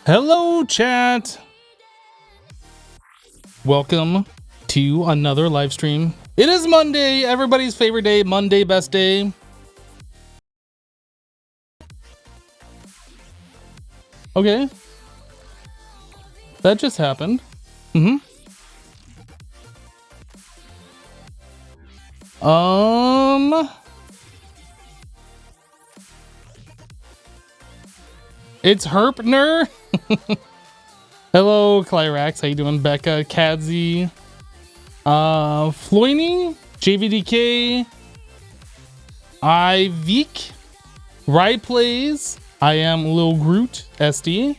Hello, chat. Welcome to another live stream. It is Monday, everybody's favorite day, Monday, best day. Okay. That just happened. It's Herpner. Hello, Clyrax. How you doing? Becca, Kadzi, Floyny, JVDK, Ivik, Ryplays. I am Lil Groot, SD.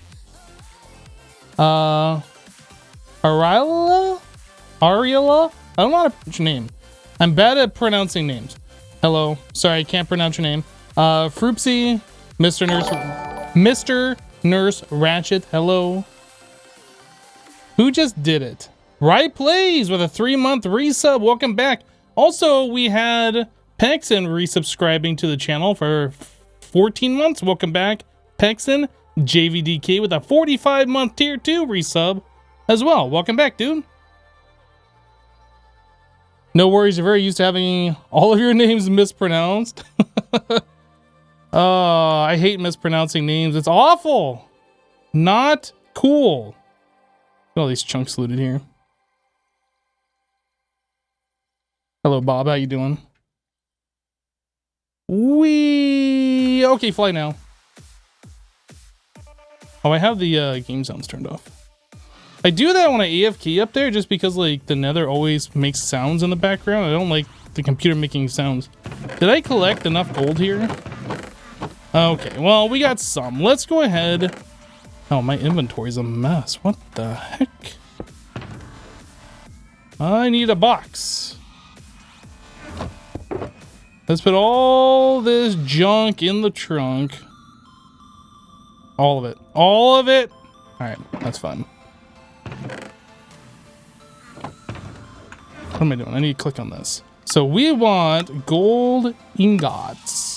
Ariela? I don't know how to pronounce your name. I'm bad at pronouncing names. Hello. Sorry, I can't pronounce your name. Froopsy, Mr. Nurse Ratchet. Hello. Who just did it? Ryplays with a 3-month resub. Welcome back. Also, we had Pexin resubscribing to the channel for 14 months. Welcome back, Pexin. JVDK with a 45-month tier 2 resub as well. Welcome back, dude. No worries, you're very used to having all of your names mispronounced. Oh, I hate mispronouncing names. It's awful. Not cool. Look at all these chunks looted here. Hello, Bob. How you doing? Okay, fly now. Oh, I have the game sounds turned off. I do that when I AFK up there just because like the nether always makes sounds in the background. I don't like the computer making sounds. Did I collect enough gold here? Okay, well, we got some. Let's go ahead. Oh, my inventory's a mess. What the heck? I need a box. Let's put all this junk in the trunk. All of it. All of it? Alright, that's fine. What am I doing? I need to click on this. So we want gold ingots.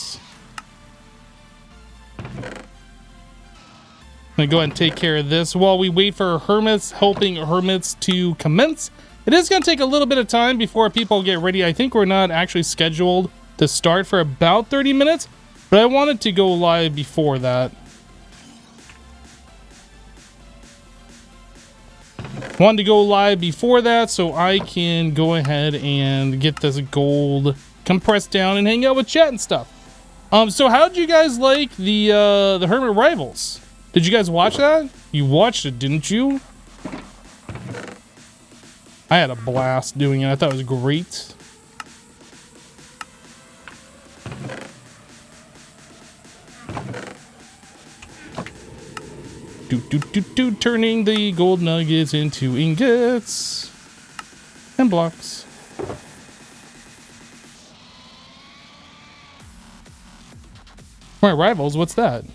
I'm gonna go ahead and take care of this while we wait for hermits, helping hermits to commence. It is gonna take a little bit of time before people get ready. I think we're not actually scheduled to start for about 30 minutes, but I wanted to go live before that. Wanted to go live before that so I can go ahead and get this gold compressed down and hang out with chat and stuff. So how'd you guys like the Hermit Rivals? Did you guys watch that? You watched it, didn't you? I had a blast doing it. I thought it was great. Turning the gold nuggets into ingots and blocks. My Rivals, what's that?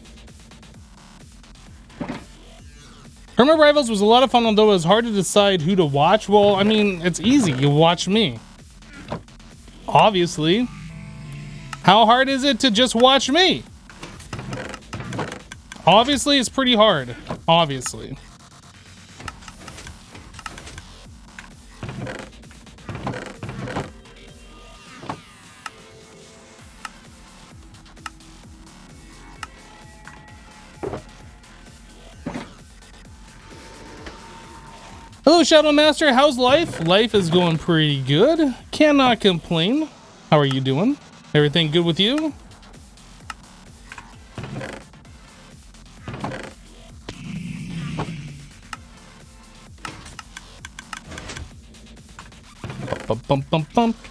Hermit Rivals was a lot of fun, although it was hard to decide who to watch. Well, I mean, it's easy. You watch me. Obviously. How hard is it to just watch me? Obviously, it's pretty hard. Obviously. Hello, Shadow Master. How's life? Life is going pretty good. Cannot complain. How are you doing? Everything good with you?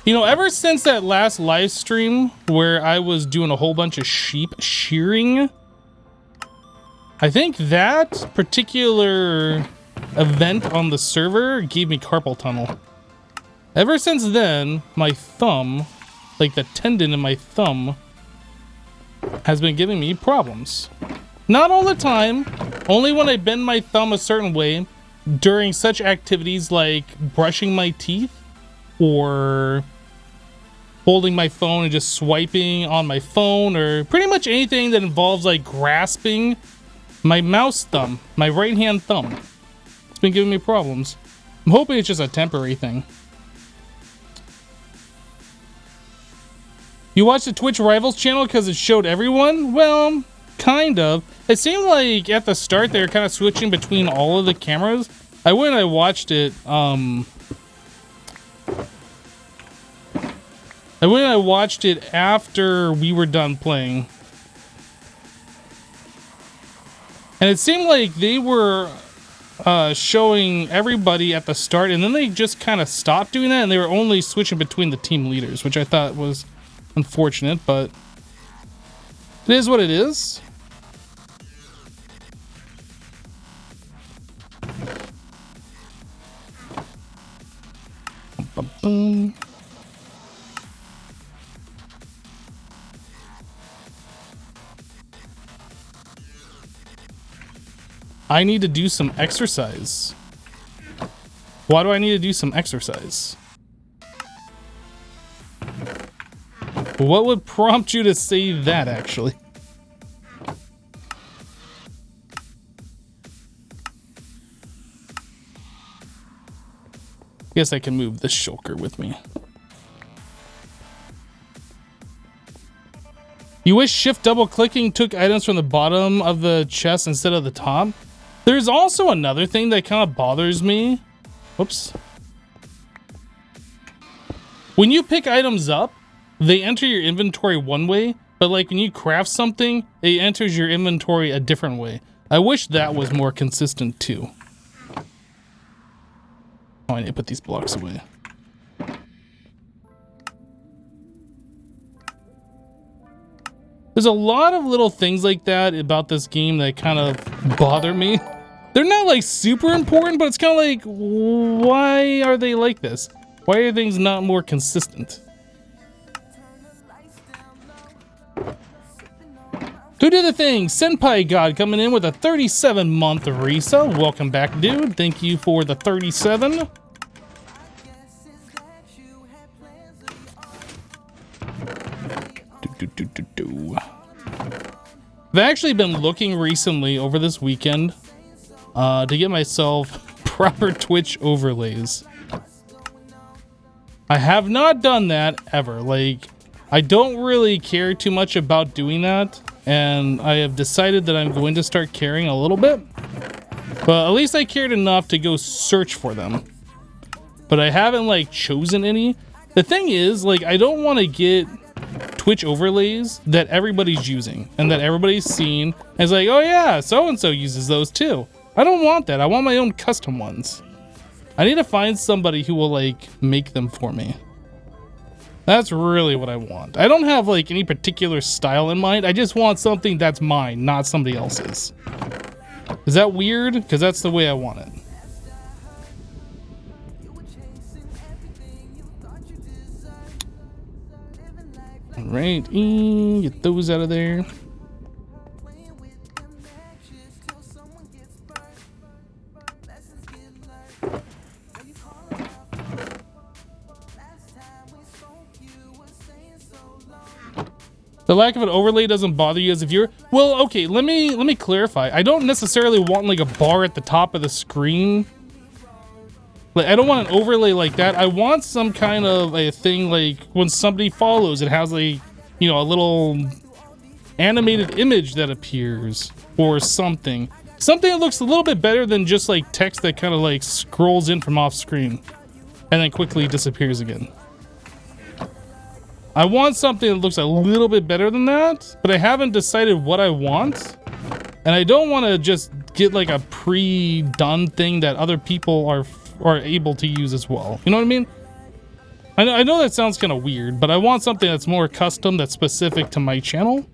You know, ever since that last live stream where I was doing a whole bunch of sheep shearing, I think that particular event on the server gave me carpal tunnel. Ever since then, my thumb, like the tendon in my thumb, has been giving me problems. Not all the time, only when I bend my thumb a certain way during such activities like brushing my teeth or holding my phone and just swiping on my phone, or pretty much anything that involves like grasping My mouse thumb, my right hand thumb. It's been giving me problems. I'm hoping it's just a temporary thing. You watched the Twitch Rivals channel because it showed everyone? Well, kind of. It seemed like at the start they were kind of switching between all of the cameras. I went and I watched it, after we were done playing. And it seemed like they were showing everybody at the start, and then they just kind of stopped doing that, and they were only switching between the team leaders, which I thought was unfortunate, but it is what it is. Boom. I need to do some exercise. Why do I need to do some exercise? What would prompt you to say that, actually? Guess I can move this shulker with me. You wish shift double clicking took items from the bottom of the chest instead of the top? There's also another thing that kind of bothers me. Whoops. When you pick items up, they enter your inventory one way, but like when you craft something, it enters your inventory a different way. I wish that was more consistent too. Oh, I need to put these blocks away. There's a lot of little things like that about this game that kind of bother me. They're not like super important, but it's kind of like, why are they like this? Why are things not more consistent? Who did the thing? Senpai God coming in with a 37-month Risa. Welcome back, dude. Thank you for the 37. I've actually been looking recently over this weekend to get myself proper Twitch overlays. I have not done that ever. Like, I don't really care too much about doing that, and I have decided that I'm going to start caring a little bit. But at least I cared enough to go search for them. But I haven't like chosen any. The thing is, like, I don't want to get Twitch overlays that everybody's using and that everybody's seen. And it's like, oh yeah, so-and-so uses those too. I don't want that. I want my own custom ones. I need to find somebody who will like make them for me. That's really what I want. I don't have like any particular style in mind. I just want something that's mine, not somebody else's. Is that weird? Because that's the way I want it. All right, get those out of there. The lack of an overlay doesn't bother you as a viewer? Well, okay, let me clarify. I don't necessarily want like a bar at the top of the screen. Like, I don't want an overlay like that. I want some kind of a thing like when somebody follows, it has a, you know, a little animated image that appears or something. Something that looks a little bit better than just like text that kind of like scrolls in from off screen and then quickly disappears again. I want something that looks a little bit better than that, but I haven't decided what I want. And I don't want to just get like a pre-done thing that other people are able to use as well. You know what I mean? I know that sounds kind of weird, but I want something that's more custom, that's specific to my channel.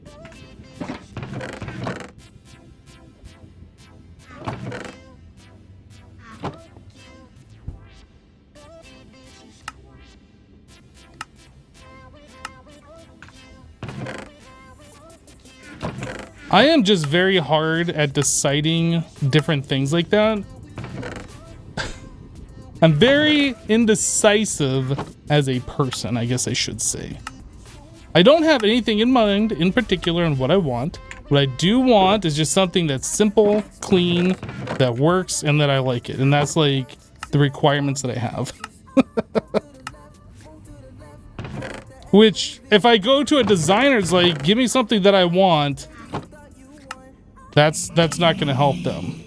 I am just very hard at deciding different things like that. I'm very indecisive as a person, I guess I should say. I don't have anything in mind in particular on what I want. What I do want is just something that's simple, clean, that works, and that I like it. And that's like the requirements that I have. Which, if I go to a designer, it's like, give me something that I want. That's not going to help them.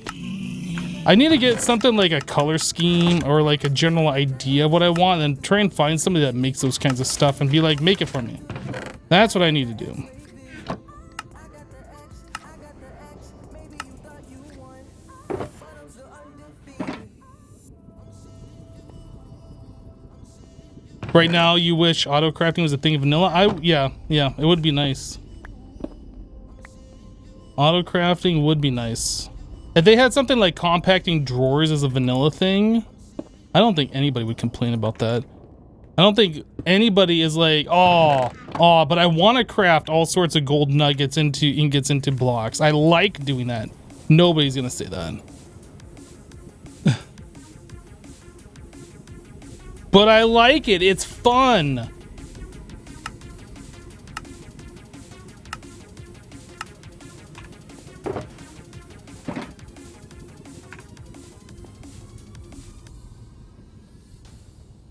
I need to get something like a color scheme or like a general idea of what I want and try and find somebody that makes those kinds of stuff and be like, make it for me. That's what I need to do. Right now, you wish auto crafting was a thing of vanilla? Yeah, it would be nice. Auto crafting would be nice. If they had something like compacting drawers as a vanilla thing, I don't think anybody would complain about that. I don't think anybody is like, oh, but I want to craft all sorts of gold nuggets into ingots into blocks. I like doing that. Nobody's gonna say that. But I like it. It's fun.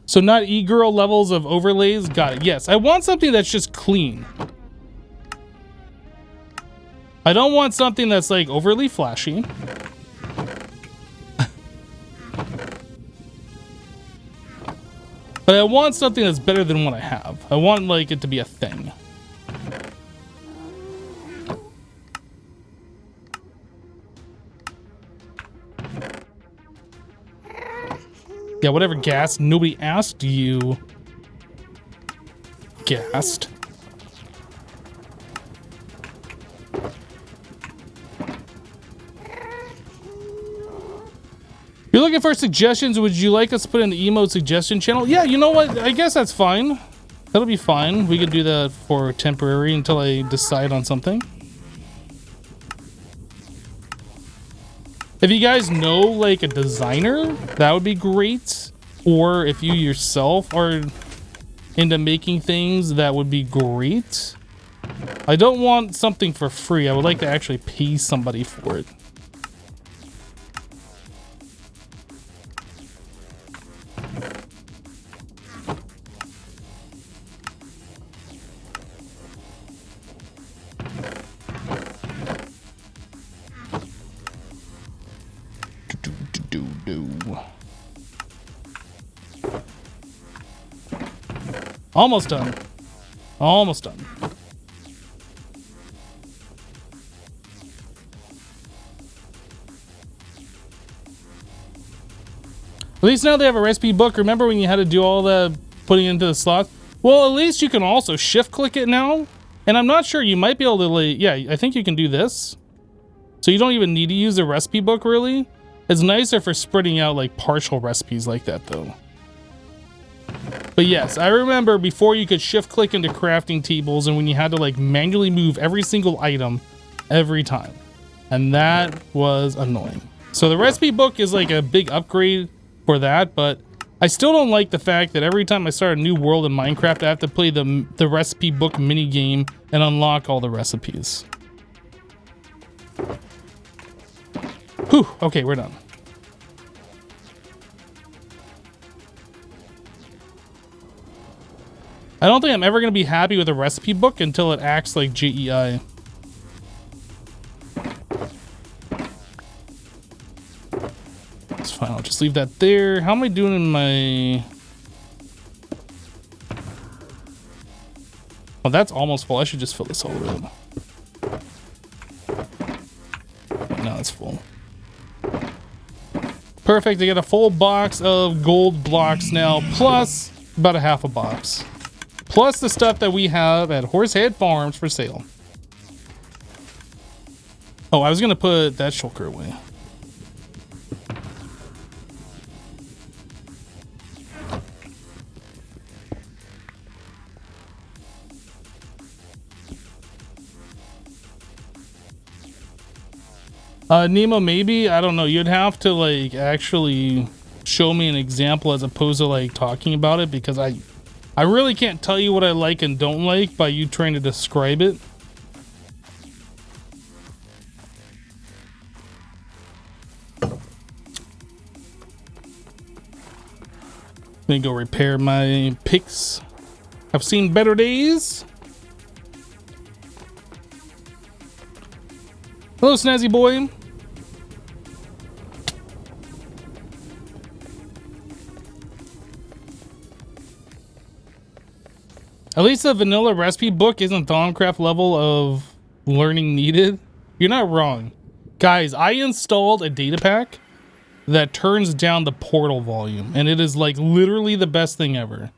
So not e-girl levels of overlays? Got it. Yes, I want something that's just clean. I don't want something that's like overly flashy. But I want something that's better than what I have. I want like it to be a thing. Yeah, whatever, gas. Nobody asked you. Gassed. You're looking for suggestions? Would you like us to put in the emote suggestion channel? Yeah, you know what? I guess that's fine. That'll be fine. We could do that for temporary until I decide on something. If you guys know like a designer, that would be great. Or if you yourself are into making things, that would be great. I don't want something for free. I would like to actually pay somebody for it. Almost done. Almost done. At least now they have a recipe book. Remember when you had to do all the putting into the slots? Well, at least you can also shift click it now. And I'm not sure, you might be able to like, yeah, I think you can do this. So you don't even need to use a recipe book really. It's nicer for spreading out like partial recipes like that though. But yes, I remember before you could shift click into crafting tables and when you had to like manually move every single item every time. And that was annoying. So the recipe book is like a big upgrade for that, but I still don't like the fact that every time I start a new world in Minecraft, I have to play the recipe book mini game and unlock all the recipes. Whew, okay, we're done. I don't think I'm ever going to be happy with a recipe book until it acts like JEI. It's fine, I'll just leave that there. How am I doing in my... Oh, that's almost full. I should just fill this all the way up. No, it's full. Perfect, I get a full box of gold blocks now, plus about a half a box. Plus the stuff that we have at Horsehead Farms for sale. Oh, I was gonna put that shulker away. Nemo, maybe? I don't know. You'd have to like actually show me an example as opposed to like talking about it, because I really can't tell you what I like and don't like by you trying to describe it. Let me go repair my picks. I've seen better days. Hello, Snazzy boy. At least the vanilla recipe book isn't Thaumcraft level of learning needed. You're not wrong. Guys, I installed a data pack that turns down the portal volume, and it is like literally the best thing ever.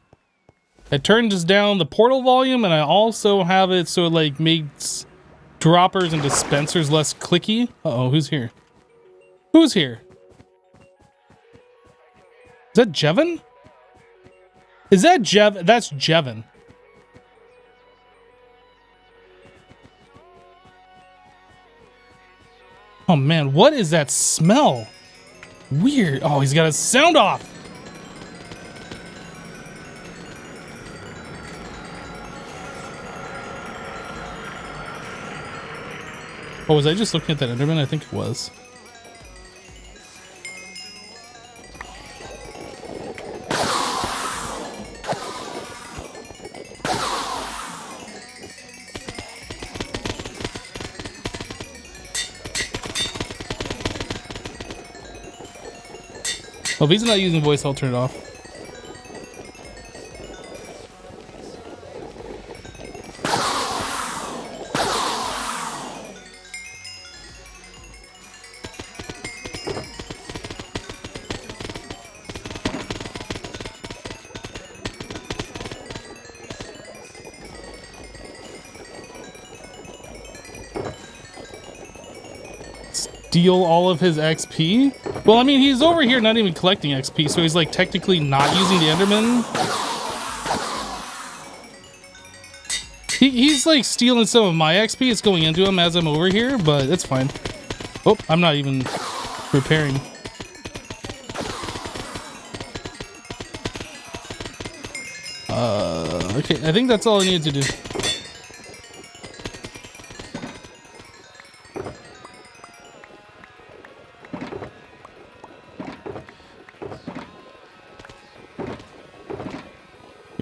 It turns down the portal volume, and I also have it so it like makes droppers and dispensers less clicky. Uh-oh, who's here? Who's here? Is that Jevin? Is that Jev? That's Jevin. Oh man, what is that smell? Weird. Oh, he's got his sound off. Oh, was I just looking at that Enderman? I think it was. Oh, if he's not using voice, I'll turn it off. Steal all of his XP? Well, I mean, he's over here not even collecting XP, so he's like technically not using the Enderman. He's like stealing some of my XP. It's going into him as I'm over here, but it's fine. Oh, I'm not even repairing. Okay, I think that's all I needed to do.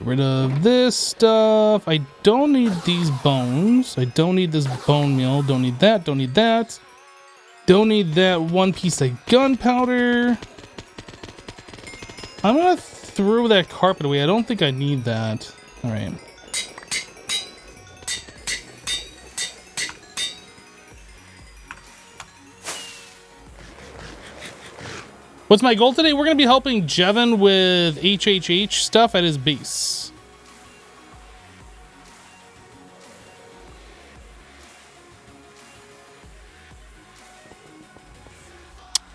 Rid of this stuff. I don't need these bones. I don't need this bone meal. Don't need that. Don't need that. Don't need that one piece of gunpowder. I'm gonna throw that carpet away. I don't think I need that. All right. What's my goal today? We're going to be helping Jevin with HHH stuff at his base.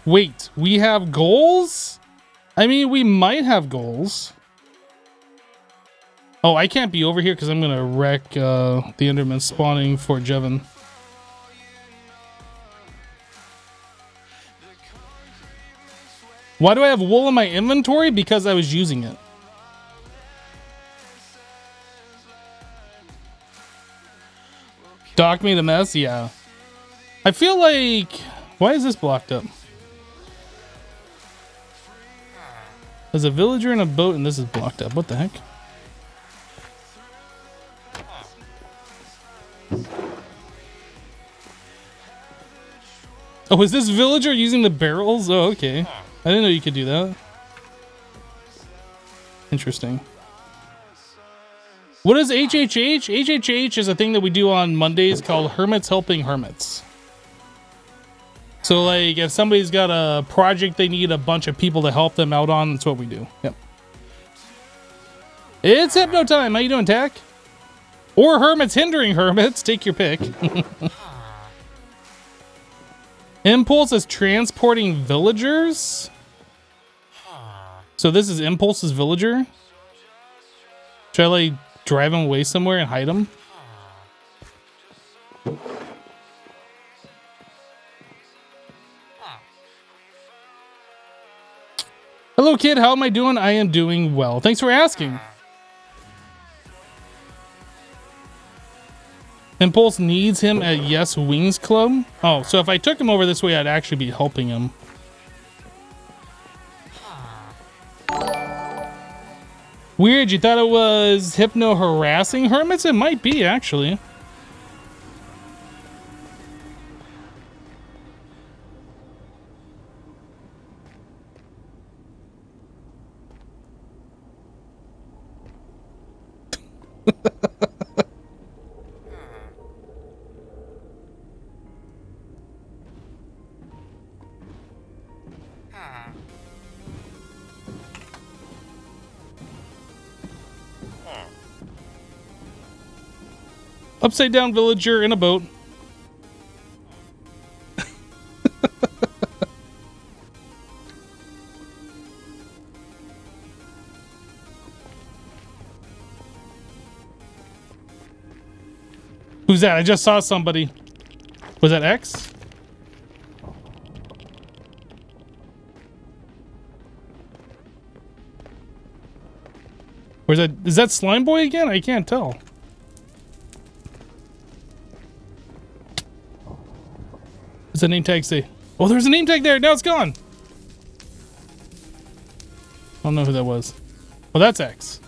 Wait, we have goals? I mean, we might have goals. Oh, I can't be over here because I'm going to wreck the Enderman spawning for Jevin. Why do I have wool in my inventory? Because I was using it. Doc made a mess? Yeah. I feel like... Why is this blocked up? There's a villager in a boat and this is blocked up. What the heck? Oh, is this villager using the barrels? Oh, okay. I didn't know you could do that. Interesting. What is HHH? HHH is a thing that we do on Mondays called Hermits Helping Hermits. So like if somebody's got a project they need a bunch of people to help them out on, that's what we do. Yep. It's Hypno time. How you doing, Tack? Or Hermits hindering Hermits. Take your pick. Impulse is transporting villagers. So this is Impulse's villager. Should I like drive him away somewhere and hide him? Hello, kid. How am I doing? I am doing well. Thanks for asking. Impulse needs him at Yes Wings Club. Oh, so if I took him over this way, I'd actually be helping him. Weird, you thought it was hypno harassing hermits? It might be, actually. Upside down villager in a boat. Who's that? I just saw somebody. Was that X? Or is that Slime Boy again? I can't tell. What's the name tag say? Oh, there's a name tag there. Now it's gone. I don't know who that was. Well, that's X.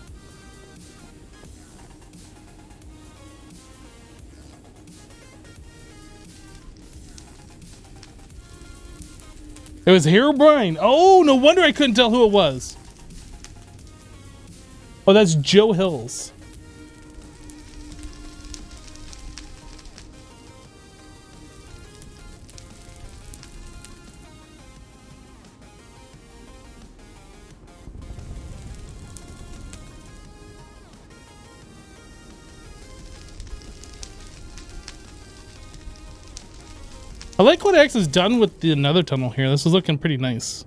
It was Herobrine. Oh, no wonder I couldn't tell who it was. Oh, that's Joe Hills. I like what X has done with the nether tunnel here. This is looking pretty nice.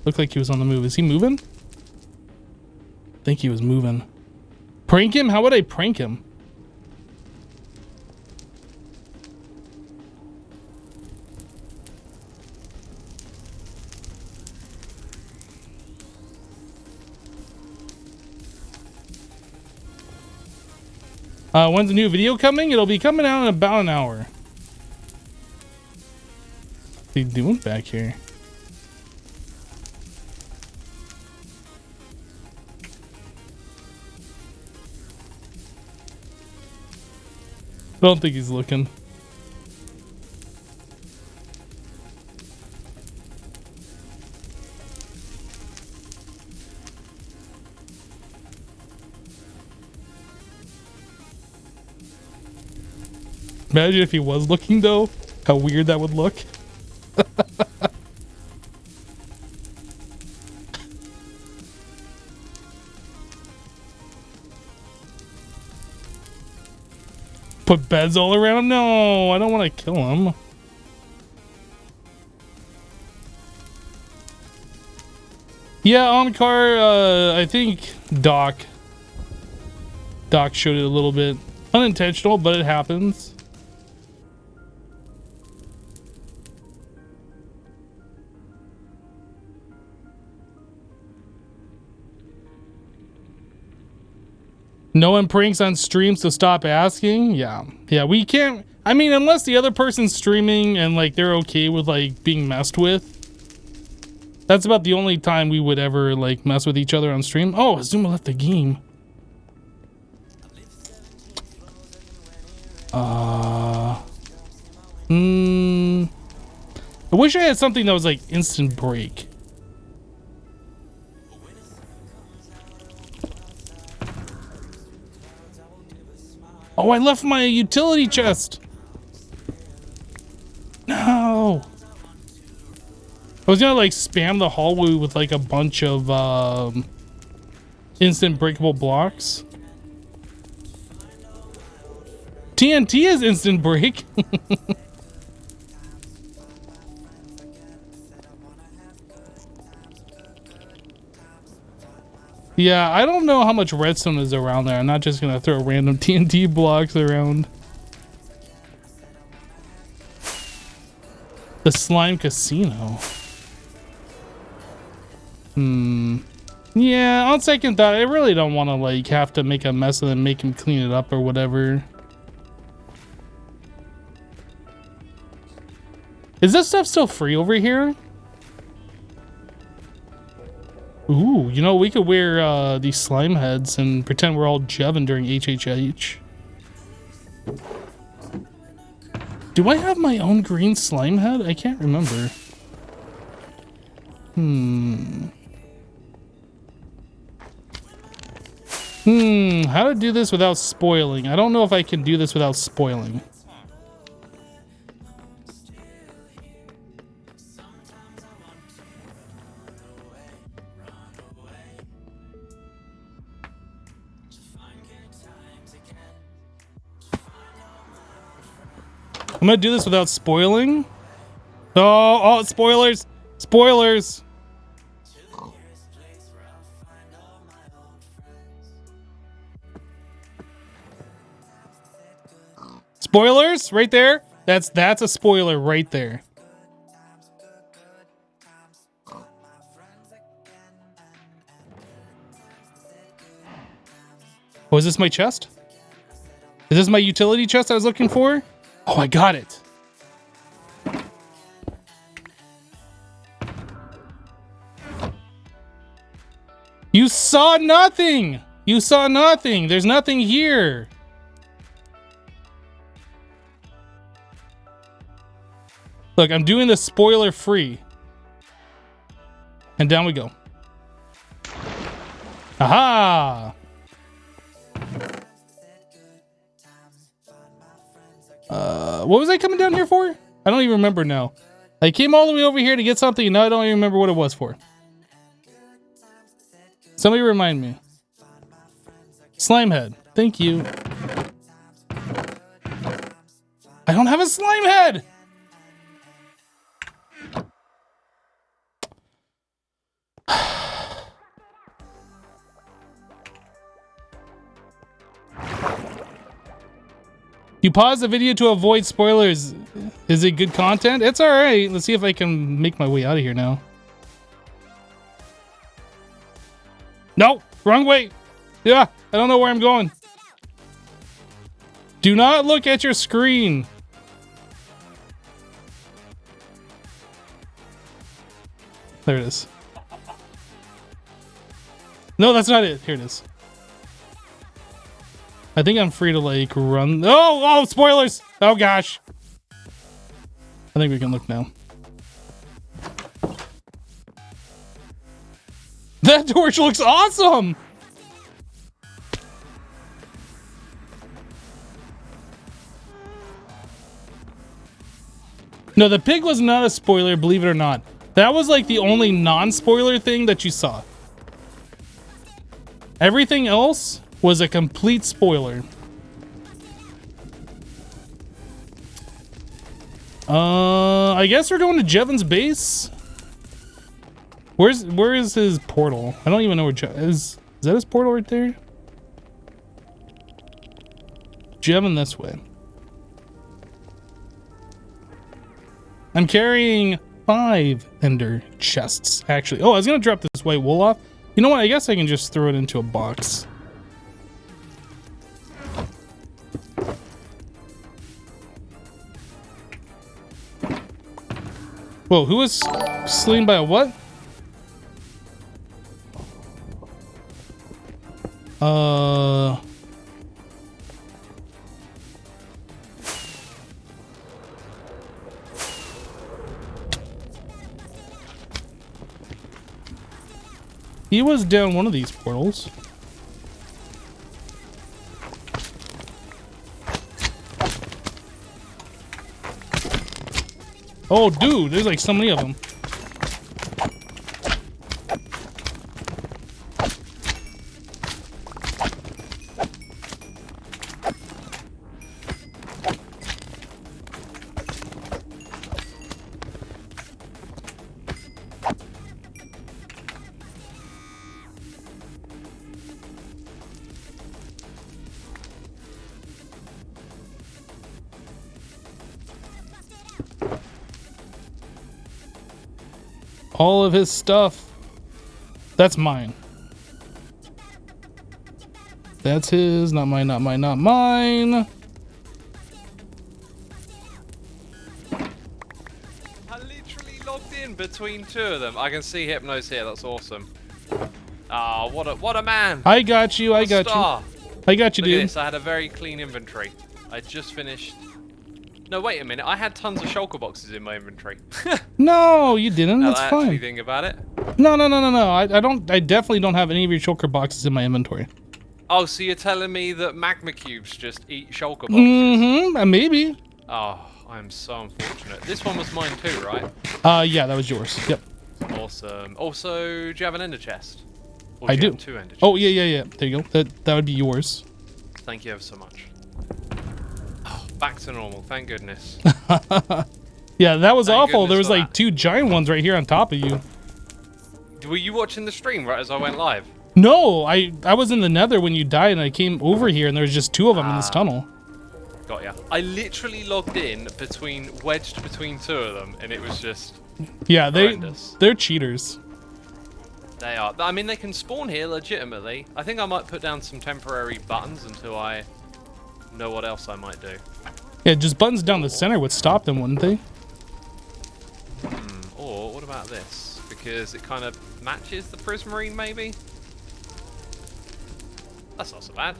Looked like he was on the move. Is he moving? I think he was moving. Prank him? How would I prank him? When's the new video coming? It'll be coming out in about an hour. What's he doing back here? I don't think he's looking. Imagine if he was looking though, how weird that would look. Put beds all around? No, I don't want to kill him. Yeah, Onkar, I think Doc showed it a little bit. Unintentional, but it happens. No one pranks on stream, so stop asking. Yeah, we can't. I mean, unless the other person's streaming and like they're okay with like being messed with. That's about the only time we would ever like mess with each other on stream. Oh, Azuma left the game. I wish I had something that was like instant break. Oh, I left my utility chest. No. I was gonna like spam the hallway with like a bunch of instant breakable blocks. TNT is instant break. Yeah, I don't know how much redstone is around there. I'm not just gonna throw random TNT blocks around. The slime casino. Yeah, on second thought, I really don't want to like have to make a mess and then make him clean it up or whatever. Is this stuff still free over here? Ooh, you know, we could wear these slime heads and pretend we're all Jevin during HHH. Do I have my own green slime head? I can't remember. How to do this without spoiling? I don't know if I can do this without spoiling. I'm gonna do this without spoiling. Oh, spoilers! Spoilers! Spoilers right there. That's a spoiler right there. Oh, is this my chest? Is this my utility chest I was looking for? Oh, I got it. You saw nothing. You saw nothing. There's nothing here. Look, I'm doing this spoiler free. And down we go. Aha! What was I coming down here for? I don't even remember now. I came all the way over here to get something and now I don't even remember what it was for. Somebody remind me. Slime head. Thank you. I don't have a slime head! You pause the video to avoid spoilers. Is it good content? It's alright. Let's see if I can make my way out of here now. No! Wrong way! Yeah, I don't know where I'm going. Do not look at your screen. There it is. No, that's not it. Here it is. I think I'm free to like run. Oh, spoilers! Oh gosh. I think we can look now. That torch looks awesome! No, the pig was not a spoiler, believe it or not. That was like the only non-spoiler thing that you saw. Everything else was a complete spoiler. I guess we're going to Jevin's base. Where is his portal? I don't even know where is that his portal right there? Jevin this way. I'm carrying 5 ender chests, actually. Oh, I was gonna drop this white wool off. You know what? I guess I can just throw it into a box. Whoa, who was slain by a what? He was down one of these portals. Oh, dude, there's like so many of them. All of his stuff. That's mine. That's his. Not mine, not mine, not mine. I literally logged in between 2 of them. I can see Hypnos here. That's awesome. Oh, what a man. I got you. I got Star. you. I got you, Look at dude. this. I had a very clean inventory. I just finished. No, wait a minute. I had tons of shulker boxes in my inventory. No, you didn't. Now That's that I actually fine. think about it. No. I don't. I definitely don't have any of your shulker boxes in my inventory. Oh, so you're telling me that magma cubes just eat shulker boxes? Mm-hmm. Maybe. Oh, I'm so unfortunate. This one was mine too, right? Yeah, that was yours. Yep. Awesome. Also, do you have an ender chest? Or I you do. have 2 ender chests? Oh yeah. There you go. That would be yours. Thank you ever so much. Oh, back to normal. Thank goodness. Yeah, that was Thank awful. There goodness was for like that. 2 giant ones right here on top of you. Were you watching the stream right as I went live? No, I was in the nether when you died, and I came over here, and there was just 2 of them in this tunnel. Got ya. I literally logged in wedged between 2 of them, and it was just Yeah, horrendous. they're cheaters. They are. I mean, they can spawn here legitimately. I think I might put down some temporary buttons until I know what else I might do. Yeah, just buttons down the center would stop them, wouldn't they? Or what about this? Because it kind of matches the prismarine, maybe? That's not so bad.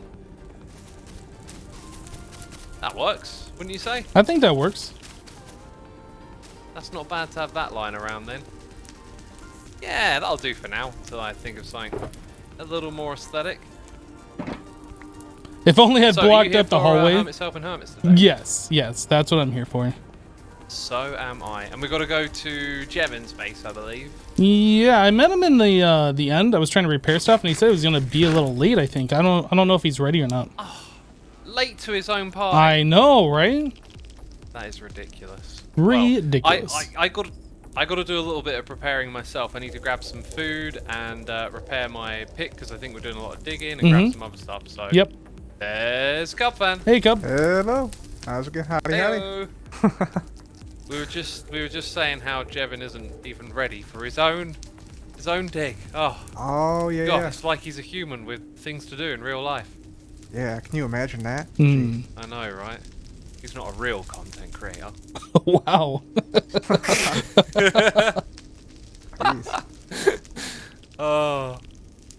That works, wouldn't you say? I think that works. That's not bad to have that lying around then. Yeah, that'll do for now, until I think of something a little more aesthetic. If only I'd So, are you blocked here up the for, hallway. Hermit's helping hermits today? Yes, that's what I'm here for. So am I. And we've got to go to Jevon's base, I believe. Yeah, I met him in the end. I was trying to repair stuff, and he said it was gonna be a little late. I think I don't know if he's ready or not. Late to his own party. I know, right? That is ridiculous. Ridiculous. Well, I got to do a little bit of preparing myself. I need to grab some food and repair my pick because I think we're doing a lot of digging and grab some other stuff. So Yep. There's Cubfan. Hey, Cub. Hello. How's it going? Howdy, howdy. Hello. we were just saying how Jevon isn't even ready for his own dig. Oh, yeah, God, yeah. it's like he's a human with things to do in real life. Yeah, can you imagine that? Mm. I know, right? He's not a real content creator. Wow. Jeez. Oh,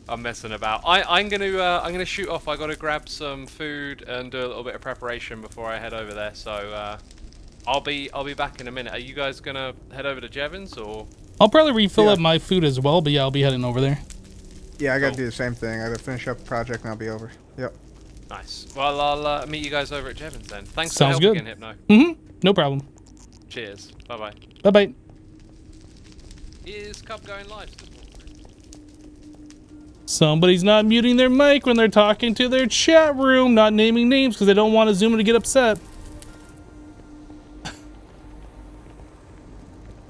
I'm messing about. I'm gonna shoot off. I gotta grab some food and do a little bit of preparation before I head over there. So I'll be back in a minute. Are you guys gonna head over to Jevon's or? I'll probably refill Yeah. up my food as well, but yeah, I'll be heading over there. Yeah, I gotta Cool. do the same thing. I gotta finish up the project and I'll be over. Yep. Nice. Well, I'll meet you guys over at Jevon's then. Thanks Sounds for helping good. again, Hypno. Mm-hmm. No problem. Cheers. Bye bye. Bye-bye. Is Cub going live still? Somebody's not muting their mic when they're talking to their chat room, not naming names because they don't want Azuma to get upset.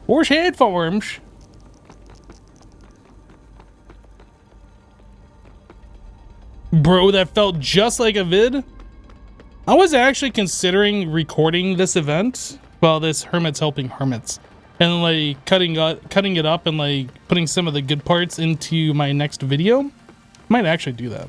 Or headphones. Bro, that felt just like a vid. I was actually considering recording this event. Well, this Hermit's Helping Hermits. And like cutting it up and like putting some of the good parts into my next video. Might actually do that.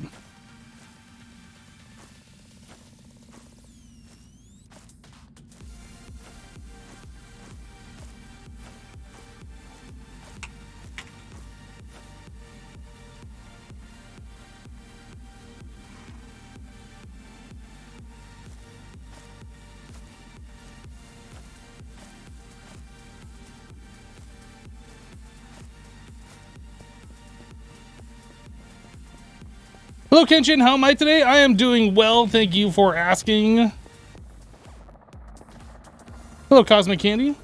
Hello, Kenshin. How am I today? I am doing well. Thank you for asking. Hello, Cosmic Candy.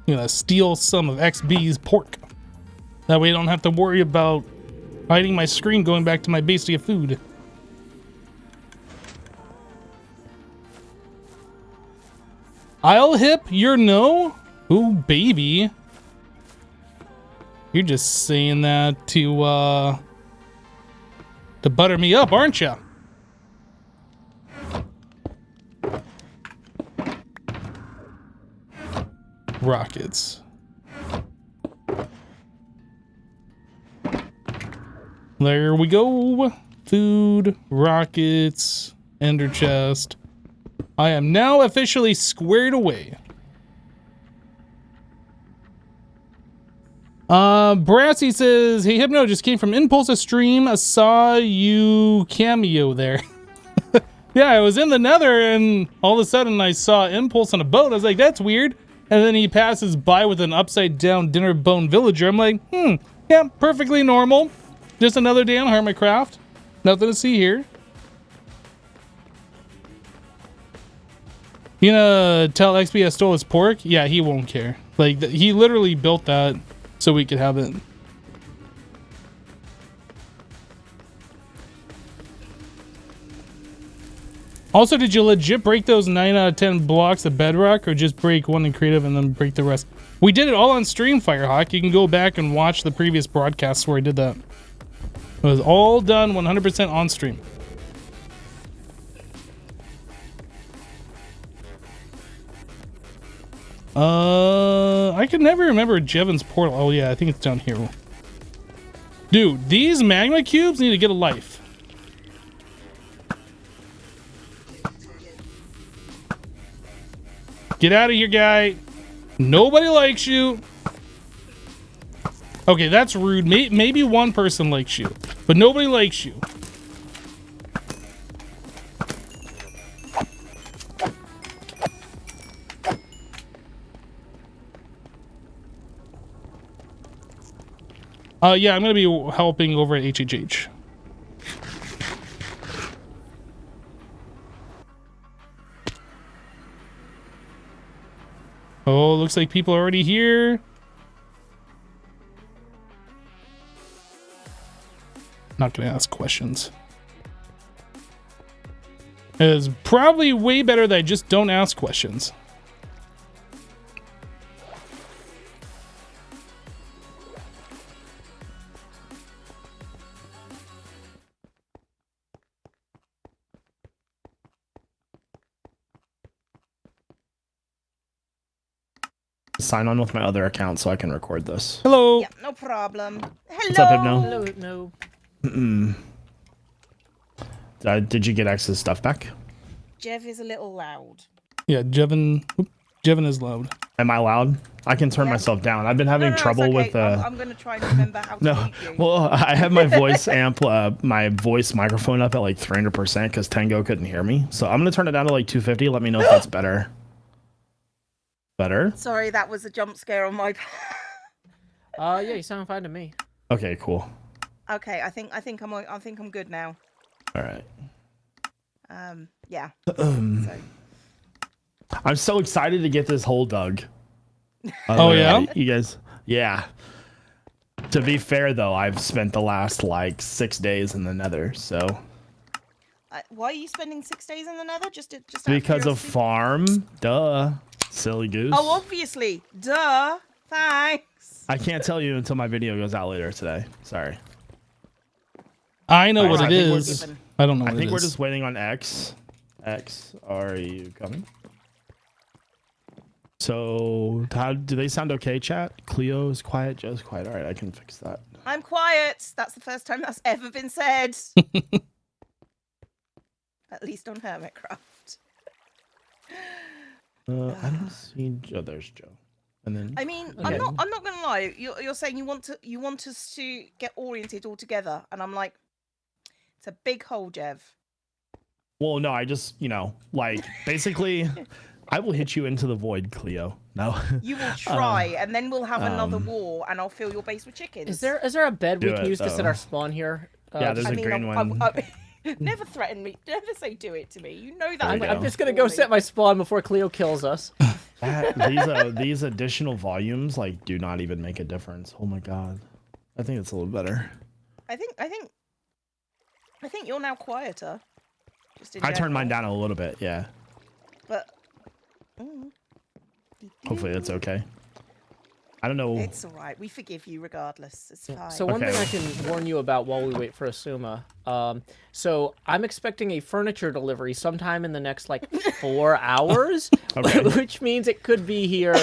I'm gonna steal some of XB's pork. That way I don't have to worry about hiding my screen going back to my base to get food. I'll hip your no? Ooh, baby. You're just saying that to butter me up, aren't you? Rockets. There we go. Food, rockets, ender chest. I am now officially squared away. Brassy says, hey Hypno, just came from Impulse stream. I saw you cameo there. Yeah, I was in the nether and all of a sudden I saw Impulse on a boat. I was like, that's weird. And then he passes by with an upside down dinner bone villager. I'm like, yeah, perfectly normal. Just another day on HermitCraft. Nothing to see here. You gonna tell XP I stole his pork? Yeah, he won't care. Like, he literally built that so we could have it. Also, did you legit break those 9 out of 10 blocks of bedrock, or just break one in creative and then break the rest? We did it all on stream, Firehawk. You can go back and watch the previous broadcasts where I did that. It was all done 100% on stream. I can never remember Jevon's portal. Oh yeah, I think it's down here. Dude, these magma cubes need to get a life. Get out of here, guy. Nobody likes you. Okay, that's rude. Maybe one person likes you, but nobody likes you. Yeah, I'm gonna be helping over at HHH. Oh, looks like people are already here. Not gonna ask questions. It is probably way better that I just don't ask questions. Sign on with my other account so I can record this. Hello. Yeah, no problem. Hello. What's up, Hypno? Hello. No. Did you get X's stuff back? Jeff is a little loud. Yeah, Jevon is loud. Am I loud? I can turn myself down. I've been having trouble it's okay. with I'm gonna try and remember how to no. mute you. Well, I have my voice my voice microphone up at like 300% because Tango couldn't hear me. So I'm gonna turn it down to like 250. Let me know if that's better. Better? Sorry, that was a jump scare on my part. Yeah, you sound fine to me. Okay, cool. Okay, I think I'm good now. All right. Yeah. I'm so excited to get this hole dug. Oh yeah? You guys, yeah. To be fair though, I've spent the last like 6 days in the nether, so. Why are you spending 6 days in the nether? Just out Because of curiosity? farm, duh. Silly goose. Oh, obviously. Duh. Thanks. I can't tell you until my video goes out later today. Sorry. I know Alright, what I it think we're is. just- I don't know I what think it we're is. just waiting on X. X, are you coming? So, how do they sound okay, chat? Cleo's quiet, Joe's quiet. All right, I can fix that. I'm quiet. That's the first time that's ever been said. At least on HermitCraft. I don't see Joe. There's Joe. And then I mean, Okay. I'm not gonna lie. You're saying you want us to get oriented all together, and I'm like, it's a big hole, Jev. well, no, I just, like basically I will hit you into the void, Cleo. No. You will try, and then we'll have another war, and I'll fill your base with chickens. Is there a bed we Do can it, use to set though. our spawn here? Yeah, there's a green one. Never threaten me. Never say do it to me. You know that. There we when go. I'm just gonna go set my spawn before Cleo kills us. These additional volumes like do not even make a difference. Oh my god. I think it's a little better. I think you're now quieter. Just in I turned mine general. down a little bit, yeah. But Hopefully it's okay. I don't know. it's all right. We forgive you regardless. It's fine. So one Okay. thing I can warn you about while we wait for Asuma. So I'm expecting a furniture delivery sometime in the next like 4 hours, Okay. which means it could be here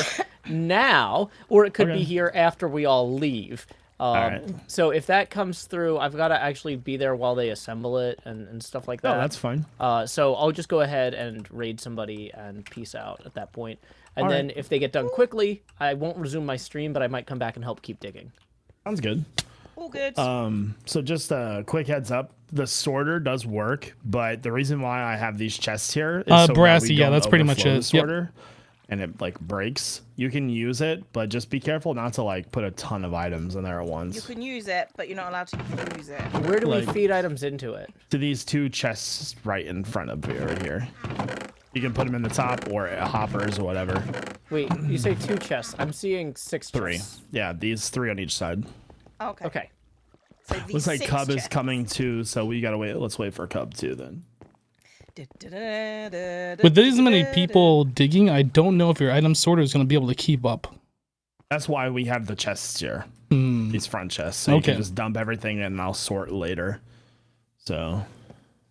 now, or it could Okay. be here after we all leave. right. So if that comes through, I've got to actually be there while they assemble it and stuff like that. Oh, that's fine. So I'll just go ahead and raid somebody and peace out at that point. And All then right. if they get done quickly, I won't resume my stream, but I might come back and help keep digging. Sounds good. All good. So just a quick heads up, the sorter does work, but the reason why I have these chests here is so that brassy, we yeah, don't that's pretty much overflow the it. Yep. sorter, and it like breaks. You can use it, but just be careful not to like put a ton of items in there at once. You can use it, but you're not allowed to use it. Where do we Like- feed items into it? To these 2 chests right in front of you right here. You can put them in the top or hoppers or whatever. Wait, you say 2 chests. I'm seeing 6 3. chests. Yeah, these 3 on each side. Okay. Okay. So these Looks like 6 Cub is chests. coming too, so we gotta wait. Let's wait for Cub too then. With these many people digging, I don't know if your item sorter is going to be able to keep up. That's why we have the chests here. Hmm. These front chests. So you Okay. can just dump everything and I'll sort later. So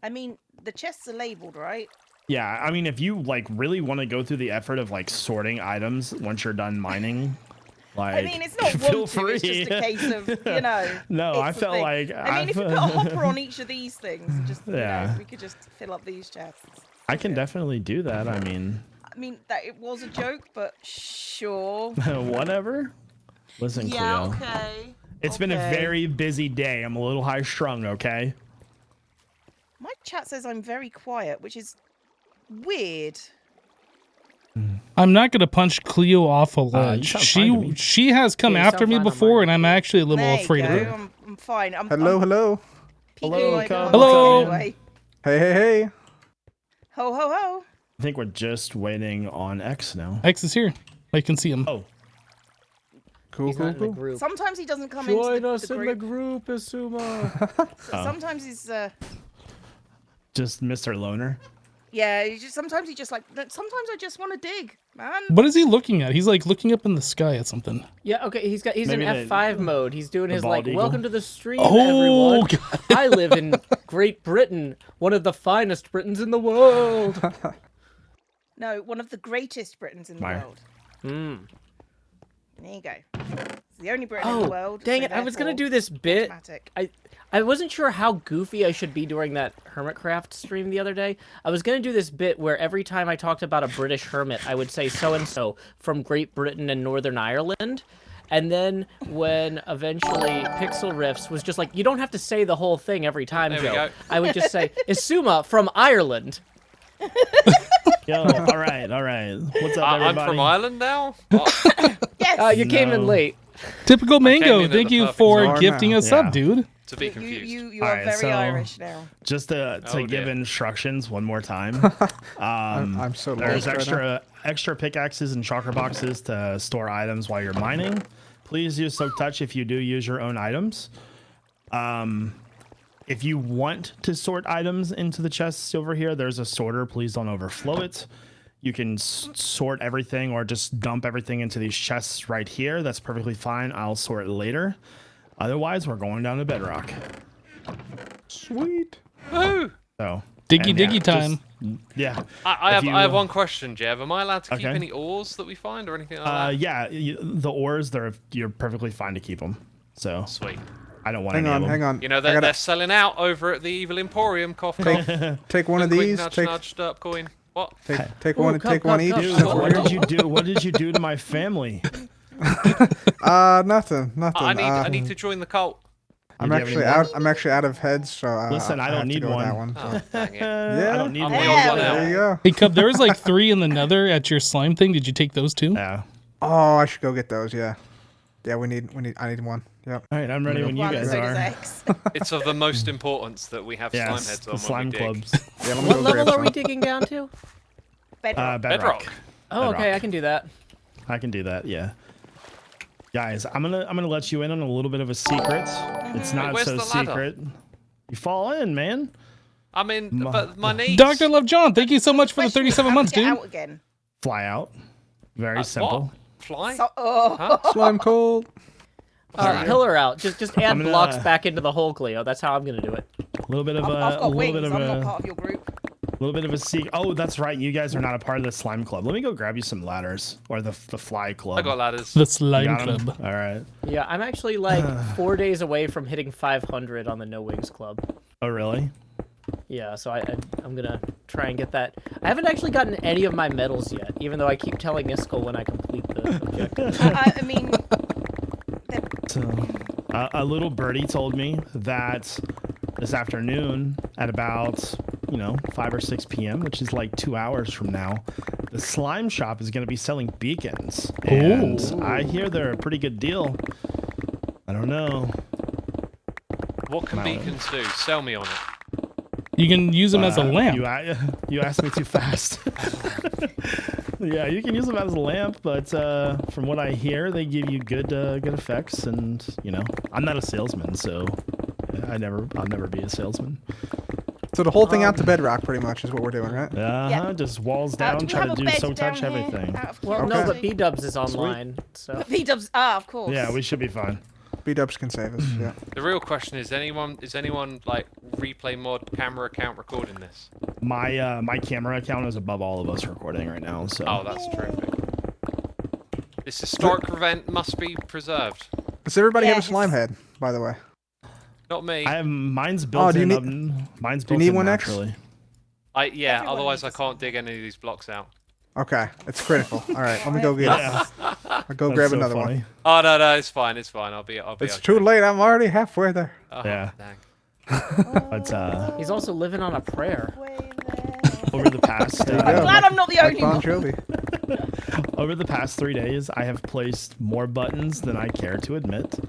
I mean, the chests are labeled, right? yeah, I mean if you like really want to go through the effort of like sorting items once you're done mining, like I mean, it's not feel want to, it's just a case of, you know. No, I it's the felt thing. like I mean, if you put a hopper on each of these things, just, you Yeah. know, we could just fill up these chests. I can definitely do that. I mean, I mean, that it was a joke, but sure. whatever. Listen, Yeah, Cleo. okay. It's been a Okay. very busy day. I'm a little high strung, okay? My chat says I'm very quiet, which is weird. I'm not going to punch Cleo off a ledge. sound fine to me. She has come Yeah, you after sound me fine on before, mine. and I'm actually a little There afraid you of go. her. I'm fine. Hello, hello. peeking Hello, my Cub. Hello. Anyway. Hey, hey, hey. Ho, ho, ho. I think we're just waiting on X now. X is here. I can see him. Oh, Cool, He's cool, not in the cool. group. Sometimes he doesn't come Join into us the in the group. group, Isuma. Sometimes he's, just Mr. Loner. yeah, sometimes he just like, sometimes I just want to dig, man. What is he looking at? He's like looking up in the sky at something. Yeah, okay, he's in Maybe the- F5 mode. He's doing his like, bald eagle. welcome to the stream, Oh, everyone. I live in Great Britain, one of the finest Britons in the world. No, one of the greatest Britons in the Mire. world. Hmm. There you go. It's the only Briton in the Oh, world. dang so it, I was gonna therefore, do this bit. automatic. I wasn't sure how goofy I should be during that HermitCraft stream the other day. I was gonna do this bit where every time I talked about a British hermit, I would say so-and-so from Great Britain and Northern Ireland. And then when eventually Pixel Riffs was just like, you don't have to say the whole thing every time, There we Joe. go. I would just say, Isuma from Ireland. Yo, all right, all right. What's up, I'm everybody? from Ireland now. Oh, Yes. You came in No. late. Typical in Mango. at Thank the you perfect for time. gifting us Yeah. up, dude. to be you, confused. you are Alright, very so- Irish now. Just to Oh, give dear. instructions one more time. I'm so There's lost right now. extra pickaxes and chakra boxes to store items while you're mining. Please use Soak Touch if you do use your own items. If you want to sort items into the chests over here, there's a sorter. Please don't overflow it. You can sort everything or just dump everything into these chests right here. That's perfectly fine. I'll sort it later. Otherwise, we're going down to bedrock. Sweet. Woo! So Diggy and yeah, diggy time. Yeah. I If have you- one question, Jev. Am I allowed to keep Okay. any ores that we find or anything like that? Yeah, the ores, you're perfectly fine to keep them. So Sweet. I don't want Hang any on, of them. hang on. You know I they're gotta selling out over at the Evil Emporium. Cough, cough. take one of Wink, these. nudge, Take nudged up coin. What? take Ooh, one. cup, Take one cup, each. cup. Dude, since Dude, we're what here. did you do? What did you do to my family? Nothing. I need to join the cult. I'm Do you have actually any more? out. I'm actually out of heads, so Listen, I don't have to need go with that one. Oh, dang it. Yeah. I don't need I'm one. the odd one Yeah. There out. you go. Hey, Cub, there was like 3 in the nether at your slime thing. Did you take those too? Yeah. Oh, I should go get those. Yeah. Yeah, we need. I need one. Yep. All right, I'm ready when you One, guys so does are. X. It's of the most importance that we have slime Yes, heads the on slime when we dig. clubs. Yeah, let me What go level grab are we some. digging down to? Bedrock. Bedrock. Oh, okay, Bedrock. I can do that. I can do that. Yeah. Guys, I'm gonna let you in on a little bit of a secret. It's not where's so the ladder? secret. You fall in, man. I mean, but my knees. Dr. Love John, thank you so much for the Question, 37 how to months, get dude. out again. Fly out. Very What? simple. Fly? So, oh. Huh? Slime cold. Pillar out. Just add I'm gonna- blocks back into the hole, Cleo. That's how I'm gonna do it. A little bit of I've a got little wings. bit of I'm not a part of your group. little bit of a secret. Oh, that's right. You guys are not a part of the slime club. Let me go grab you some ladders or the fly club. I got ladders. The You slime got 'em? club. All right. Yeah, I'm actually like 4 days away from hitting 500 on the No Wings Club. Oh, really? Yeah, so I'm gonna try and get that. I haven't actually gotten any of my medals yet, even though I keep telling Iskall when I complete the objective. I mean, So, a little birdie told me that this afternoon at about 5 or 6 p.m., which is like 2 hours from now, the slime shop is going to be selling beacons, and I hear they're a pretty good deal. I don't know. What can beacons do? Sell me on it. You can use them as a lamp. You asked me too fast. Yeah, you can use them as a lamp, but from what I hear, they give you good effects. And I'm not a salesman, so I'll never be a salesman. So the whole thing out to bedrock, pretty much, is what we're doing, right? Yeah. Just walls do down, we try have to a do bed so touch down here everything. out of Well, no, Okay. but B-Dubs is online, so. V-dubs, of course. Yeah, we should be fine. B-dubs can save us. Yeah. The real question is anyone like replay mod camera account recording this? My camera account is above all of us recording right now, so. Oh, that's terrific. This historic event must be preserved. Does everybody have a Yes. slime head, by the way? Not me. Mine's built do you in. need- Mine's do you built need in one, X? naturally. Yeah. Everyone Otherwise, I needs a can't dig any of these blocks out. Okay, it's critical. All right, let me go get it. Yeah, I'll go that's grab so another funny. one. Oh no, it's fine. It's fine. I'll be. It's okay. too late. I'm already halfway there. Oh, Yeah. Dang. But He's also living on a prayer. Way there. over the past There you I'm go. glad I'm not the Like only Bon one. Jovi. over the past 3 days, I have placed more buttons than I care to admit.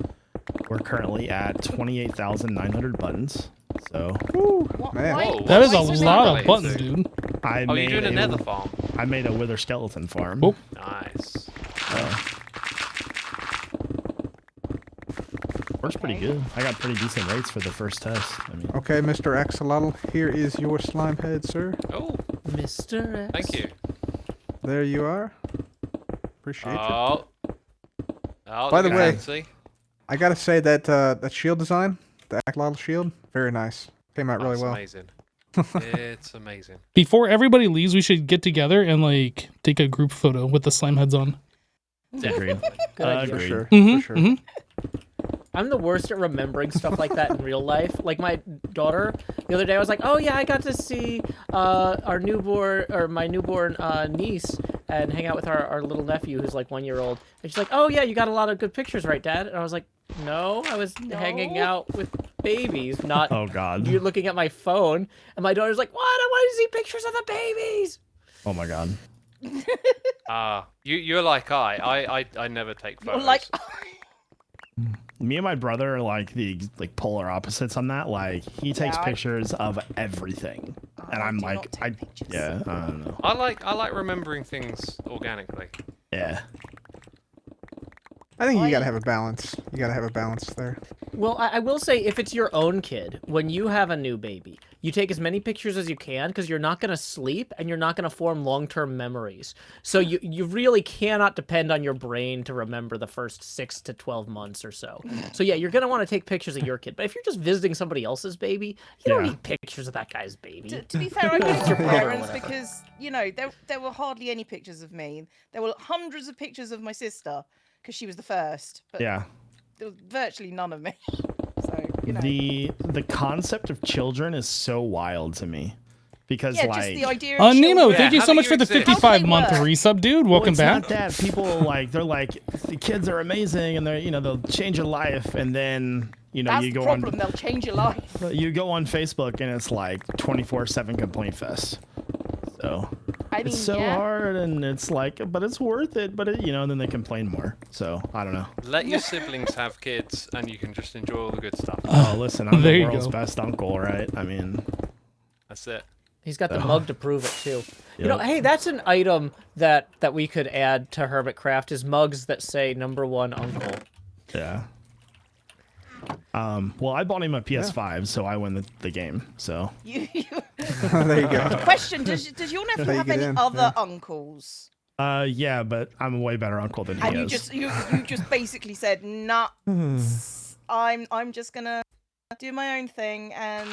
We're currently at 28,900 buttons. So What? Man. Why- Whoa. That is why a so lot many of buttons? buttons, dude. I Oh, made you're doing a, another farm. I made a wither skeleton farm. Oh. Nice. Works pretty good. I got pretty decent rates for the first test. I mean, Okay, Mr. Axolotl, here is your slime head, sir. Oh, Mr. X. thank you. There you are. Appreciate you. Oh. Oh, By the look at way- that, see? I gotta say that that shield design, the Axolotl shield, very nice. Came out really That's well. amazing. It's amazing. Before everybody leaves, we should get together and like take a group photo with the slime heads on. agreed. Good idea. For Agreed. sure. Mhm, For sure. mhm. I'm the worst at remembering stuff like that in real life. Like my daughter, the other day I was like, "Oh yeah, I got to see our newborn or my newborn niece and hang out with our little nephew who's like 1 year old." And she's like, "Oh yeah, you got a lot of good pictures, right, Dad?" And I was like, "No, I was hanging No. out with babies, not Oh God. you looking at my phone." And my daughter's like, "What? I want to see pictures of the babies." Oh my God. You're like I never take You're photos. like, Me and my brother are like the polar opposites on that. Like he takes Yeah, I- pictures of everything, and I'm do like, not take pictures. yeah, I don't know. I like remembering things organically. Yeah. I think you gotta have a balance. You gotta have a balance there. Well, I will say, if it's your own kid, when you have a new baby, you take as many pictures as you can because you're not going to sleep and you're not going to form long-term memories. So you really cannot depend on your brain to remember the first 6 to 12 months or so. So yeah, you're going to want to take pictures of your kid. But if you're just visiting somebody else's baby, you don't Yeah. need pictures of that guy's baby. To be fair, I went to Your brother or parents whatever. because, there were hardly any pictures of me. There were hundreds of pictures of my sister because she was the first, but Yeah. there was virtually none of me. So, The concept of children is so wild to me, because yeah, like just the idea of Nemo, children. thank you how so do much you for the exist? 55-month How do they resub, dude. Welcome it's back. not that people like they're like the kids are amazing and they're they'll change your life, and then That's you the go problem. They'll change your life. on Facebook and it's like 24/7 complaint fest. So I mean, it's so yeah. hard, and it's like, but it's worth it. But it, then they complain more. So I don't know. Let your siblings have kids, and you can just enjoy all the good stuff. Oh, listen, I'm There the you world's go. best uncle, right? I mean, That's it. He's got the mug to prove it too. Yep. Hey, that's an item that we could add to HermitCraft is mugs that say #1 uncle. yeah. Well, I bought him a PS5, so I win the game. So You, There you go. Question: Does your nephew How you have get any in, other uncles? yeah, but I'm a way better uncle than he And is. you just basically said, "Nah, I'm just gonna do my own thing, and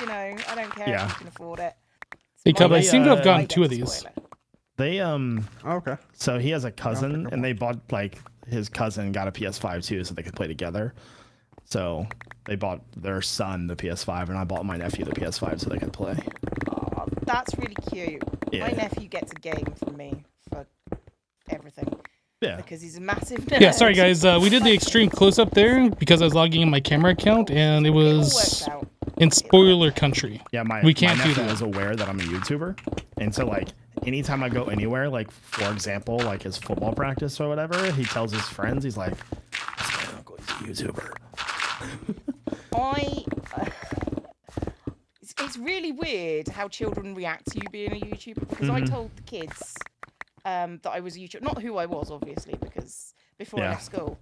I don't care Yeah. if you can afford it." Hey, Cub, I they, seem to have uh, gotten I get 2 of to these. spoil it. They Okay. So he has a cousin, pick and up they bought like his cousin got a PS5 too, so they could play together. So they bought their son the PS5, and I bought my nephew the PS5 so they could play. Aw, that's really cute. Yeah. My nephew gets a game from me for everything Yeah. because he's a massive nerd. Yeah, sorry guys. We did the extreme close up there because I was logging in my camera account and it It all was works out. in spoiler country. Yeah, We can't my do nephew that. is aware that I'm a YouTuber, and so like anytime I go anywhere, like for example, like his football practice or whatever, he tells his friends, he's like, "That's my uncle, he's a YouTuber." It's really weird how children react to you being a YouTuber because I told the kids that I was a YouTuber, not who I was obviously, because before I Yeah. left school,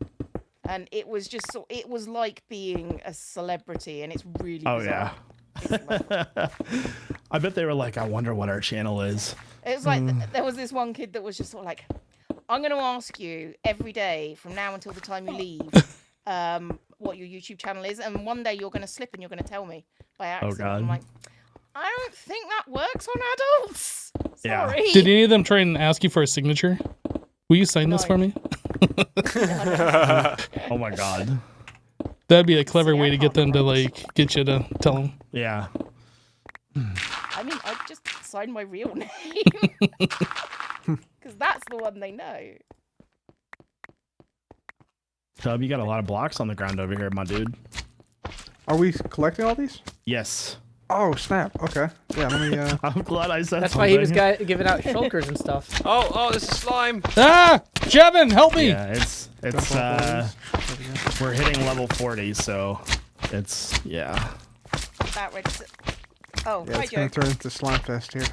and it was just it was like being a celebrity, and it's really Oh bizarre. yeah. I bet they were like, "I wonder what our channel is." It was like there was this one kid that was just sort of like, I'm going to ask you every day from now until the time you leave what your YouTube channel is, and one day you're going to slip and you're going to tell me by accident. God. I'm like, I don't think that works on adults. Yeah. Sorry. Did any of them try and ask you for a signature? Will you sign this No. for me? Oh my god. That'd be a clever See, I way to get can't them to write. like get you to tell them. Yeah. I mean, I just signed my real name because that's the one they know. Tub, you got a lot of blocks on the ground over here, my dude. Are we collecting all these? Yes. Oh snap! Okay. Yeah. Let me. I'm glad I said That's something. why he was giving out shulkers and stuff. Oh, there's slime. Ah, Jevin, help me! Yeah, it's we're hitting level 40, so it's yeah. About ready to. Oh, Yeah, hi it's gonna Joe. turn into slime fest here.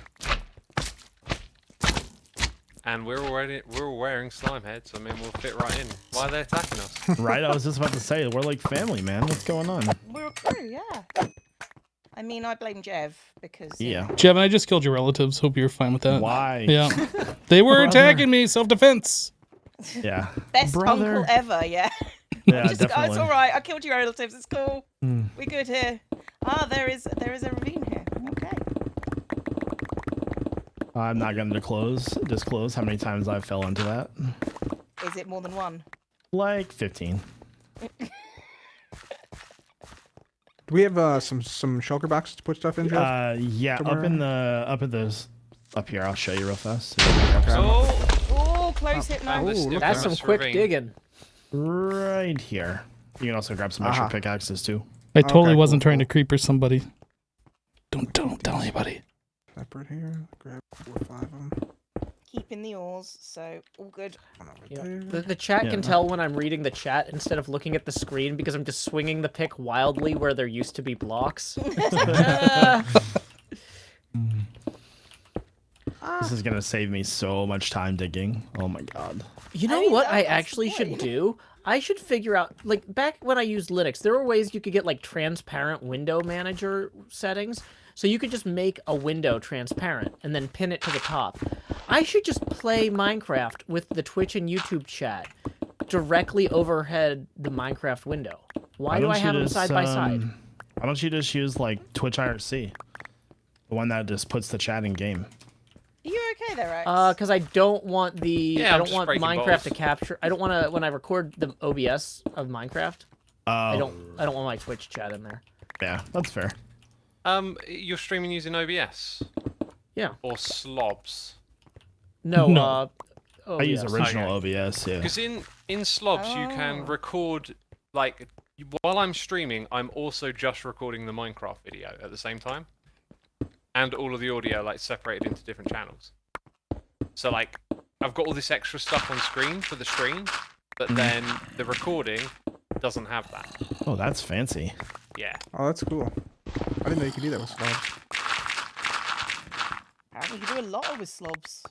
And we're wearing slime heads. I mean, we'll fit right in. Why are they attacking us? Right? I was just about to say we're like family, man. What's going on? We're a crew, yeah. I mean, I blame Jev because Yeah. Jevin, I just killed your relatives. Hope you're fine with that. Why? Yeah. They were Brother. attacking me, self-defense. Yeah. best Brother. uncle ever, yeah. Yeah, Just, oh, definitely. it's all right. I killed your relatives. It's cool. Mm. We're good here. Ah, there is a ravine here. Okay. I'm not gonna disclose how many times I fell into that. Is it more than one? Like 15. Do we have some shulker boxes to put stuff in, Jeff? Yeah, Somewhere up here. I'll show you real fast. Oh, Oh, close hit found now. this Ooh, look That's some infamous quick ravine. digging. Right here. You can also grab some extra Aha. pickaxes too. I totally Okay, wasn't cool, trying to creeper somebody. Don't tell anybody. Separate here. Grab 4 or 5 of them. Keeping the oars, so all good. One over Yeah. there. The chat Yeah. can tell when I'm reading the chat instead of looking at the screen because I'm just swinging the pick wildly where there used to be blocks. This is gonna save me so much time digging. Oh my god. You I know mean, what that's I the actually should point. do? I should figure out, like, back when I used Linux, there were ways you could get, like, transparent window manager settings. So you could just make a window transparent and then pin it to the top. I should just play Minecraft with the Twitch and YouTube chat directly overhead the Minecraft window. Why do don't I you have them just, side by side? Why don't you just use like Twitch IRC? The one that just puts the chat in game. Are you okay there, Rex? Because I don't want the Yeah, I I'm don't just want breaking Minecraft balls. to capture. I don't want to when I record the OBS of Minecraft. I don't want my Twitch chat in there. Yeah, that's fair. You're streaming using OBS Yeah. or slobs? No. No. I use OBS. original OBS. Yeah. Because in slobs you can Oh. record like while I'm streaming, I'm also just recording the Minecraft video at the same time, and all of the audio like separated into different channels. So like I've got all this extra stuff on screen for the stream, but then the recording doesn't have that. Oh, that's fancy. Yeah. Oh, that's cool. I didn't know you could do that with slabs. Apparently you do a lot with slobs.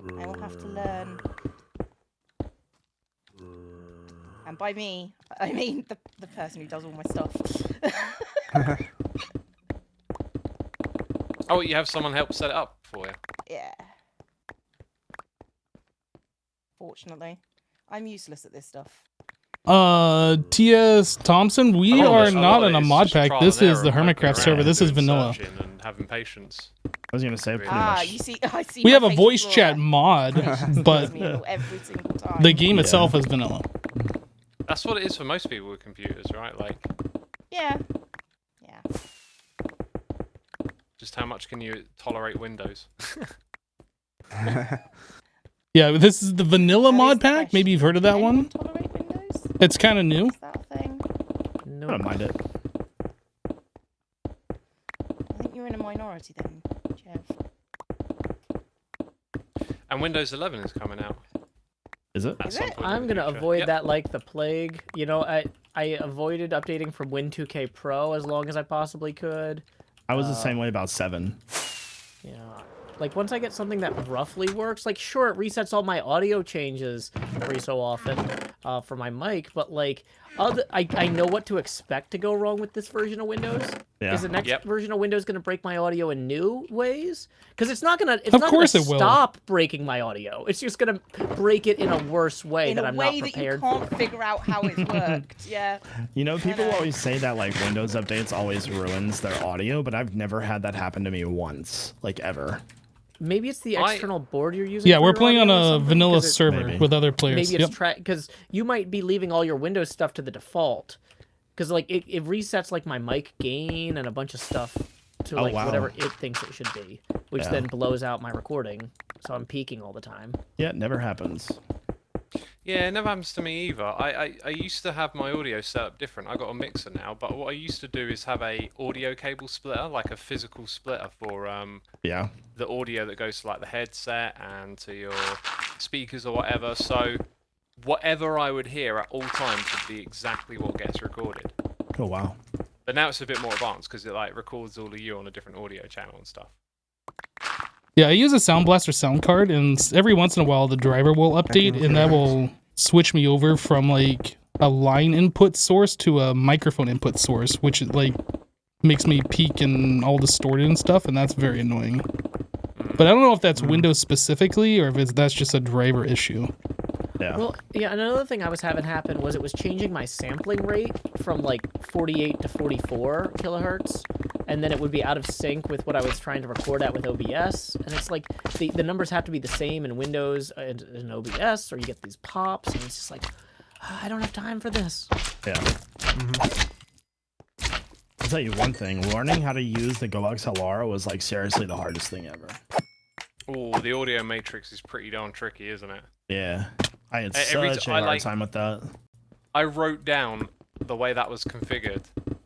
I will have to learn. And by me, I mean the person who does all my stuff. Oh, you have someone help set it up for you. Yeah. Fortunately. I'm useless at this stuff. T.S. Thompson, we A lot of are it- not lot of in a it is mod just pack. trial This and is the error, poking HermitCraft server. around This is doing vanilla. searching and having patience. was gonna say pretty Ah, much. you see, I see. We my have a facial voice flaw chat there. mod, Patience but kills me every single time. the game Yeah. itself is vanilla. That's what it is for most people with computers, right? Like, Yeah. Yeah. just how much can you tolerate Windows? Yeah, this is the vanilla That is mod the pack. Maybe you've heard of that Anyone one. tolerate Windows? It's kind of new. Is that a thing? I No. don't mind it. I think you're in a minority then, Jeff. And Windows 11 is coming out Is it? at Is some it? point. in I'm the gonna future. avoid Yep. that like the plague. You know, I avoided updating from Win2K Pro as long as I possibly could. I was the same way about 7. Yeah. Like once I get something that roughly works, like sure it resets all my audio changes every so often for my mic, but like I know what to expect to go wrong with this version of Windows. Yeah. Is the next Yep. version of Windows gonna break my audio in new ways? Because it's not gonna Of course gonna it will. stop breaking my audio. It's just gonna break it in a worse way In that a I'm way not that you prepared can't for. figure out how it worked. Yeah. You know, people know. always say that like Windows updates always ruins their audio, but I've never had that happen to me once, like ever. Maybe it's the I- external board you're using. Yeah, for we're your playing on audio or a something, vanilla 'cause it- server Maybe. with other players. Maybe it's Yep. because you might be leaving all your Windows stuff to the default. Because like it resets like my mic gain and a bunch of stuff to Oh, like wow. whatever it thinks it should be, which Yeah. then blows out my recording. So I'm peaking all the time. Yeah, it never happens. Yeah, it never happens to me either. I used to have my audio set up different. I got a mixer now, but what I used to do is have a audio cable splitter, like a physical splitter for Yeah. the audio that goes to like the headset and to your speakers or whatever. So whatever I would hear at all times would be exactly what gets recorded. Oh wow. But now it's a bit more advanced because it like records all of you on a different audio channel and stuff. Yeah, I use a Sound Blaster sound card, and every once in a while the driver will update, and that will switch me over from like a line input source to a microphone input source, which like makes me peak and all distorted and stuff, and that's very annoying. But I don't know if that's Windows specifically or if that's just a driver issue. Yeah. Well, yeah, another thing I was having happen was it was changing my sampling rate from like 48 to 44 kilohertz, and then it would be out of sync with what I was trying to record at with OBS. And it's like the numbers have to be the same in Windows and in OBS, or you get these pops, and it's just like, I don't have time for this. Yeah. I'll tell you one thing. Learning how to use the GoXLR was like seriously the hardest thing ever. Oh, the audio matrix is pretty darn tricky, isn't it? Yeah. I had Every such a t- I hard like- time with that. I wrote down the way that was configured,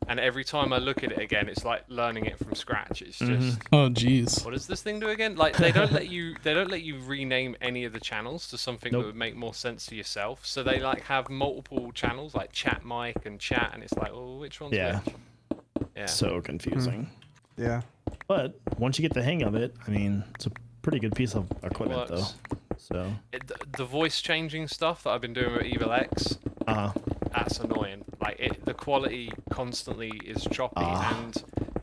and every time I look at it again, it's like learning it from scratch. It's just, Oh, jeez. what does this thing do again? Like they don't let you rename any of the channels to something Nope. that would make more sense to yourself. So they like have multiple channels like chat mic and chat, and it's like, oh, which one's Yeah. which? Yeah. So confusing. Yeah. But once you get the hang of it, I mean, it's a pretty good piece of equipment though. Works. So, The voice changing stuff that I've been doing with Evil X, that's annoying. Like the quality constantly is choppy, and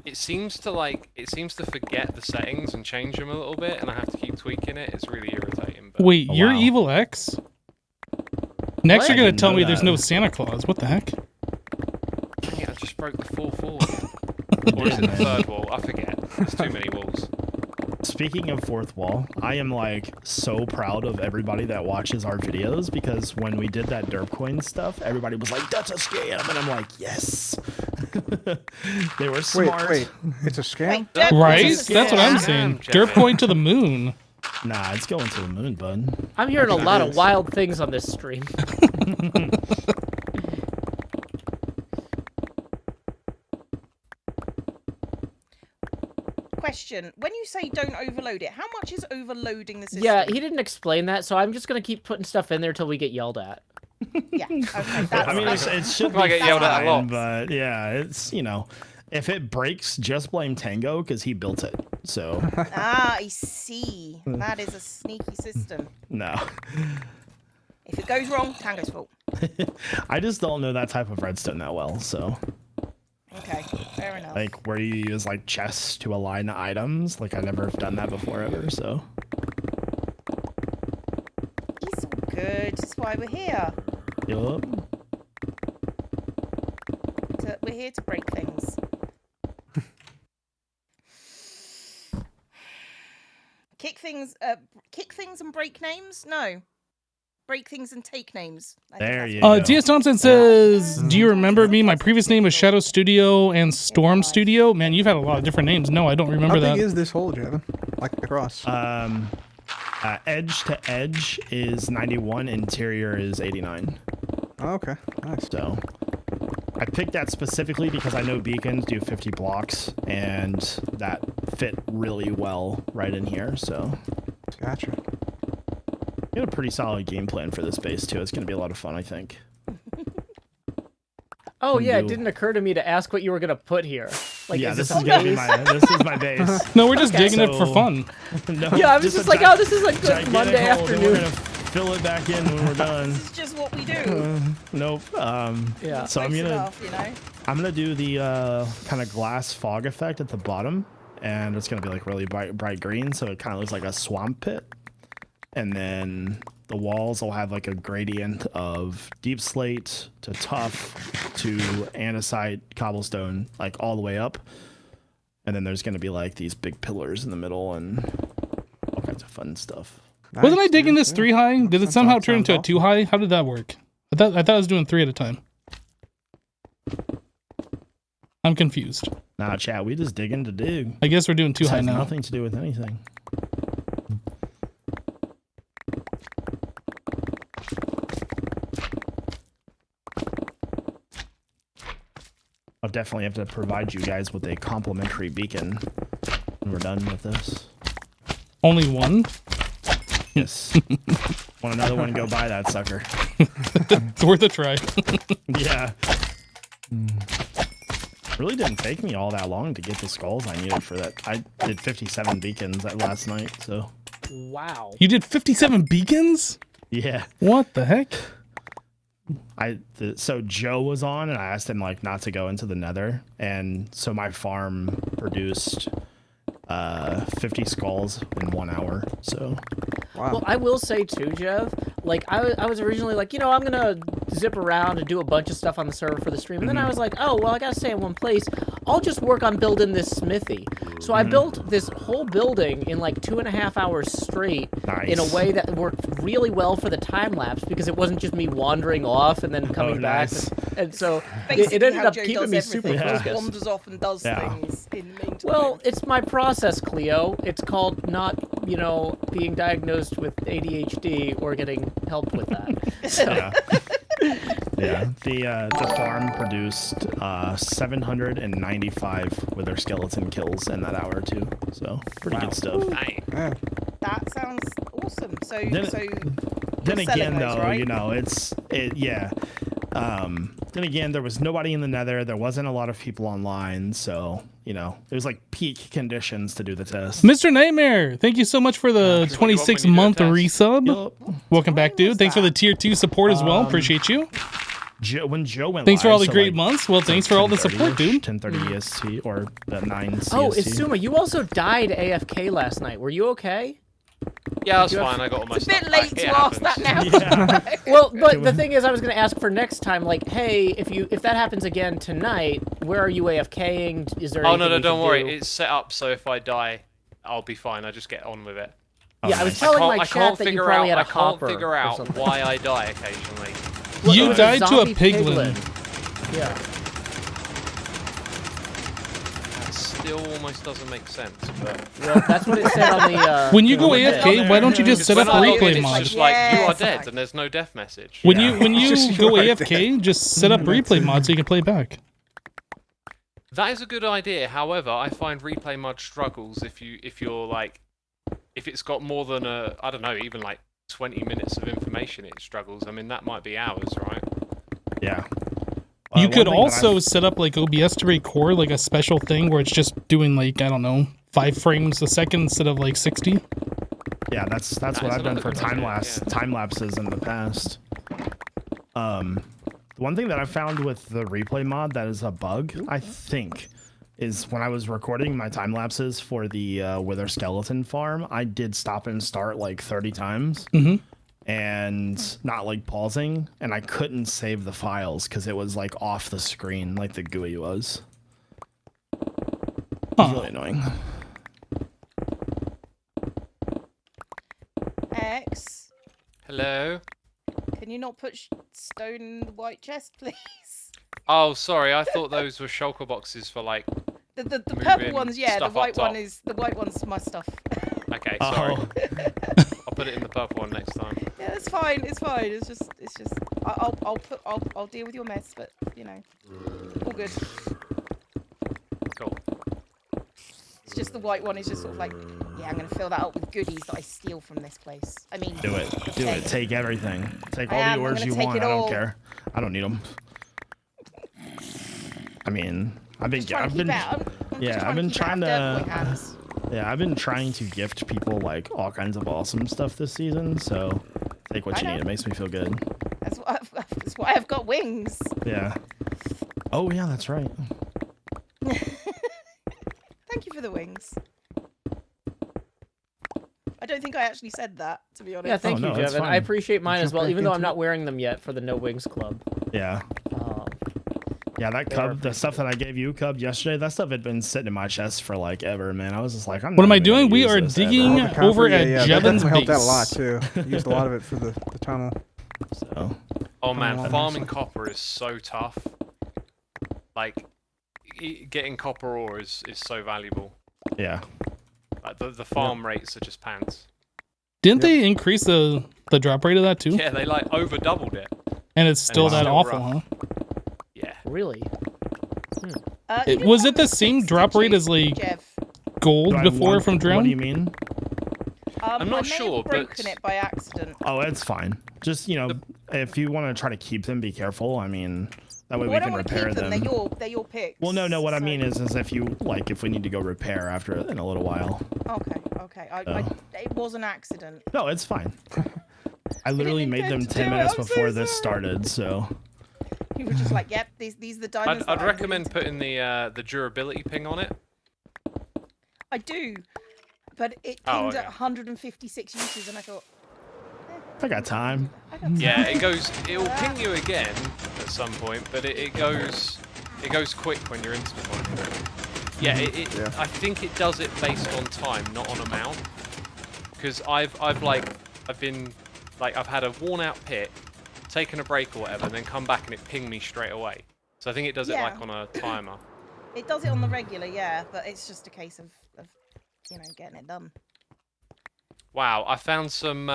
it seems to forget the settings and change them a little bit, and I have to keep tweaking it. It's really irritating. But Wait, Oh, you're wow. Evil X? Next, What? you're I gonna didn't tell know me there's that. no Santa Claus. What the heck? dang it, I just broke the fourth wall again. Or is it the third wall? I forget. There's too many walls. speaking of fourth wall, I am like so proud of everybody that watches our videos because when we did that derp coin stuff, everybody was like, "That's a scam," and I'm like, "Yes." They were smart. Wait. It's a scam? Wait, Dirk Right? Coin's a That's what I'm scam. saying. Scam, Derp Jeffy. point to the moon. Nah, it's going to the moon, bud. I'm hearing a Actually, lot it of is. wild things on this stream. Question: when you say don't overload it, how much is overloading the system? Yeah, he didn't explain that, so I'm just gonna keep putting stuff in there till we get yelled at. Yeah. Okay. That's, I mean, that's it should Might be get yelled at a lot. fine, but yeah, it's if it breaks, just blame Tango because he built it. So I see. That is a sneaky system. no, If it goes wrong, Tango's fault. I just don't know that type of redstone that well. So Okay, fair enough. like where you use like chests to align items, like I never have done that before ever. So It's all good. That's why we're here. yup. We're here to break things. kick things and break names? No. Break things and take names. I think There that's you what- go. T.S. Thompson says, do you remember me? My previous name was Shadow Studio and Storm Studio. Man, you've had a lot of different names. No, I don't remember How that. big is this hole, Jevin? Like across? Edge to edge is 91. Interior is 89. Oh, okay, nice. So I picked that specifically because I know beacons do 50 blocks, and that fit really well right in here. So Gotcha. we had a pretty solid game plan for this base too. It's going to be a lot of fun, I think. Oh yeah, it do- didn't occur to me to ask what you were gonna put here. Like, Yeah, is this this is a gonna be base? this is my base. No, we're just digging it for So- fun. No, Yeah, I was just like, oh, this is a good gigantic Monday hole, then afternoon. We're gonna fill it back in when we're done. This is just what we do. Nope. Yeah. So I'm Close gonna enough, you know? I'm gonna do the kind of glass fog effect at the bottom, and it's gonna be like really bright green, so it kind of looks like a swamp pit. And then the walls will have like a gradient of deep slate to tough to andesite cobblestone, like all the way up. And then there's gonna be like these big pillars in the middle and all kinds of fun stuff. Wasn't I Nice, digging dude, this yeah. 3 high? Did it somehow turn into a Sounds 2 high? How did that work? I thought I was doing 3 at a time. I'm confused. Nah, chat, we just digging to dig. I guess we're doing 2 This high has now. nothing to do with anything. I'll definitely have to provide you guys with a complimentary beacon when we're done with this. Only 1? Yes. Want another one? Go buy that sucker. It's worth a try. Yeah. Really didn't take me all that long to get the skulls I needed for that. I did 57 beacons last night, so Wow. You did 57 beacons? yeah. What the heck? So Joe was on, and I asked him like not to go into the Nether, and so my farm produced 50 skulls in 1 hour. So Wow. Well, I will say too, Jev, like I was originally like, you know, I'm gonna zip around and do a bunch of stuff on the server for the stream, and then I was like, oh well, I gotta stay in one place. I'll just work on building this smithy. So I built this whole building in like 2.5 hours straight in a Nice. way that worked really well for the time lapse because it wasn't just me wandering off and then coming back. nice. And so Basically, it ended how up Joe keeping does me super everything, just focused. wanders off and does Yeah. things in the meantime. Well, it's my process, Cleo. It's called not, you know, being diagnosed with ADHD or getting help with that. So, yeah. Yeah. The farm produced 795 wither skeleton kills in that hour too. So pretty good stuff. Dang. Yeah. that sounds awesome. So, Then- so Then you're selling again, those, though, right? you know, yeah. Then again, there was nobody in the Nether. There wasn't a lot of people online, so you know, it was like peak conditions to do the test. Mr. Nightmare, thank you so much for the What do you want when you do a 26-month test? resub. Yup. Welcome back, dude. Thanks for the tier 2 support as well. Um, Appreciate you. When Joe went Thanks for live, all the so, great like, months. Well, thanks for all the 10:30 support, dude. 10:30 EST or 9 CST. oh, Isuma, you also died AFK last night. Were you okay? Yeah, that's You have- fine. I got all my It's a stuff bit back. late It to ask happens. that now. Well, but the thing is, I was going to ask for next time, like, hey, if that happens again tonight, where are you AFKing? Is there Oh anything no, we don't can worry. do? It's set up so if I die, I'll be fine. I just get on with it. Yeah, I was nice. telling my I chat can't that you figure probably out. had I a can't hopper figure or out something. why I die occasionally. Well, You it was died to a zombie piglin. Yeah. That still almost doesn't make sense. But Well, that's what it said on the. When you go on the AFK, why don't you just set when up I log in, replay it's mods? just like you are Yes, dead, like- and there's no death message. When Yeah. you Just go you are AFK, just set up replay mods so you can play back. That is a good idea. However, I find replay mod struggles if you're like if it's got more than I don't know, even like 20 minutes of information, it struggles. I mean, that might be hours, right? Yeah. You One could thing that also set up like OBS to record like a special thing where it's just doing like, I don't know, 5 frames a second instead of like 60. Yeah, that's That what is I've done another for good idea, yeah. time lapses in the past. One thing that I found with the replay mod that is a bug, I think, is when I was recording my time lapses for the Wither Skeleton Farm, I did stop and start like 30 times. And not like pausing, and I couldn't save the files because it was like off the screen, like the GUI was. It was Huh. really annoying. Hello. Can you not put stone in the white chest, please? Oh, sorry. I thought those were shulker boxes for like. The purple Moving ones, yeah. The stuff up white top. the white one's my stuff. Okay, sorry. Oh, I'll put it in the purple one next time. Yeah, it's fine. It's fine. It's just. I'll deal with your mess, but you know, all good. Cool. It's just the white one is just sort of like, yeah, I'm gonna fill that up with goodies that I steal from this place. I mean, do it. Do it. Take everything. Take I all am, the I'm ores gonna you take want. it I don't all. care. I don't need them. I mean, I've been I'm trying to gift people like all kinds of awesome stuff this season. So take what I you know. need. It makes me feel good. That's why I've got wings. Yeah. Oh yeah, that's right. Thank you for the wings. I don't think I actually said that, to be honest. Yeah, thank no, you, that's Jevin. I fine. appreciate mine as Jump well, back even though I'm into not it. wearing them yet for the No Wings Club. Yeah. Yeah, that cub, the stuff that I gave you, Cub, yesterday, that stuff had been sitting in my chest for like ever, man. I was just like, I'm What not am I even gonna doing? We use are this ever. digging All the over copper, at that Jevon's definitely helped out a lot base. too. Used a lot of it for the tunnel. So, Oh man, on, farming honestly. copper is so tough. Like, getting copper ore is so valuable. yeah. Like the farm rates are just pants. Didn't they increase the drop rate of that too? Yeah, they like over doubled it. And it's still it's that still awful, rough. huh? Yeah. Really? Was it the same drop rate as like Jeff? gold Do I before want- from What Drown? do you mean? I'm not I may sure, have broken but- it by accident. Oh, it's fine. Just, if you want to try to keep them, be careful. I mean, that way Well, we I don't can want to repair keep them. them. They're your picks. Well, no. What I so- mean is if you, like, if we need to go repair after in a little while. Okay. It was an accident. No, it's fine. I literally made them intend to 10 do it, minutes I'm so before this sorry. started, so. You were just like, yep, these are the diamonds. I'd that I recommend need. putting the durability ping on it. I do, but it Oh, pinged okay. at 156 uses, and I thought, I got time. I got Yeah, it'll ping you again at some point, but it goes quick when you're instant. Yeah, Yeah. I think it does it based on time, not on amount. Because I've had a worn out pit, taken a break or whatever, and then come back and it pinged me straight away. So I think it does it Yeah. like on a timer. It does it on the regular, yeah, but it's just a case of getting it done. Wow, I found some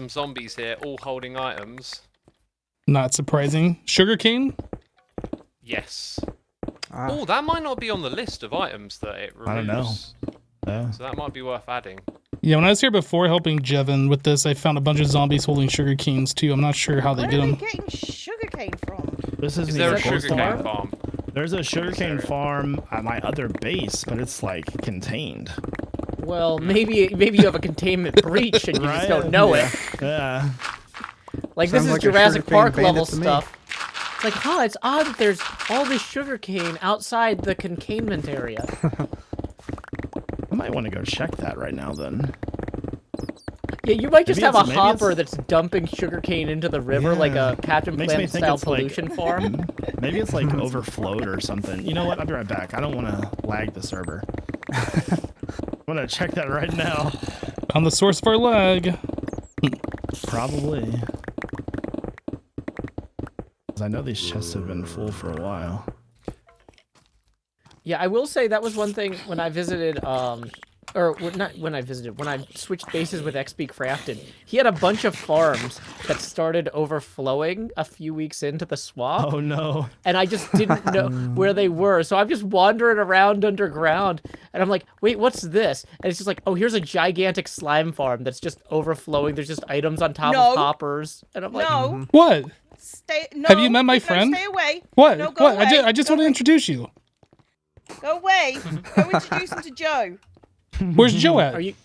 zombies here, all holding items. Not surprising. Sugarcane? Yes. Ah, Oh, that might not be on the list of items that it removes. I don't know. Yeah. So that might be worth adding. Yeah, when I was here before helping Jevon with this, I found a bunch of zombies holding sugar canes too. I'm not sure how they Where get are they them. getting sugarcane from? This Is isn't there a even close to sugarcane my- farm? There's a sugarcane area? farm at my other base, but it's like contained. Well, maybe you have a containment breach and you just don't know it. Yeah. Like Sounds this is like a Jurassic sugarcane Park bandit level to me. stuff. It's like, it's odd that there's all this sugarcane outside the containment area. I might want to go check that right now then. Yeah, you might just Maybe have a it's- maybe hopper it's- that's dumping sugarcane into the river like Yeah. a Captain Makes me Planet think style it's like- pollution farm. Maybe it's like overflowed or something. You know what? I'll be right back. I don't want to lag the server. I'm gonna check that right now. On the source of our lag. Probably. 'Cause I know these chests have been full for a while. Yeah, I will say that was one thing when I visited, not when I visited, when I switched bases with XP Crafted. He had a bunch of farms that started overflowing a few weeks into the swap, Oh no. and I just didn't know where they were. So I'm just wandering around underground, and I'm like, wait, what's this? And it's just like, oh, here's a gigantic slime farm that's just overflowing. There's just items on top No. of hoppers, and I'm like, No, What? stay. No. Have you met my no, friend? Stay away. What? No, go What? away. I just Go want to away. introduce you. Go away. Go introduce him to Joe. Where's Joe at? are you?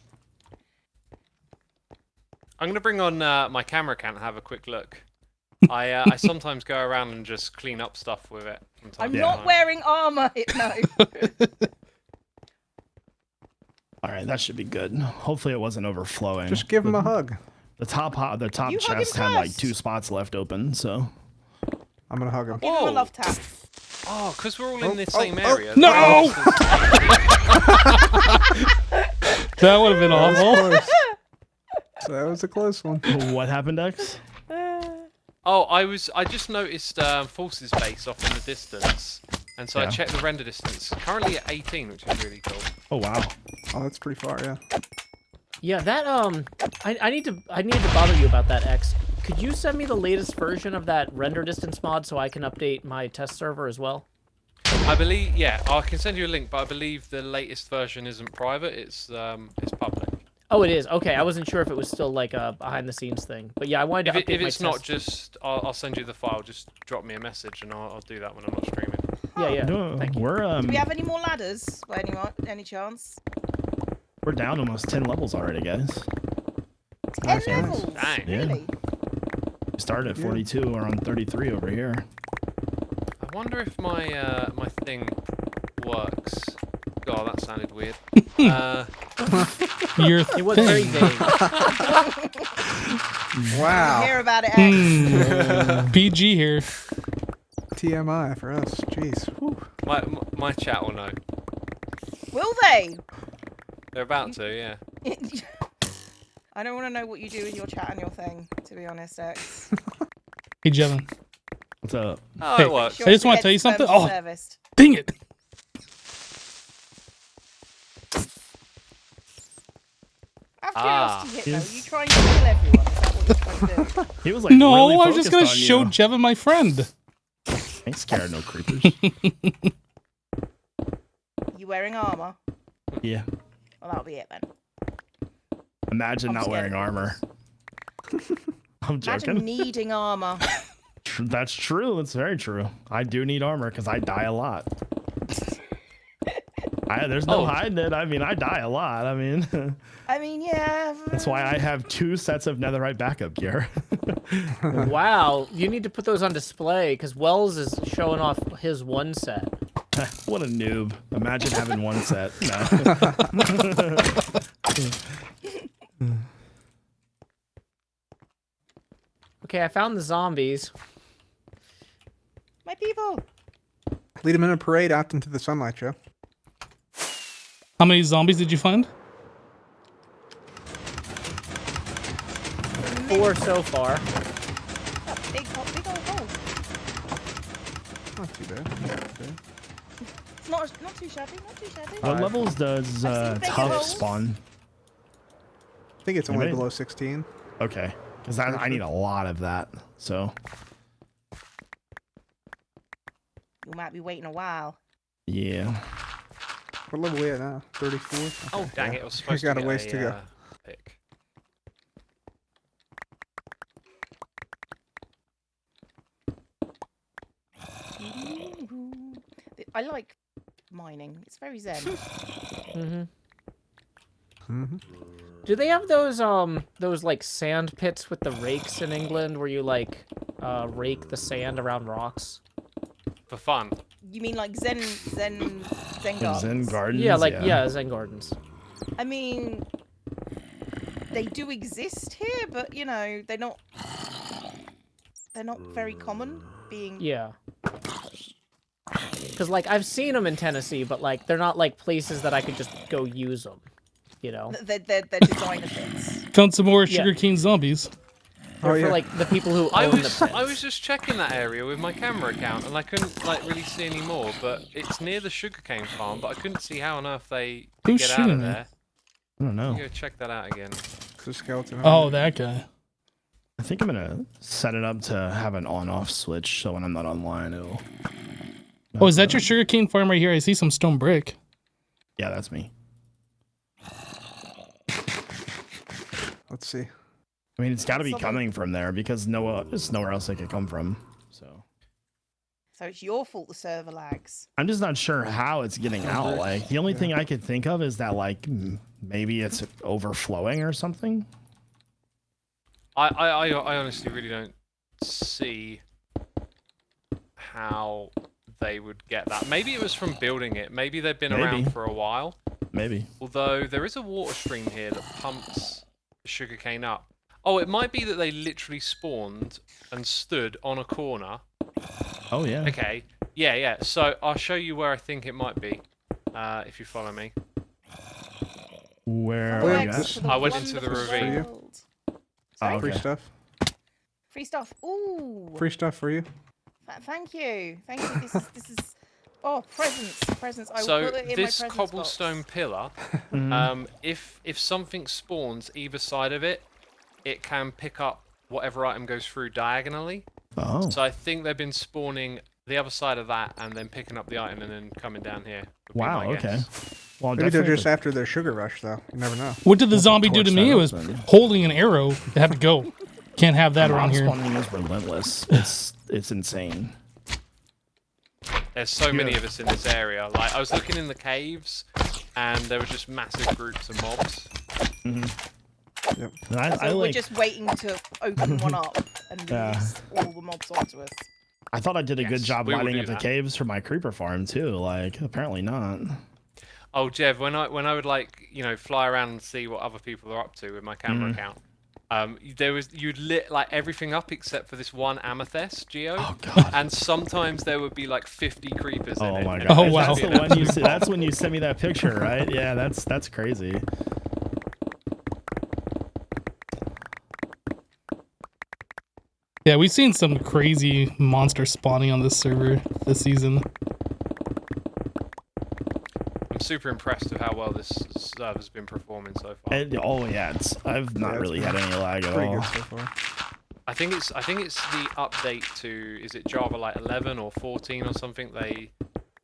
I'm gonna bring on my camera cam and have a quick look. I sometimes go around and just clean up stuff with it. From time I'm to not time. wearing armor. No. All right, that should be good. Hopefully it wasn't overflowing. just give him a hug. The top You hug chest him had like first. 2 spots left open, so. I'm gonna hug him. Give him a Whoa. love tap. Oh, because we're all in the oh, same oh. area. No! That would have been awful. That was a close one. What happened, X? Oh, I just noticed Forces base off in the distance, and so I Yeah. checked the render distance. Currently at 18, which is really cool. Oh wow. Oh, that's pretty far, yeah. Yeah, that I need to bother you about that, X. Could you send me the latest version of that render distance mod so I can update my test server as well? I believe, yeah, I can send you a link, but I believe the latest version isn't private. It's public. Oh, it is. Okay, I wasn't sure if it was still like a behind the scenes thing, but yeah, I wanted to update If my it's not, test. just I'll send you the file. Just drop me a message, and I'll do that when I'm not streaming. Yeah. No, Thank you. we're Do we have any more ladders by any chance? we're down almost 10 levels already, guys. 10 Nice. levels. Dang. Yeah. Really? We started at 42. We're on 33 over here. I wonder if my my thing works. God, that sounded weird. Your It was very thing. vague. Wow. Hear about it, X. PG here. TMI for us. Jeez. Whew. my chat will know. Will they? They're about to, yeah. I don't want to know what you do with your chat and your thing, to be honest, X. Hey, Jevin. What's up? Oh, Hey. it works. Sure I just to wanna get tell you something. terms of Oh. service. Dang it. Out of Ah. curiosity, Hypno, are you trying to kill everyone? Is that what you're trying to do? He was like, No, really I was just gonna focused on show you. Jevin my friend. Ain't scared of no creepers. You wearing armor? Yeah. Well, that'll be it then. Imagine I'm not scared wearing of armor. I'm Imagine joking. needing armor. That's true. It's very true. I do need armor because I die a lot. There's no Oh. hiding it. I mean, I die a lot. I mean, I mean, yeah. that's why I have 2 sets of netherite backup gear. Wow, you need to put those on display because Wells is showing off his one set. What a noob. Imagine having 1 set. No. Okay, I found the zombies. My people. Lead them in a parade out into the sunlight, Joe. How many zombies did you find? 4 so far. Oh, big old hole. Not too bad. Not too bad. It's not too shabby. Not too shabby. What levels does I've seen bigger tough holes. spawn? I think it's only Anybody? below 16. Okay. Because I need a lot of that. So, You might be waiting a while. yeah. What level are we at now? 34? Oh, Okay, dang yeah. it. I was supposed We got to a get ways to go. pick. I like mining. It's very zen. hmm Mm-hmm. Do they have those like sand pits with the rakes in England where you like rake the sand around rocks? For fun. You mean like zen gardens? Zen gardens. Yeah, like yeah, Zen Gardens. I mean, they do exist here, but you know, they're not very common. Being Yeah. Because like I've seen them in Tennessee, but like they're not like places that I could just go use them. You know, they're designer things. Found some more Yeah. sugarcane zombies. they're Oh, yeah. for like the people who I own the was pits. I was just checking that area with my camera account, and I couldn't like really see any more. But it's near the Sugarcane Farm, but I couldn't see how on earth they could Who's get out shooting of me? there. I don't know. Go check that out again. It's a skeleton. Oh, that guy. I think I'm gonna set it up to have an on-off switch, so when I'm not online, it'll. Oh, is that your sugarcane farm right here? I see some stone brick. Yeah, that's me. Let's see. I mean, it's got to be Someone- coming from there because there's nowhere else it could come from. So So it's your fault the server lags. I'm just not sure how it's getting out. Like the only thing I could think of is that like maybe it's overflowing or something. I honestly really don't see how they would get that. Maybe it was from building it. Maybe they've been Maybe. around for a while. Maybe. Although there is a water stream here that pumps the sugarcane up. Oh, it might be that they literally spawned and stood on a corner. Oh yeah. Okay. Yeah. So I'll show you where I think it might be, if you follow me. Where Oh, are yeah, you this- at? I went into the wonderful ravine. world. Oh, Free okay. stuff. Free stuff. Ooh. Free stuff for you. Thank you. Thank you. This is. Oh, presents. I will So put it in my this presents cobblestone box. pillar, if something spawns either side of it, it can pick up whatever item goes through diagonally. Oh, So I think they've been spawning the other side of that and then picking up the item and then coming down here. would be wow. my Okay. guess. Well, Maybe they're definitely just after their sugar rush, though. You never know. What did the zombie do to torch me? that It was open. holding an arrow. It had to go. Can't have that around mob here. spawning is relentless. It's insane. There's so many of us in this area. Like, I was looking in the caves, and there were just massive groups of mobs. Yep. And I So we're like. just waiting to open one up and Yeah. release all the mobs onto us. I thought I did a good Yes, job we will lighting do up the that. caves for my creeper farm too. Like, apparently not. Oh, Jev, when I would like, fly around and see what other people are up to with my camera account, you'd lit like everything up except for this one amethyst geo. Oh god. And sometimes there would be like 50 creepers in Oh it. my and god. Oh, it'd wow. just That's be the an one you absolute see. bomb. That's when you sent me that picture, right? Yeah, that's crazy. Yeah, we've seen some crazy monster spawning on this server this season. I'm super impressed with how well this server's been performing so far. Oh yeah, I've not it's really been had any lag at Pretty all. good so far. I think it's the update to, is it Java like 11 or 14 or something? They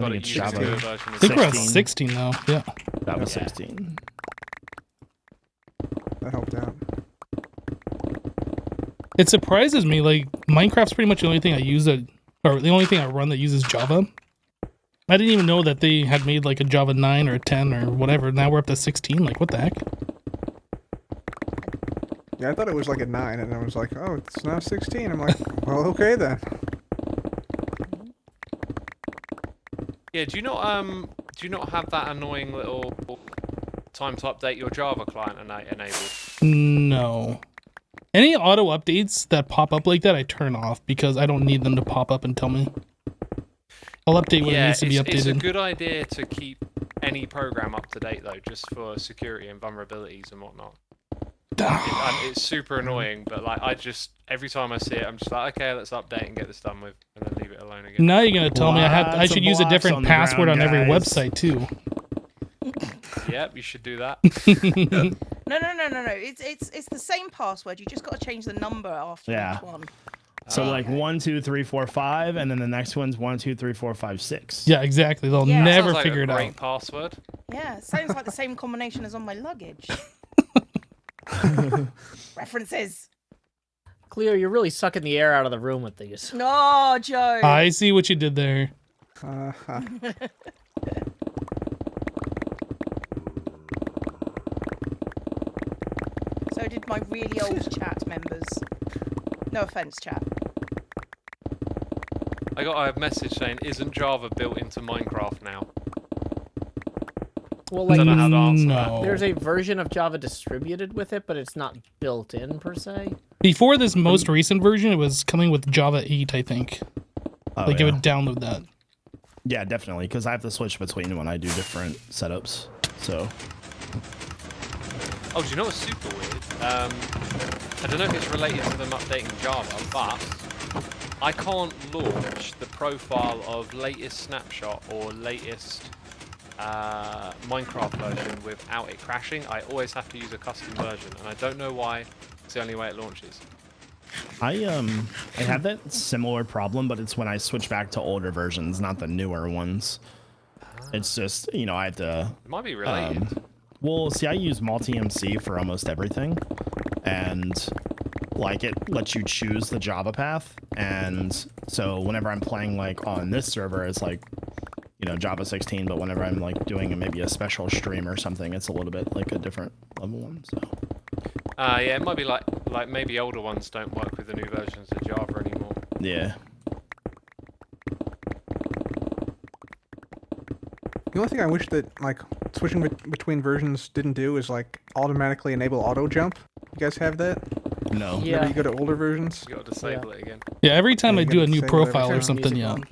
got think it it's used to Java. a version I of think we're on 16. 16 now. Yeah. That was Yeah. 16. That helped out. It surprises me. Like, Minecraft's pretty much the only thing I use or the only thing I run that uses Java. I didn't even know that they had made like a Java 9 or a 10 or whatever. Now we're up to 16. Like, what the heck? Yeah, I thought it was like a 9, and I was like, oh, it's now 16. I'm like, well, okay then. Yeah, do you not have that annoying little time to update your Java client enabled? No. Any auto updates that pop up like that, I turn off because I don't need them to pop up and tell me. I'll update when it needs to be it's a updated. good idea to keep any program up to date though, just for security and vulnerabilities and whatnot. It's super annoying, but like every time I see it, I'm just like, okay, let's update and get this done with, and then leave it alone again. Now you're gonna tell me I Lots should of use a blocks different on the password ground, on every guys. website too. Yep, you should do that. No. It's the same password. You just got to change the number after Yeah. each one. So Oh, like okay. 1, 2, 3, 4, 5, and then the next one's 1, 2, 3, 4, 5, 6. Yeah, exactly. They'll Yeah. never Sounds like figure a it great out. password. Yeah, sounds like the same combination as on my luggage. References. Cleo, you're really sucking the air out of the room with these. No, Joe. I see what you did there. So did my really old chat members. No offense, chat. I got a message saying, "Isn't Java built into Minecraft now?" Well, I like don't know how to answer No. there's a version of Java distributed with it, but it's not built in per se. Before this most recent version, it was coming with Java 8, I think. Oh, Like, yeah. it would download that. Yeah, definitely, because I have to switch between when I do different setups. So, Oh, do you know what's super weird? I don't know if it's related to them updating Java, but I can't launch the profile of latest snapshot or latest Minecraft version without it crashing. I always have to use a custom version, and I don't know why. It's the only way it launches. I have that similar problem, but it's when I switch back to older versions, not the newer ones. It's just, I have to... It might be related. Well, see, I use multi-MC for almost everything, and like it lets you choose the Java path, and so whenever I'm playing like on this server, it's like, Java 16, but whenever I'm like doing maybe a special stream or something, it's a little bit like a different level one. So Yeah, it might be like maybe older ones don't work with the new versions of Java anymore. yeah, The only thing I wish that like switching between versions didn't do is like automatically enable auto jump. You guys have that? no, Yeah. Whenever you go to older versions. You got to disable it again. Yeah, every time Yeah, I you do a gotta new disable it every profile or time. something, Music yeah. on.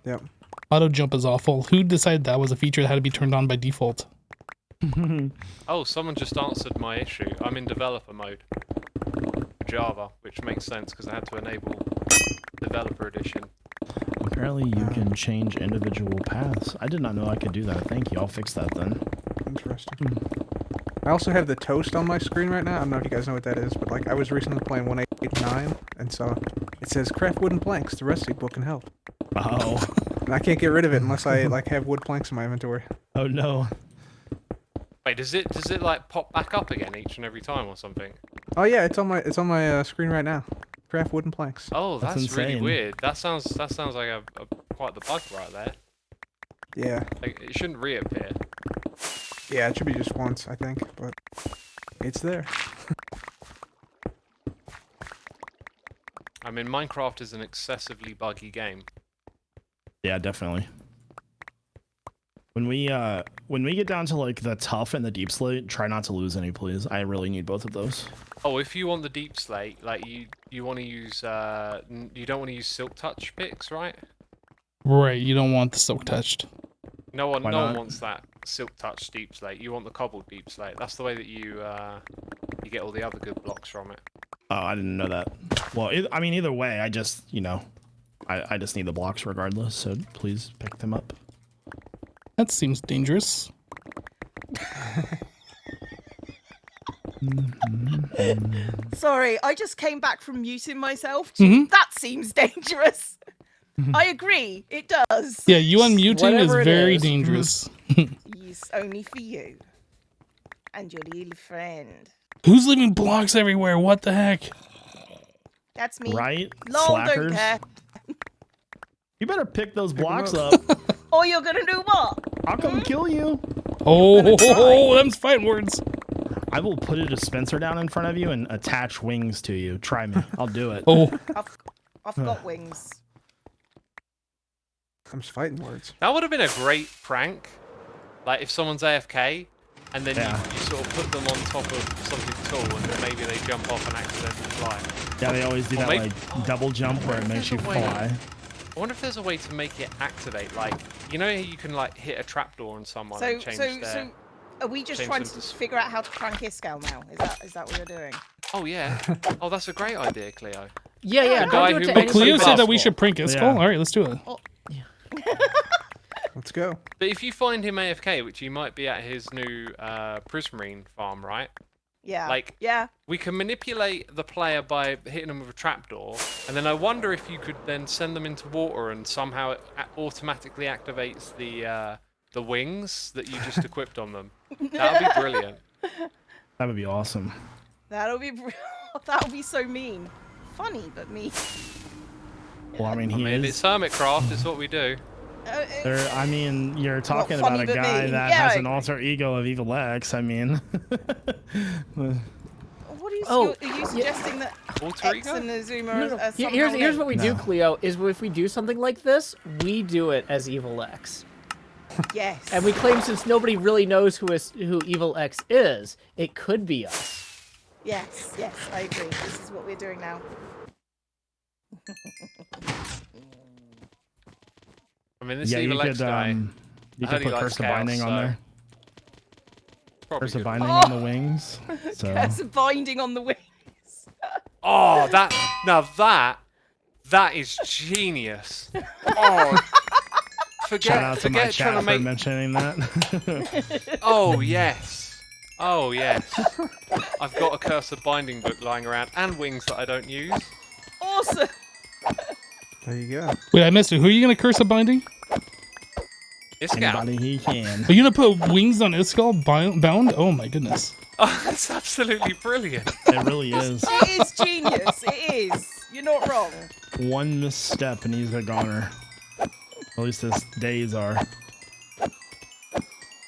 Yep. Auto jump is awful. Who decided that was a feature that had to be turned on by default? Oh, someone just answered my issue. I'm in developer mode. Java, which makes sense because I had to enable Developer Edition. Apparently you can change individual paths. I did not know I could do that. Thank you. I'll fix that then. Interesting. I also have the toast on my screen right now. I don't know if you guys know what that is, but like I was recently playing 1.8.9, and so it says craft wooden planks. The recipe book can help. Oh. And I can't get rid of it unless I like have wood planks in my inventory. Oh no. Wait, does it like pop back up again each and every time or something? Oh yeah, it's on my screen right now. Craft wooden planks. Oh, That's that's really insane. weird. That sounds like a quite the bug right there. Yeah, Like, it shouldn't reappear. yeah, it should be just once, I think, but it's there. I mean, Minecraft is an excessively buggy game. Yeah, definitely. When we get down to like the tough and the deep slate, try not to lose any, please. I really need both of those. Oh, if you want the deep slate, like you want to use you don't want to use silk touch picks, right? Right, you don't want the silk touched. No one Why no one not? wants that silk touch deep slate. You want the cobbled deep slate. That's the way that you get all the other good blocks from it. Oh, I didn't know that. Well, I mean, either way, I just, I just need the blocks regardless, so please pick them up. That seems dangerous. Sorry, I just came back from muting myself. Mhm. That seems dangerous. I agree, it does. Yeah, you unmuting is Whatever it very is. dangerous. Yes, only for you. And your little friend. Who's leaving blocks everywhere? What the heck? That's me. Right? Lol, don't Slackers. care. You better pick those blocks up. up. Or you're gonna do what? I'll come kill you. Oh, them's fighting words. I will put a dispenser down in front of you and attach wings to you. Try me. I'll do it. Oh, I've got wings. I'm just fighting words. That would have been a great prank. Like if someone's AFK and then Yeah. you sort of put them on top of something tall and then maybe they jump off and accidentally fly. Yeah, they always do Or that maybe- like double jump where it makes you There's a way. fly. I wonder if there's a way to make it activate. Like, you know, you can like hit a trapdoor on someone So, and change their. so, are we just change trying them to to s- figure out how to prank Iscal now? Is that what you're doing? Oh yeah. Oh, that's a great idea, Cleo. Yeah, yeah. The don't guy do it who to but makes Cleo anybody said that we possible. should prank Iscal. Yeah. All right, let's do it. Let's go. But if you find him AFK, which he might be at his new Prismarine farm, right? Yeah. Like- yeah. We can manipulate the player by hitting them with a trapdoor, and then I wonder if you could then send them into water and somehow it automatically activates the wings that you just equipped on them. That would be brilliant. That would be awesome. That'll be that'll be so mean. Funny, but mean. Well, I mean, he I mean, is. it's HermitCraft. It's what we do. I mean, you're talking funny, about a but guy mean. that Yeah, has I an agree. alter ego of Evil X. I mean, What are you, Oh, are you suggesting that Alter X ego? and the Zoomer No, no. are somehow Here's linked? what we do, No. Cleo, is if we do something like this, we do it as Evil X. Yes. And we claim since nobody really knows who Evil X is, it could be us. Yes, yes, I agree. This is what we're doing now. I mean, this yeah, you Evil X could guy. you I heard could he put likes Curse of chaos, Binding on so there. Probably Curse of good. Binding Oh! on the wings. So There's a binding on the wings. Oh, that is genius. Oh, shout out to my forget trying chat to for make. mentioning that. Oh yes. Oh yes. I've got a Curse of Binding book lying around and wings that I don't use. Awesome. There you go. Wait, I missed it. Who are you gonna curse a binding? It's Scout. Anybody he can. Are you gonna put wings on Iscal bound? Oh my goodness. Oh, that's absolutely brilliant. It really is. It is genius. It is. You're not wrong. One misstep and he's a goner. At least his days are. Yeah,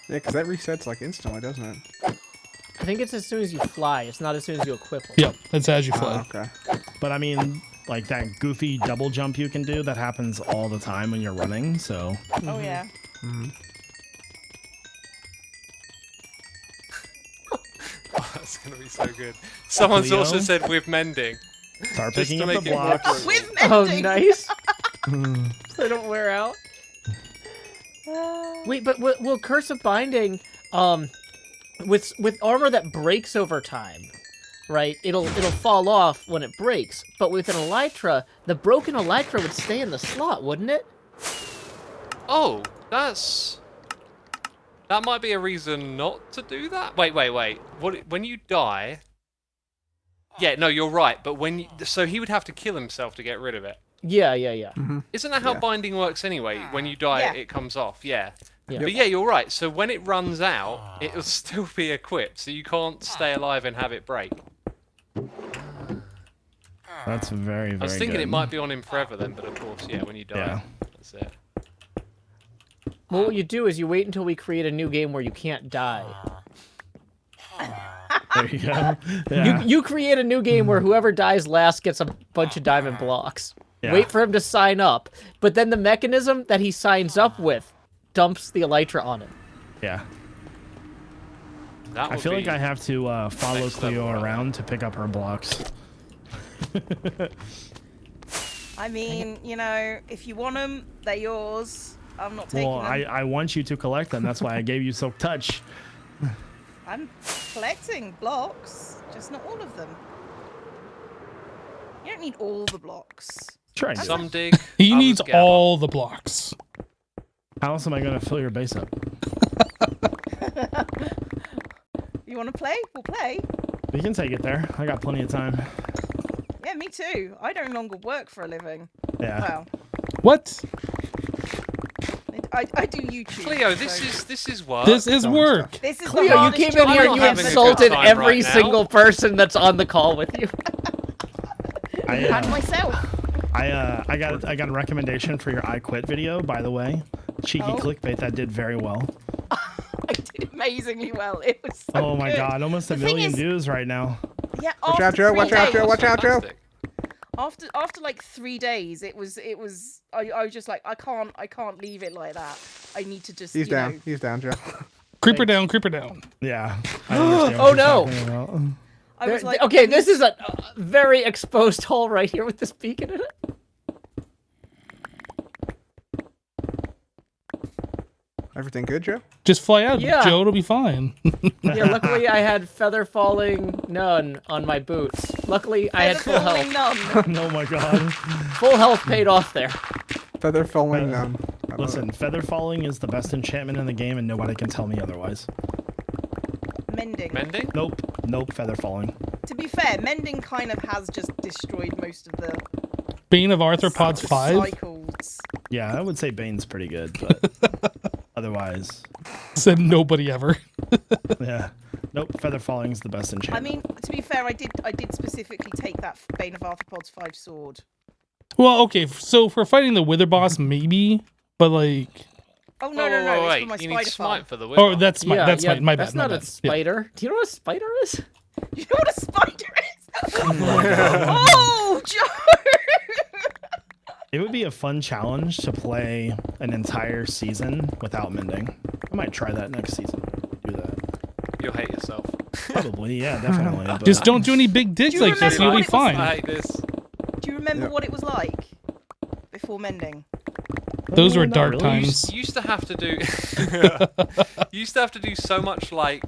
because that resets like instantly, doesn't it? I think it's as soon as you fly. It's not as soon as you equip them. Yep, that's as you Oh, fly. okay. But I mean, like that goofy double jump you can do, that happens all the time when you're running, so. Oh yeah. Oh, that's gonna be so good. Someone's Cleo? also said with mending. Start Just picking to up the make it more blocks. With Oh, mending. nice. So they don't wear out. Wait, but will Curse of Binding, with armor that breaks over time, right, it'll fall off when it breaks. But with an elytra, the broken elytra would stay in the slot, wouldn't it? Oh, that might be a reason not to do that. Wait. When you die? Yeah, no, you're right. But so he would have to kill himself to get rid of it. Yeah. Isn't that how binding works anyway? When you die, Yeah. it comes off. Yeah. Yeah. But yeah, you're right. So when it runs out, it'll still be equipped, so you can't stay alive and have it break. That's very, very I was thinking good. it might be on him forever then, but of course, yeah, when you die, Yeah. that's it. Well, what you do is you wait until we create a new game where you can't die. There you go. Yeah. You create a new game where whoever dies last gets a bunch of diamond blocks. Yeah. Wait for him to sign up, but then the mechanism that he signs up with dumps the elytra on him. Yeah. That I would feel like be- I have to follow next Cleo level, right? around to pick up her blocks. I mean, you know, if you want them, they're yours. I'm not taking Well, them. I want you to collect them. That's why I gave you Silk Touch. I'm collecting blocks, just not all of them. You don't need all the blocks. Sure I do. Some dig. He others needs gather. all the blocks. How else am I going to fill your base up? You want to play? We'll play. We can take it there. I got plenty of time. Yeah, me too. I no longer work for a living. Yeah. Well, What? I do YouTube. Cleo, so- this is work. This is Don't work. This is the Cleo, you hardest came job in here I've and you having a good insulted time every right now. single person that's on the call with you. and myself. I got a recommendation for your I Quit video, by the way. Cheeky Oh. clickbait that did very well. I did amazingly well. It was so Oh my good. god, almost The a thing million is- views right now. Yeah, Watch after out, Joe! 3 Watch out, Joe! days- Watch out, Joe! Fantastic. After like 3 days, I was just like, I can't leave it like that. I need to just He's you down. know, He's down, Joe. Creeper down, creeper down. Yeah. I understand what Oh, you're no. talking about. I was like, okay, I this need- is a very exposed hole right here with this beacon in it. Everything good, Joe? Just fly out, Yeah. Joe. It'll be fine. Yeah, luckily I had feather falling none on my boots. Luckily I had full falling health. none. Oh my god. Full health paid off there. Feather falling none. I love Listen, it. feather falling is the best enchantment in the game, and nobody can tell me otherwise. Mending. Mending? Nope, feather falling. To be fair, mending kind of has just destroyed most of the Bane of Arthropods 5. cycles. Yeah, I would say Bane's pretty good, but otherwise, Said nobody ever. yeah. Nope, feather falling is the best I enchantment. mean, to be fair, I did specifically take that Bane of Arthropods 5 sword. Well, okay, so for fighting the Wither boss, maybe, but like, Oh no, no, no! It's Wait, for my you need spider farm. smite for the oh, wither. that's my Yeah, my bad. That's my not bad. a spider. Do you know what a spider is? You know what a spider is? Oh, Joe! It would be a fun challenge to play an entire season without mending. I might try that next season. Do that. You'll hate yourself. Probably, yeah, definitely. But Just don't do any big digs Do you like this, and remember you'll be what it was fine. I hate this. Do you remember Yep. what it was like before mending? Those were Not dark really. times. You used to have to do. You used to have to do so much like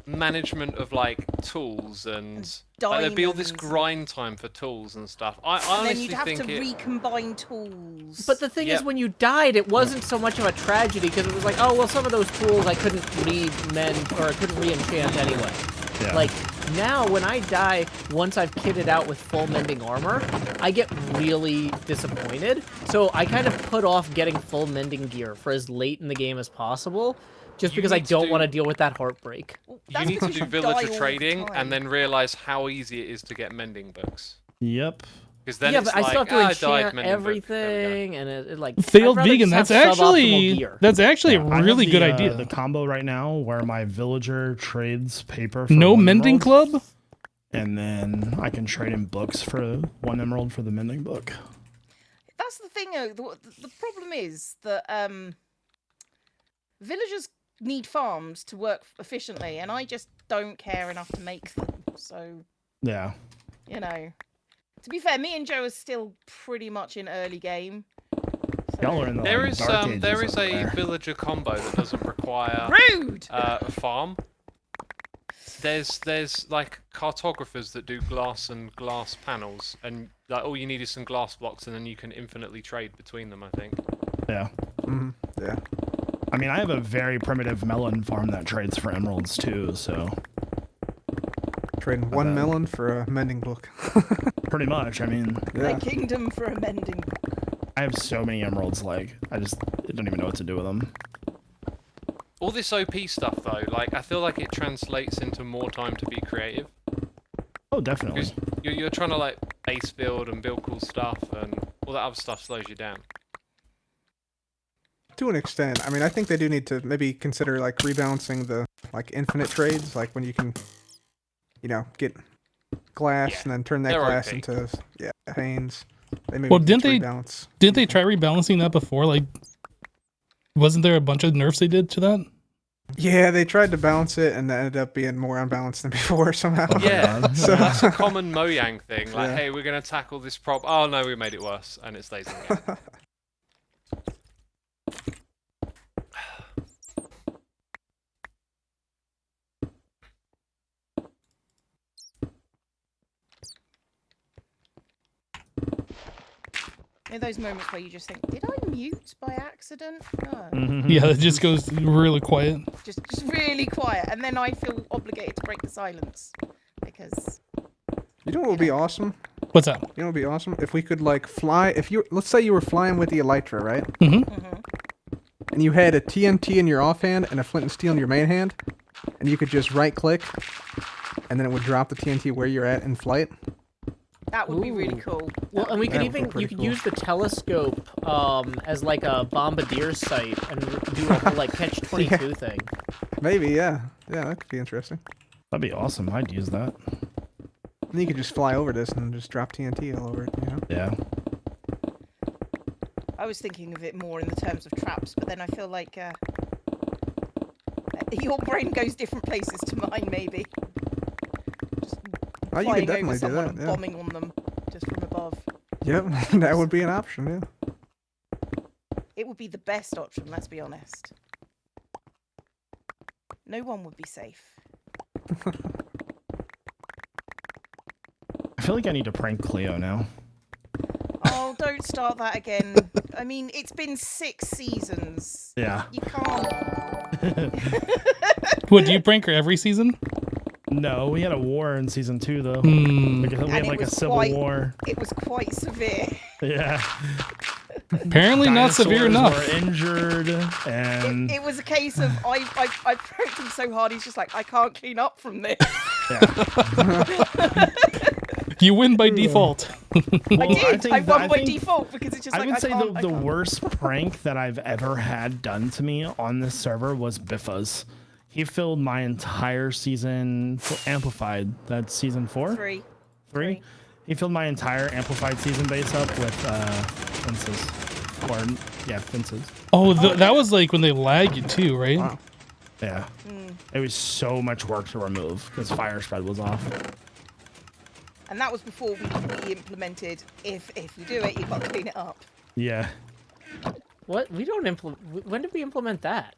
management of like tools and like, there'd be all this diamonds. grind time for tools and stuff. I And then honestly you'd have think to it. recombine tools. But the thing is, Yep. when you died, it wasn't so much of a tragedy because it was like, oh well, some of those tools I couldn't re-mend or I couldn't re-enchant anyway. Yeah. Like now, when I die, once I've kitted out with full mending armor, I get really disappointed. So I kind of put off getting full mending gear for as late in the game as possible, just You because I need to don't do- want to deal with that heartbreak. Well, You that's need to because do die villager all the trading time. and then realize how easy it is to get mending books. Yep. Because then Yeah, it's but I like, still have to I died enchant mending book. There we go. everything, and it like Failed I'd rather vegan. just That's have suboptimal actually gear. a I have really good the, idea. The combo right now where my villager trades paper for No 1 mending emerald, club. and then I can trade in books for 1 emerald for the mending book. That's the thing, though. The problem is that villagers need farms to work efficiently, and I just don't care enough to make them. So, Yeah. you know. To be fair, me and Joe are still pretty much in early game. So... Y'all are in the There like, is dark ages there is over a there. villager combo that doesn't require Rude! a farm. there's like cartographers that do glass and glass panels, and like all you need is some glass blocks, and then you can infinitely trade between them. I think. Yeah. Yeah. I mean, I have a very primitive melon farm that trades for emeralds too, so Trading one melon for a mending book. pretty much. I mean, Yeah. A kingdom for a mending. I have so many emeralds, like, I don't even know what to do with them. All this OP stuff though, like I feel like it translates into more time to be creative. Oh, definitely. Because you're trying to like base build and build cool stuff, and all that other stuff slows you down. To an extent. I mean, I think they do need to maybe consider like rebalancing the like infinite trades, like when you can, you know, get glass Yeah, and then turn that they're glass OP. into panes. They maybe Well, need to didn't rebalance. they try rebalancing that before? Like, wasn't there a bunch of nerfs they did to that? Yeah, they tried to balance it and it ended up being more unbalanced than before somehow. Oh my Yeah, God. So- that's a common Mojang thing. Like, Yeah. hey, we're gonna tackle this problem. Oh no, we made it worse, and it stays in the game. You know those moments where you just think, did I mute by accident? No. Mhm. Yeah, it just goes really quiet. Just really quiet, and then I feel obligated to break the silence because You know what would be awesome? What's that? You know what would be awesome? If we could like fly, if you, let's say you were flying with the Elytra, right? And you had a TNT in your offhand and a flint and steel in your main hand, and you could just right click, and then it would drop the TNT where you're at in flight. that would be really Ooh. cool. Well, and we could That would be even you pretty could cool. use the telescope as like a bombardier sight and do a whole like catch 22 thing. Maybe, yeah. Yeah, that could be interesting. That'd be awesome. I'd use that. And you could just fly over this and just drop TNT all over it, you know? Yeah. I was thinking of it more in the terms of traps, but then I feel like your brain goes different places to mine, maybe. Just Oh, you flying could definitely over do someone that, and yeah. bombing on them just from above. Yep, that would be an option, yeah. It would be the best option, let's be honest. No one would be safe. I feel like I need to prank Cleo now. Oh, don't start that again. I mean, it's been 6 seasons. Yeah. You can't. What, do you prank her every season? No, we had a war in season 2 though. Hmm. Because we And had it like a was civil quite- war. It was quite severe. Yeah. Apparently not severe Dinosaurs enough. Were injured and It was a case of I pranked him so hard, he's just like, I can't clean up from this. yeah. You win by default. Well, I did. think I that- won by think- default because it's just I like would say can't, the I can't. worst prank that I've ever had done to me on this server was Biffa's. He filled my entire season amplified. That's season 4? 3. 3? He filled my entire amplified season base up with fences. Or, yeah, fences. Oh, that was like when they lag you too, right? Wow. Yeah. It was so much work to remove because fire spread was off. And that was before we implemented if you do it, you've got to clean it up. Yeah. What? We don't implement. When did we implement that?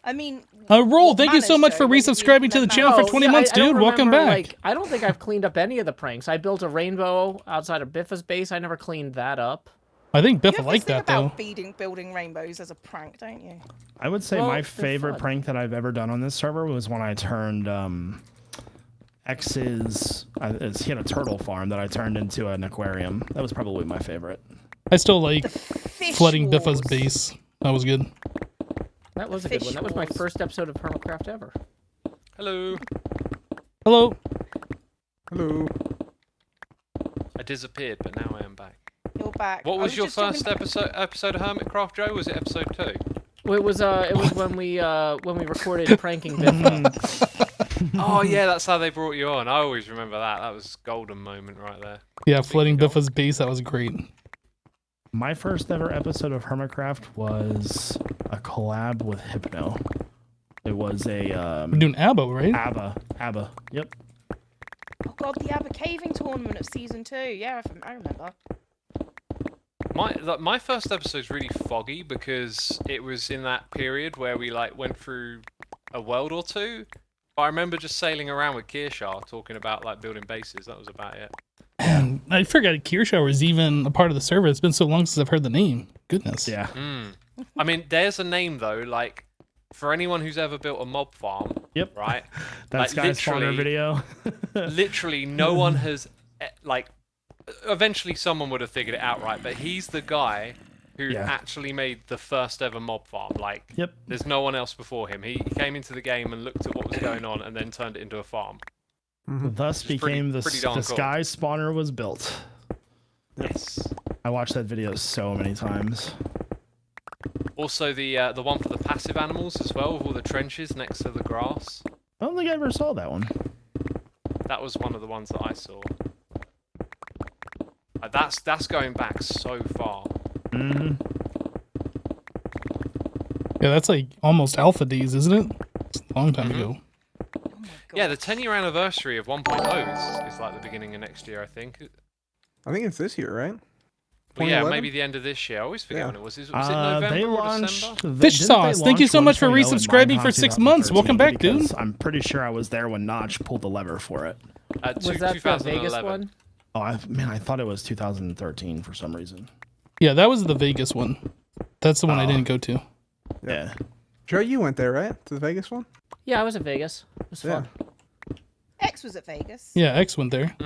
I mean, Roll, what thank you so managed much though, for when did you resubscribing to the implement channel that? for 20 yeah, months, I don't dude. Welcome remember, back. Like, I don't think I've cleaned up any of the pranks. I built a rainbow outside of Biffa's base. I never cleaned that up. I think You Biff have liked this thing that though. about building rainbows as a prank, don't you? I would say Well, my they're favorite fun. prank that I've ever done on this server was when I turned X's. He had a turtle farm that I turned into an aquarium. That was probably my favorite. I still like Fish flooding Biffa's wars. base. That was good. That was a good Fish one. That was my wars. first episode of HermitCraft ever. Hello. Hello. Hello. I disappeared, but now I am back. You're back. What I was your just talking first episode of HermitCraft, Joe? Was it episode 2? Well, it was when we recorded pranking Biffa. Oh yeah, that's how they brought you on. I always remember that. That was a golden moment right there. Yeah, flooding go. Biffa's base. That was great. My first ever episode of HermitCraft was a collab with Hypno. It was a We're doing Abo, right? ABBA. Yep. Oh god, the Abba Caving tournament of season 2. Yeah, I remember. My first episode's really foggy because it was in that period where we like went through a world or two, I remember just sailing around with Kearshaw talking about like building bases. That was about it. And I forgot Kearshaw was even a part of the server. It's been so long since I've heard the name. Goodness. Yeah. I mean, there's a name though. Like for anyone who's ever built a mob farm, Yep. right? That's like, guy's spawner video. Literally, no one has like. Eventually, someone would have figured it out, right? But he's the guy who actually made the first ever mob farm. Like, Yep. there's no one else before him. He came into the game and looked at what was going on, and then turned it into a farm. Thus became the pretty darn cool. sky spawner was built. Yes. I watched that video so many times. Also, the one for the passive animals as well, with all the trenches next to the grass. I don't think I ever saw that one. That was one of the ones that I saw. That's going back so far. Mm-hmm. Yeah, that's like almost alpha days, isn't it? It's a long time ago. Yeah, the 10-year anniversary of 1.0 is like the beginning of next year, I think. I think it's this year, right? Well, yeah, 2011? maybe the end of this year. I always forget when it was. Was it They November or launched. December? Fish sauce, thank you so much for resubscribing for 6 months. Welcome back, dude. I'm pretty sure I was there when Notch pulled the lever for it. Was that the Vegas one? Oh, I thought it was 2013 for some reason. Yeah, that was the Vegas one. That's the one I didn't go to. Yeah. Joe, you went there, right? To the Vegas one? Yeah, I was at Vegas. It was fun. X was at Vegas. Yeah, X went there.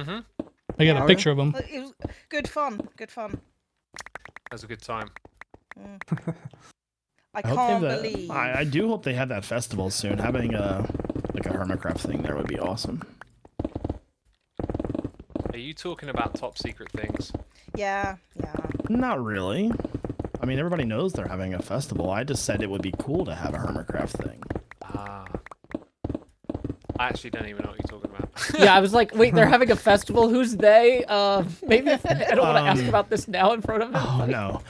I got a picture of him. It was good fun. Good fun. That was a good time. I hope can't they have believe. I do hope they have that festival soon. Having a HermitCraft thing there would be awesome. Are you talking about top secret things? Yeah. Not really. I mean, everybody knows they're having a festival. I just said it would be cool to have a HermitCraft thing. I actually don't even know what you're talking about. Yeah, I was like, wait, they're having a festival? Who's they? Maybe I don't want to ask about this now in front of them. Oh, no.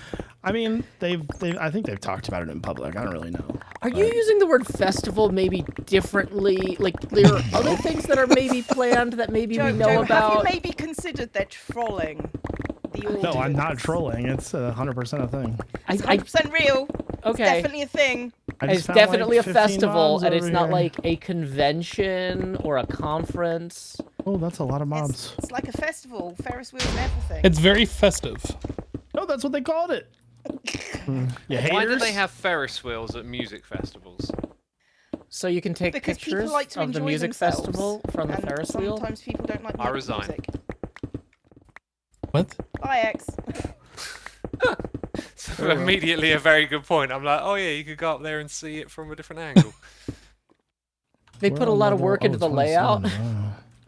I mean, I think they've talked about it in public. I don't really know. Are you using the word festival maybe differently? Like, there are other things that are maybe planned that maybe we know about? Have you maybe considered they're trolling the audience? No, I'm not trolling. It's 100% a thing. It's 100% real. Okay. It's definitely a thing. It's definitely a festival, and it's not like a convention or a conference. Oh, that's a lot of mobs. It's like a festival, Ferris wheels and everything. It's very festive. No, that's what they called it. You haters? Why do they have Ferris wheels at music festivals? So you can take Because people pictures like to of the enjoy music themselves, festival from the and Ferris wheel? Sometimes people don't like I resign. music. What? Bye, X. So immediately a very good point. I'm like, oh yeah, you could go up there and see it from a different angle. They put a lot of work into the layout.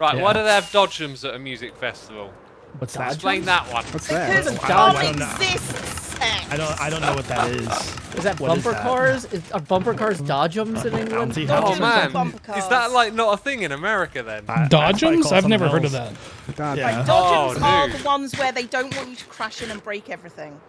Right, Yeah. why do they have dodgems at a music festival? What's that? Explain that one. What's that? Because That's a bomb dodge. exists, X. I don't know what that is. Is that What is bumper that? cars? Are bumper cars dodgems in England? Bounty Dodgems Oh house. are man, bumper is that cars. like not a thing in America then? Dodgems? I've never heard of that. God, Yeah. Dodgems Oh, are dude. the ones where they don't want you to crash in and break everything.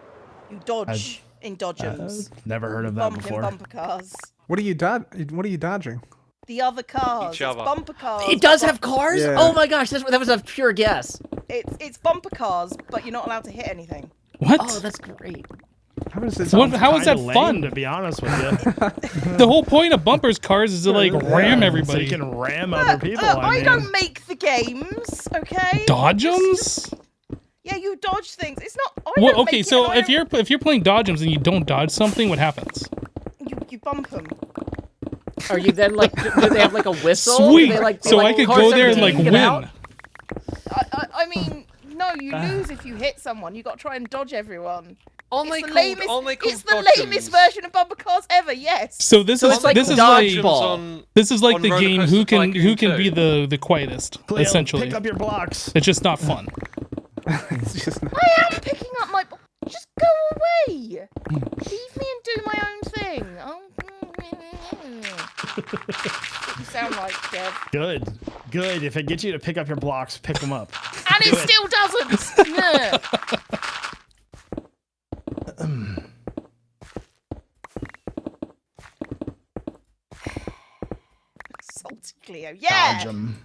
You dodge in Dodgems. Never heard of that Bump in before. bumper cars. What are you dodging? The other cars. Each It's other. bumper cars. It does have cars? Yeah. Oh my gosh, that was a pure guess. It's bumper cars, but you're not allowed to hit anything. What? Oh, that's great. How does this? What- how is that Kinda lame, fun? To be honest with you. The whole point of bumpers cars is to like ram So everybody. you can ram other people. I mean, don't make the games, okay? Dodgems? Yeah, you dodge things. It's not. I Well, don't okay, make it, so and I if you're playing dodgems and you don't dodge something, what happens? you bump them. Are you then like, do they have like a whistle? Sweet. Do they, like, So I could cars go that there are and like taking win. it out? I mean, no, you lose if you hit someone. You got to try and dodge everyone. Aren't they It's the called, lamest. aren't they called It's the dodgems? lamest version of bumper cars ever. Yes. So this So is it's like this is dodgeball. like on, this is like on the Roller game Coaster who can Tycoon be 2. the quietest Cleo, essentially. pick up your blocks. It's just not fun. It's just not. I am picking up my. Just go away. Leave me and do my own thing. Oh. What you sound like, Dev. Good. If it gets you to pick up your blocks, pick them up. And it still doesn't. Yeah. Salty Cleo. Yeah. Dodge 'em.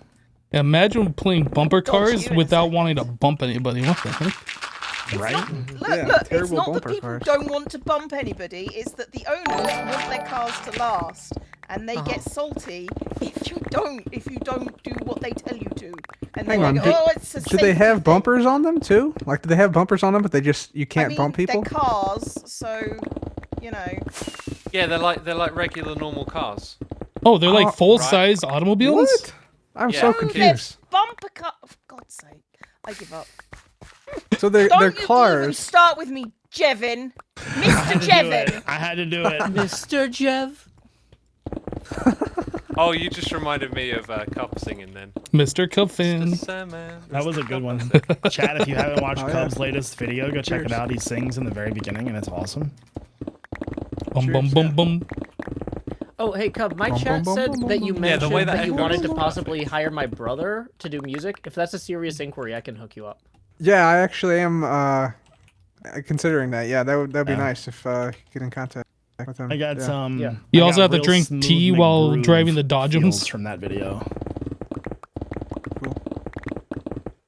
Imagine playing bumper cars you in a without second. wanting to bump anybody. What the heck? Right? Look, Yeah, look, it's terrible not that bumper people cars. don't want to bump anybody, it's that the owners want their cars to last. and they get salty if you don't do what they tell you to. And Hang they're on, like, do- oh, it's a Do they safety have thing." bumpers on them too? Like, do they have bumpers on them, but they just you can't bump people? They're cars, so you know. Yeah, they're like regular normal cars. Oh, they're like Oh, full-size automobiles? What? I'm Yeah. so Oh, They're confused. bumper car. For God's sake, I give up. So they're Don't you even cars. start with me, Jevin, Mr. Do Jevin. it. I had to do it. Mr. Jev. Oh, you just reminded me of Cub singing then. Mr. Cuffin. That was a good one. Chad, if you haven't watched Oh, yeah. Cub's latest video, go check it Cheers. out. He sings in the very beginning, and it's awesome. Bum, bum, bum, bum. Oh, hey, Cub, my Bum, chat bum, said bum, bum, that you bum. Yeah, the mentioned way that that you echoes wanted is to perfect. possibly hire my brother to do music. If that's a serious inquiry, I can hook you up. Yeah, I actually am considering that. Yeah, that'd be Yeah. nice if get in contact with them. I got yeah. some. Yeah. You I also got have to real drink smooth tea while McGroove driving the Dodgems. feels from that video. Cool.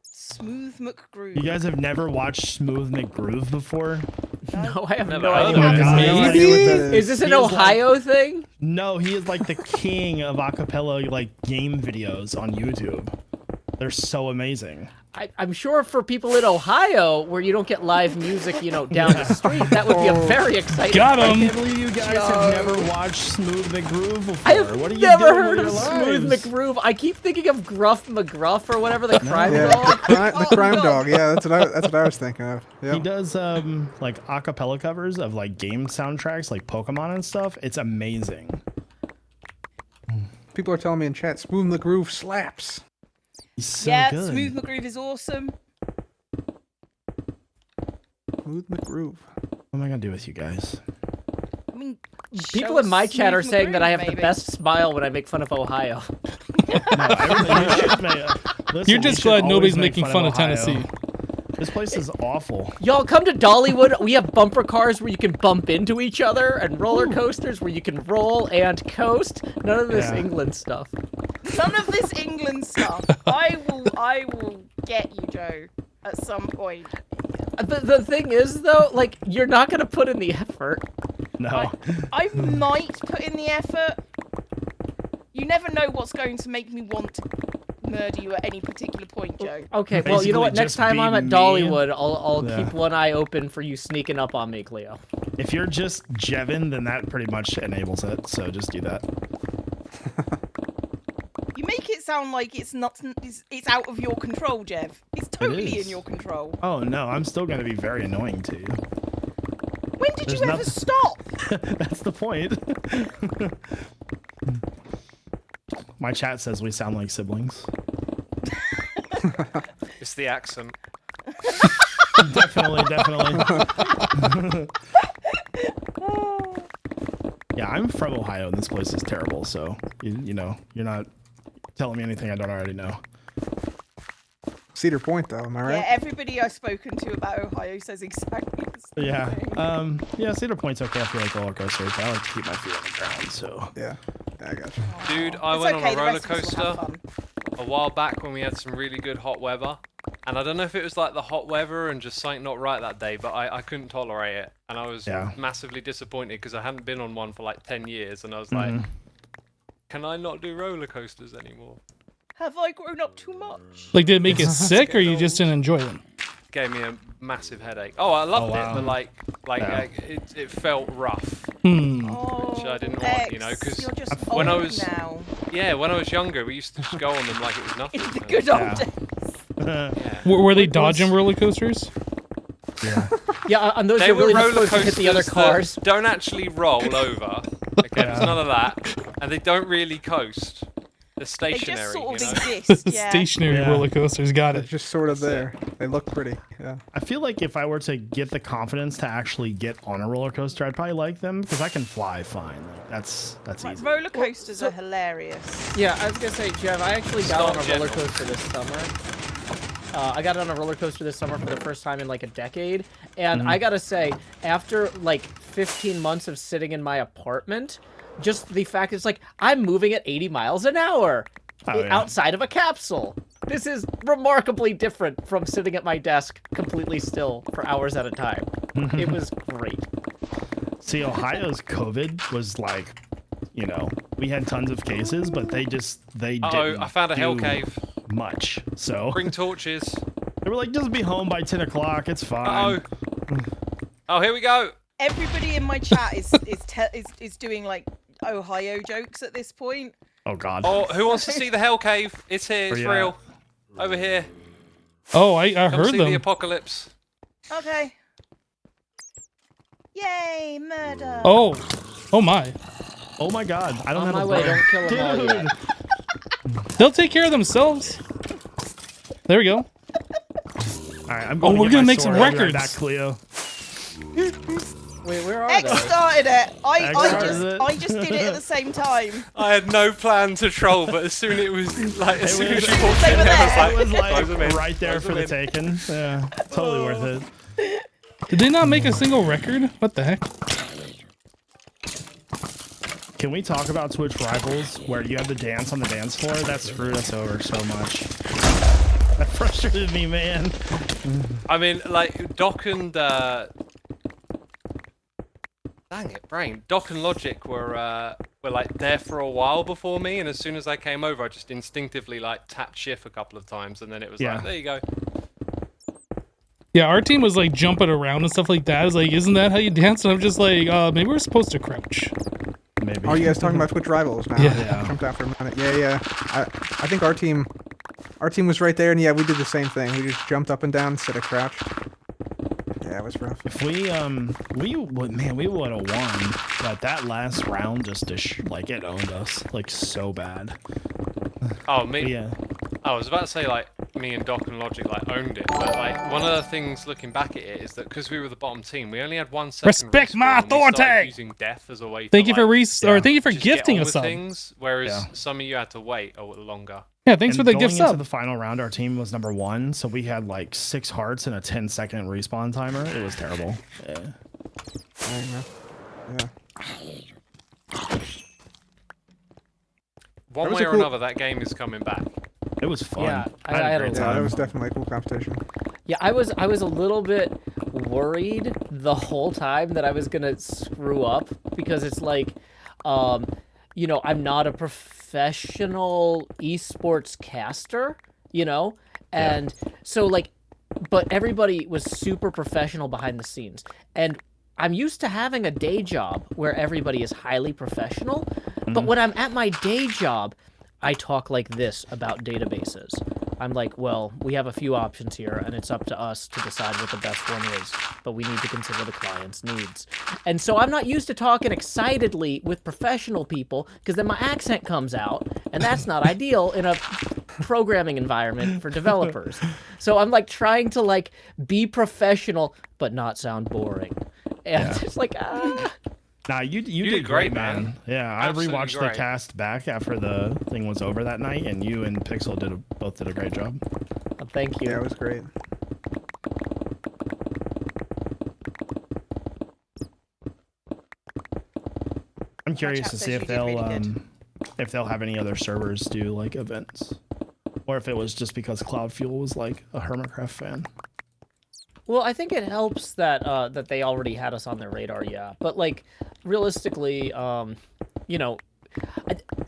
Smooth McGrew. You guys have never watched Smooth McGroove before? No, I have Never no heard idea of what it. this I is. have no Maybe? idea what that Is this an He is like- Ohio thing? No, he is like the king of acapella like game videos on YouTube. They're so amazing. I'm sure for people in Ohio, where you don't get live music, down the street, that would be a very exciting. Got I him. can't believe you guys have never watched Smooth McGroove before. I have what are you never doing heard with of your Smooth lives? McGroove. I keep thinking of Gruff McGruff or whatever the crime Yeah, dog. the crime dog. Yeah, that's what I was thinking of. He Yeah. does like acapella covers of like game soundtracks, like Pokemon and stuff. It's amazing. People are telling me in chat, Smooth McGroove slaps. He's so Yeah, good. Smooth McGrew is awesome. Smooth McGroove. What am I gonna do with you guys? I mean, People show in us my chat are Smooth saying that I have McGrew, the maybe. best smile when I make fun of Ohio. No, you should listen, You're you just should glad always nobody's make making fun of Ohio. Tennessee. This place is awful. Y'all come to Dollywood. We have bumper cars where you can bump into each other, and roller coasters where you can roll and coast. None of this Yeah. England stuff. None of this England stuff. I will get you, Joe, at some point. The thing is, though, like, you're not gonna put in the effort. No. I might put in the effort. You never know what's going to make me want to murder you at any particular point, Joe. Okay, well, you know what? Basically, Next just time I'm be at me. Dollywood, I'll Yeah. keep one eye open for you sneaking up on me, Cleo. If you're just Jevin, then that pretty much enables it. So just do that. You make it sound like it's not. It's out of your control, Jev. It's totally is. in your control. Oh no, I'm still gonna be very annoying to you. When did There's you ever nothing- stop? That's the point. My chat says we sound like siblings. It's the accent. Definitely. Yeah, I'm from Ohio, and this place is terrible. So you know, you're not telling me anything I don't already know. Cedar Point, though, am I right? Yeah, everybody I've spoken to about Ohio says exactly the same Yeah. thing. Yeah, Cedar Point's okay if you like roller coasters. But I like to keep my feet on the ground. So Yeah, I got you. Dude, I It's went okay, on a the roller rest of us will have coaster fun. a while back when we had some really good hot weather. And I don't know if it was like the hot weather and just something not right that day, but I couldn't tolerate it. And I was Yeah. massively disappointed because I hadn't been on one for like 10 years. And I was like, can I not do roller coasters anymore? Have I grown up too much? Like, did it make you sick, or you just didn't enjoy it? Gave me a massive headache. Oh, I loved wow. it, but like Yeah. it felt rough. Hmm. Oh, Which I didn't want, you know, X, 'cause you're just when I old was- now. Yeah, when I was younger, we used to just go on them like it was nothing. In the and- good old Yeah. days. Yeah. Were they dodging roller coasters? yeah. Yeah, on those They you're were really not roller supposed to hit coasters the other cars. that don't actually roll over. Okay, there's Yeah. none of that, and they don't really coast. They're They stationary, just sort of you know. exist. Yeah. Stationary Yeah. roller coasters, got They're it. just sort of there. They look pretty. Yeah. I feel like if I were to get the confidence to actually get on a roller coaster, I'd probably like them because I can fly fine. Like, that's Like, easy. roller coasters are hilarious. Yeah, I was gonna say, Jeff, I actually got Stop on a general. roller coaster this summer. I got on a roller coaster this summer for the first time in like a decade, and I gotta say, after like 15 months of sitting in my apartment, just the fact it's like I'm moving at 80 miles an hour Oh, yeah. outside of a capsule. This is remarkably different from sitting at my desk completely still for hours at a time. It was great. See, Ohio's COVID was like, you know, we had tons of cases, but they didn't. I found a hell do cave. Much. So Bring torches. they were like, just be home by 10 o'clock. It's fine. Oh, here we go. Everybody in my chat is doing like Ohio jokes at this point. Oh God. Oh, who wants to see the hell cave? It's here. It's Where you real. Over here. Oh, I Come heard see them. the apocalypse. Okay. Yay, murder. Oh my. Oh my God. I don't On have my a way, bow. don't kill them all Dude. yet. They'll take care of themselves. There we go. All right, I'm going we're to gonna get my make some sword. I'll be right records. back, Cleo. Wait, where are X they? started it. X started it. I just did it at the same time. I had no plan to troll, but as soon as you walked was- in, They were I there. It was close them like in, right there close for them the in. taking. Yeah, totally worth it. Did they not make a single record? What the heck? Can we talk about Twitch Rivals where you have to dance on the dance floor? That screwed us over so much. That frustrated me, man. I mean, like Doc and dang it, brain. Doc and Logic were like there for a while before me, and as soon as I came over, I just instinctively like tapped shift a couple of times, and then it was Yeah. like, there you go. Yeah, our team was like jumping around and stuff like that. I was like, isn't that how you dance? And I'm just like, maybe we're supposed to crouch. Maybe. Oh, you guys talking about Twitch Rivals now? Yeah. Jumped out for a minute. Yeah. I think our team was right there, and yeah, we did the same thing. We just jumped up and down instead of crouched. Yeah, it was rough. If we would have won, but that last round just like it owned us like so bad. Oh, me. Yeah. I was about to say like me and Doc and Logic like owned it, but like one of the things looking back at it is that because we were the bottom team, we only had 1 second. Respect my respawn, we started authority! Using death as a way. Thank to, you for like, thank you for just get gifting on us with some. things, whereas Yeah. some of you had to wait a little longer. Yeah, thanks And for the going gift into sub. the final round, our team was number 1, so we had like 6 hearts and a 10-second respawn timer. It was terrible. Yeah. Yeah. One was way a or cool- another, that game is coming back. It was fun. Yeah, I had I a had great a Yeah, time. that was definitely a cool competition. Yeah, I was a little bit worried the whole time that I was gonna screw up because it's like, you know, I'm not a professional esports caster, you know, and so like, but everybody was super professional behind the scenes, and I'm used to having a day job where everybody is highly professional, but when I'm at my day job, I talk like this about databases. I'm like, well, we have a few options here, and it's up to us to decide what the best one is, but we need to consider the client's needs. And so I'm not used to talking excitedly with professional people, because then my accent comes out, and that's not ideal in a programming environment for developers. So I'm like trying to like be professional, but not sound boring. And it's like, Nah, you did did great, great, man. Yeah, I Absolutely rewatched the great. cast back after the thing was over that night, and you and Pixel both did a great job. thank you. Yeah, it was great. I'm curious chat to says see you if did really good. they'll have any other servers do like events, or if it was just because Cloud Fuel was like a HermitCraft fan. Well, I think it helps that that they already had us on their radar, yeah. But like, realistically, you know,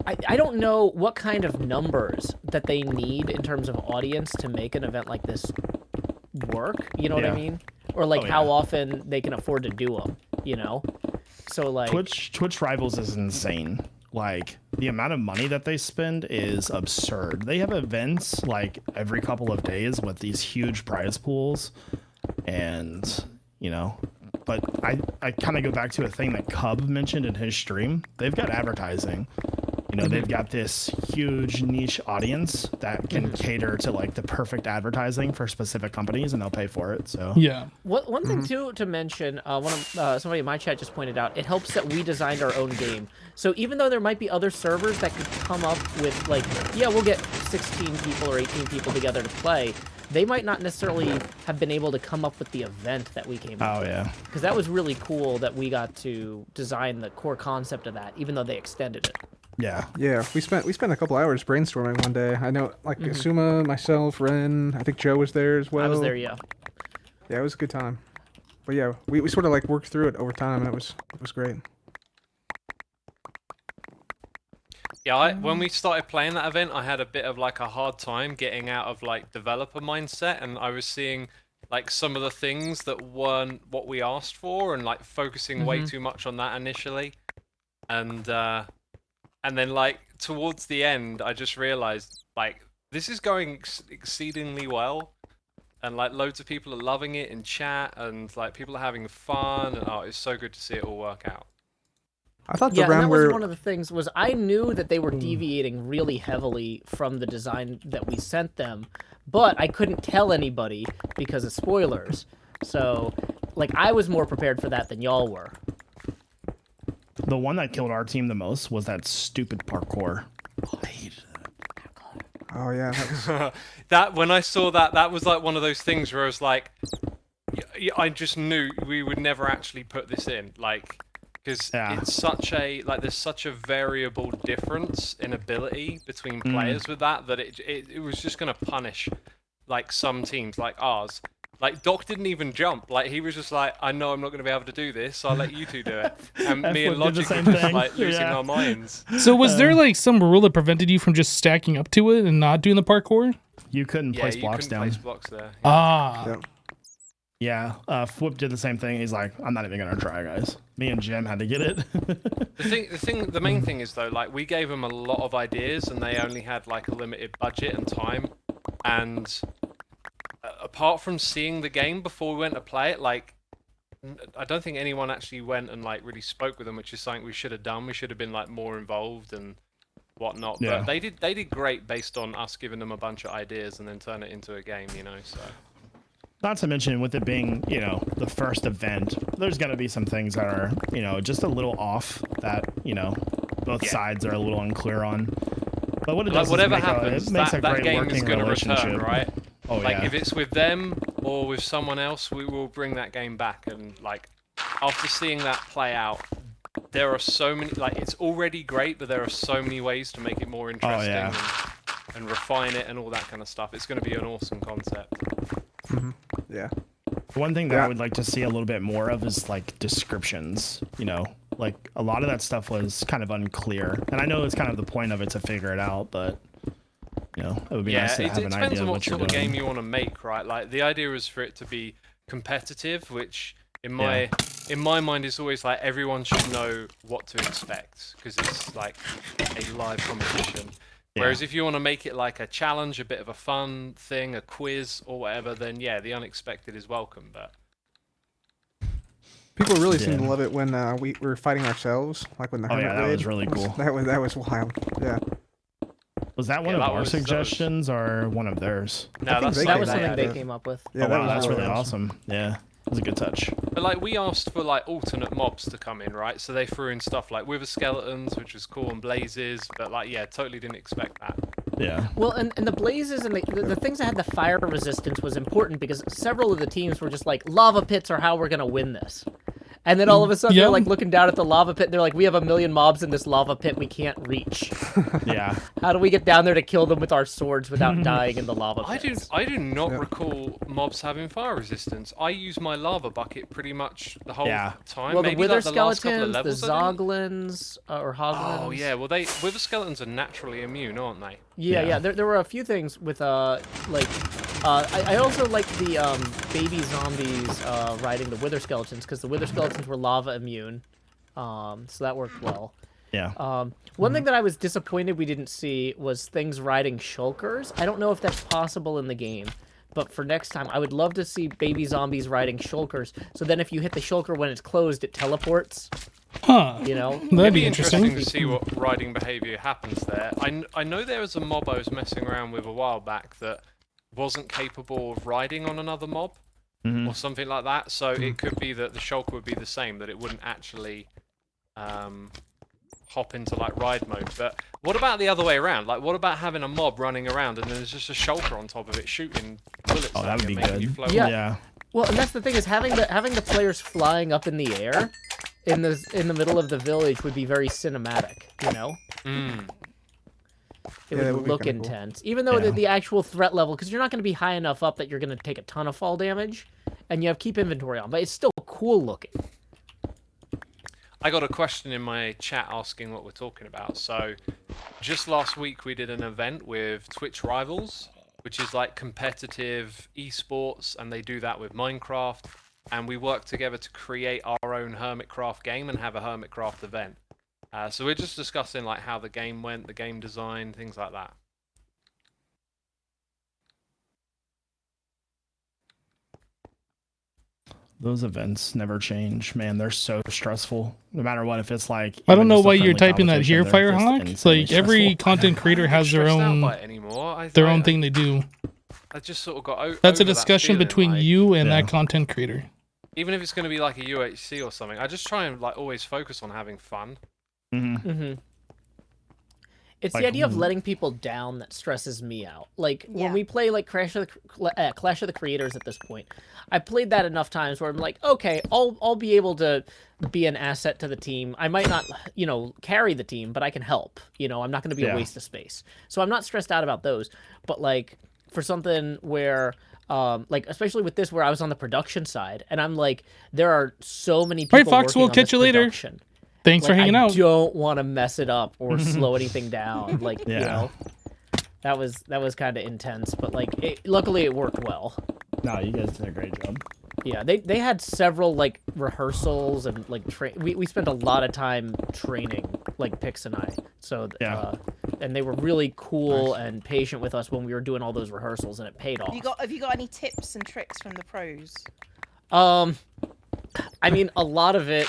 I don't know what kind of numbers that they need in terms of audience to make an event like this work. You know what I Yeah. mean? Or like Oh, how yeah. often they can afford to do them. You know? So like, Twitch Rivals is insane. Like the amount of money that they spend is absurd. They have events like every couple of days with these huge prize pools, and you know, but I kind of go back to a thing that Cub mentioned in his stream. They've got advertising. You know, they've got this huge niche audience that can cater to like the perfect advertising for specific companies, and they'll pay for it. So Yeah. one thing too to mention, somebody in my chat just pointed out, it helps that we designed our own game. So even though there might be other servers that could come up with like, yeah, we'll get 16 people or 18 people together to play, they might not necessarily have been able to come up with the event that we came up Oh with. yeah. Because that was really cool that we got to design the core concept of that, even though they extended it. Yeah. Yeah, we spent a couple hours brainstorming one day. I know, like Asuma, myself, Ren. I think Joe was there as well. I was there, yeah. Yeah, it was a good time. But yeah, we sort of like worked through it over time, and it was great. Yeah, when we started playing that event, I had a bit of like a hard time getting out of like developer mindset, and I was seeing like some of the things that weren't what we asked for, and like focusing way too much on that initially, and then like towards the end, I just realized like this is going exceedingly well, and like loads of people are loving it in chat, and like people are having fun, and oh, it's so good to see it all work out. I thought the Yeah, and round that was where one of the things was I knew that they were deviating really heavily from the design that we sent them, but I couldn't tell anybody because of spoilers. So, like, I was more prepared for that than y'all were. The one that killed our team the most was that stupid parkour. I hated it. oh yeah, that was, That when I saw that, that was like one of those things where I was like, I just knew we would never actually put this in, like, because it's such a like there's such a variable difference in ability between players with that it was just gonna punish like some teams like ours. Like Doc didn't even jump. Like he was just like, I know I'm not going to be able to do this, so I'll let you two do it. And me and Logic were just like losing our minds. So was there like some rule that prevented you from just stacking up to it and not doing the parkour? You couldn't place blocks down. Place blocks there. Ah. yeah. Yeah, Flip did the same thing. He's like, I'm not even gonna try, guys. Me and Jim had to get it. The main thing is though, like we gave them a lot of ideas, and they only had like a limited budget and time. And apart from seeing the game before we went to play it, like I don't think anyone actually went and like really spoke with them, which is something we should have done. We should have been like more involved and whatnot. Yeah. But they did great based on us giving them a bunch of ideas and then turn it into a game, you know. So. Not to mention, with it being, you know, the first event, there's going to be some things that are, you know, just a little off that, you know, both sides are a little unclear on. But what it does whatever is happens, that game is going to return, right? Oh, like, yeah. if it's with them or with someone else, we will bring that game back. And, like, after seeing that play out, there are so many, like, it's already great, but there are so many ways to make it more interesting and refine it and all that kind of stuff. It's going to be an awesome concept. Yeah. One thing that I would like to see a little bit more of is like descriptions, you know, like a lot of that stuff was kind of unclear. And I know it's kind of the point of it to figure it out, but you know, it would be nice to have an idea of what you're doing. It depends on what sort of game you want to make, right? Like the idea is for it to be competitive, which in my mind is always like everyone should know what to expect because it's like a live competition. Whereas if you want to make it like a challenge, a bit of a fun thing, a quiz or whatever, then yeah, the unexpected is welcome. But people really seem to love it when we were fighting ourselves, like when the Hermit that raid was really cool. That was wild. Yeah. Was that one of our suggestions or one of theirs? No, that was something they came up with. Yeah, that's really awesome. Yeah. It was a good touch. But like we asked for like alternate mobs to come in, right? So they threw in stuff like wither skeletons, which was cool, and blazes. But like, yeah, totally didn't expect that. Yeah. Well, and the blazes and the things that had the fire resistance was important because several of the teams were just like, lava pits are how we're gonna win this. And then all of a sudden they're like looking down at the lava pit. And they're like, we have 1 million mobs in this lava pit we can't reach. Yeah. How do we get down there to kill them with our swords without dying in the lava pits? I do not recall mobs having fire resistance. I use my lava bucket pretty much the whole time. Well, maybe the wither like the last couple of skeletons, the levels, zoglins, or hoglins. Oh yeah, well wither skeletons are naturally immune, aren't they? Yeah. There were a few things with I also like the baby zombies riding the wither skeletons because the wither skeletons were lava immune, so that worked well. Yeah. One thing that I was disappointed we didn't see was things riding shulkers. I don't know if that's possible in the game, but for next time, I would love to see baby zombies riding shulkers. So then if you hit the shulker when it's closed, it teleports. Huh. You know? That'd be interesting to see what riding behavior happens there. I know there was a mob I was messing around with a while back that wasn't capable of riding on another mob or something like that. So it could be that the shulker would be the same, that it wouldn't actually hop into like ride mode. But what about the other way around? Like, what about having a mob running around and then there's just a shulker on top of it shooting bullets? Oh, that would be good. Yeah. Well, and that's the thing is having the players flying up in the air in the middle of the village would be very cinematic. You know. It would look intense, even though the actual threat level, because you're not going to be high enough up that you're going to take a ton of fall damage, and you have keep inventory on, but it's still cool looking. I got a question in my chat asking what we're talking about. So, just last week we did an event with Twitch Rivals, which is like competitive esports, and they do that with Minecraft. And we worked together to create our own HermitCraft game and have a HermitCraft event. So we're just discussing like how the game went, the game design, things like that. Those events never change, man. They're so stressful. No matter what, if it's like I don't even know just a why you're friendly typing that here, competition, they're just Firehawk. It's insanely like every stressful. content creator has their Stressed out own by it anymore. their own thing they do. I just sort of got That's a over that discussion feeling, between like, you and Yeah. that content creator. even if it's going to be like a UHC or something, I just try and like always focus on having fun. Mm-hmm. It's Like, the idea of letting people down that stresses me out. Like Yeah. when we play like Clash of the Creators at this point, I played that enough times where I'm like, okay, I'll be able to be an asset to the team. I might not, carry the team, but I can help. I'm not going to be a waste of space. So I'm not stressed out about those. But like for something where like especially with this where I was on the production side and I'm like there are so many people All right, Fox, working we'll on catch this you later. production. Thanks for hanging I out. don't want to mess it up or slow anything down. Like, Yeah. that was kind of intense, but like, luckily it worked well. No, you guys did a great job. Yeah, they had several like rehearsals and like we spent a lot of time training, like Pix and I. So Yeah. and they were really cool and patient with us when we were doing all those rehearsals, and it paid off. Have you got any tips and tricks from the pros? I mean, a lot of it.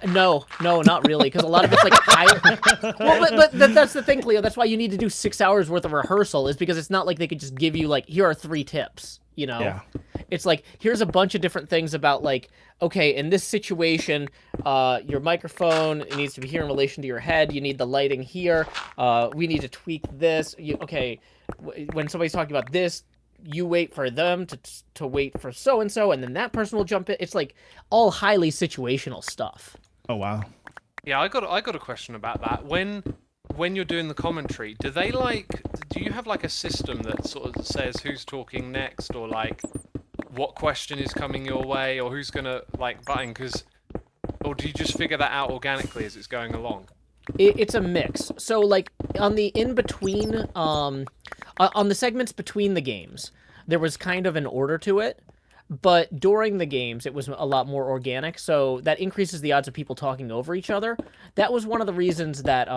No, not really, because a lot of it's like high. Well, but that's the thing, Cleo. That's why you need to do 6 hours worth of rehearsal, is because it's not like they could just give you like, here are 3 tips. Yeah. It's like, here's a bunch of different things about like, okay, in this situation, your microphone it needs to be here in relation to your head. You need the lighting here. We need to tweak this. When somebody's talking about this, you wait for them to wait for so and so, and then that person will jump in. It's like all highly situational stuff. Oh wow. Yeah, I got a question about that. When you're doing the commentary, do you have like a system that sort of says who's talking next, or like what question is coming your way, or who's gonna like button? Or do you just figure that out organically as it's going along? It's a mix. So like on the in-between, on the segments between the games, there was kind of an order to it, but during the games it was a lot more organic, so that increases the odds of people talking over each other. That was one of the reasons that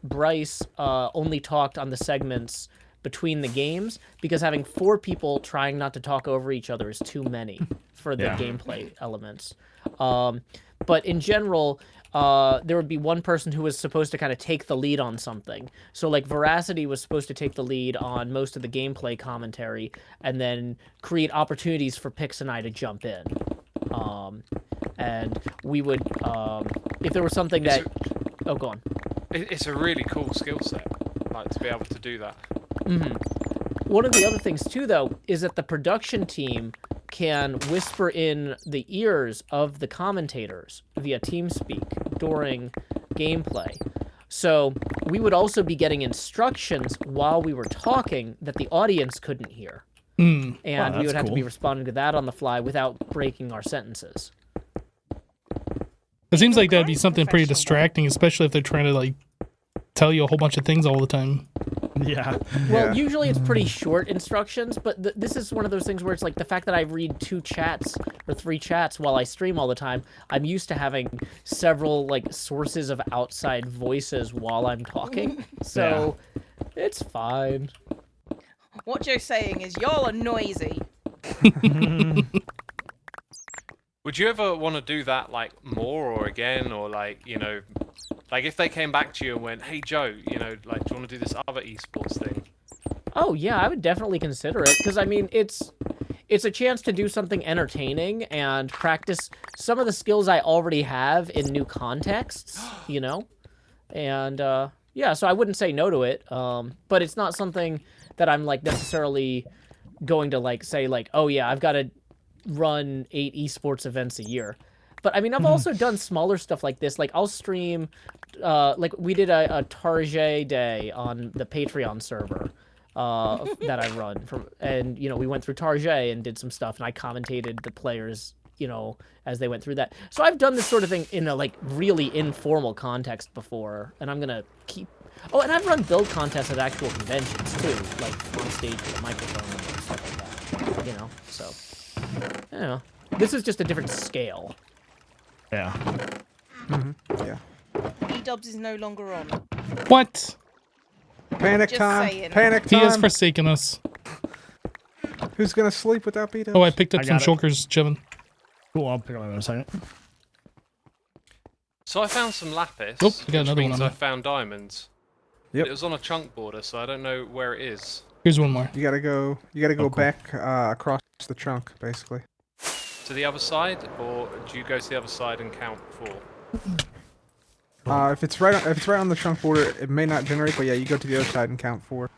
Bryce only talked on the segments between the games, because having 4 people trying not to talk over each other is too many for the gameplay elements. But in general, there would be one person who was supposed to kind of take the lead on something. So like Veracity was supposed to take the lead on most of the gameplay commentary and then create opportunities for Pix and I to jump in. And we would, if there was something that... Oh, go on. It's a really cool skill set, like to be able to do that. Mm-hmm. One of the other things too, though, is that the production team can whisper in the ears of the commentators via TeamSpeak during gameplay. So we would also be getting instructions while we were talking that the audience couldn't hear. And Wow, we would have to be cool. responding to that on the fly without breaking our sentences. It seems like that'd be something pretty Professional. distracting, especially if they're trying to like tell you a whole bunch of things all the time. Yeah. Well, usually it's pretty short instructions, but this is one of those things where it's like the fact that I read 2 chats or 3 chats while I stream all the time, I'm used to having several like sources of outside voices while I'm talking. So it's fine. What Joe's saying is, y'all are noisy. Would you ever want to do that like more or again, or like like if they came back to you and went, "Hey Joe, like do you want to do this other esports thing?" Oh yeah, I would definitely consider it, because I mean it's a chance to do something entertaining and practice some of the skills I already have in new contexts, and yeah, so I wouldn't say no to it, but it's not something that I'm like necessarily going to like say like, oh yeah, I've got to run 8 esports events a year. But I mean, I've also done smaller stuff like this. Like I'll stream, like we did a Target day on the Patreon server that I run and we went through Target and did some stuff, and I commentated the players, as they went through that. So I've done this sort of thing in a like really informal context before, and I'm gonna keep Oh, and I've run build contests at actual conventions too, like on stage with a microphone and stuff like that. You know, so you know, this is just a different scale. Yeah. Yeah. E-dubs is no longer on. What? Panic Just time. saying. Panic He has time. forsaken us. Who's gonna sleep without beat Oh, I picked up I some got it. shulkers, Jevin. Cool, I'll pick them up in a second. So I found some lapis, Oh, we got which another one means on I there. found diamonds. Yep. It was on a chunk border, so I don't know where it is. Here's one more. You gotta go. You gotta go Oh, cool. back across the trunk, basically. To the other side, or do you go to the other side and count 4? If it's right on the trunk border, it may not generate. But yeah, you go to the other side and count 4.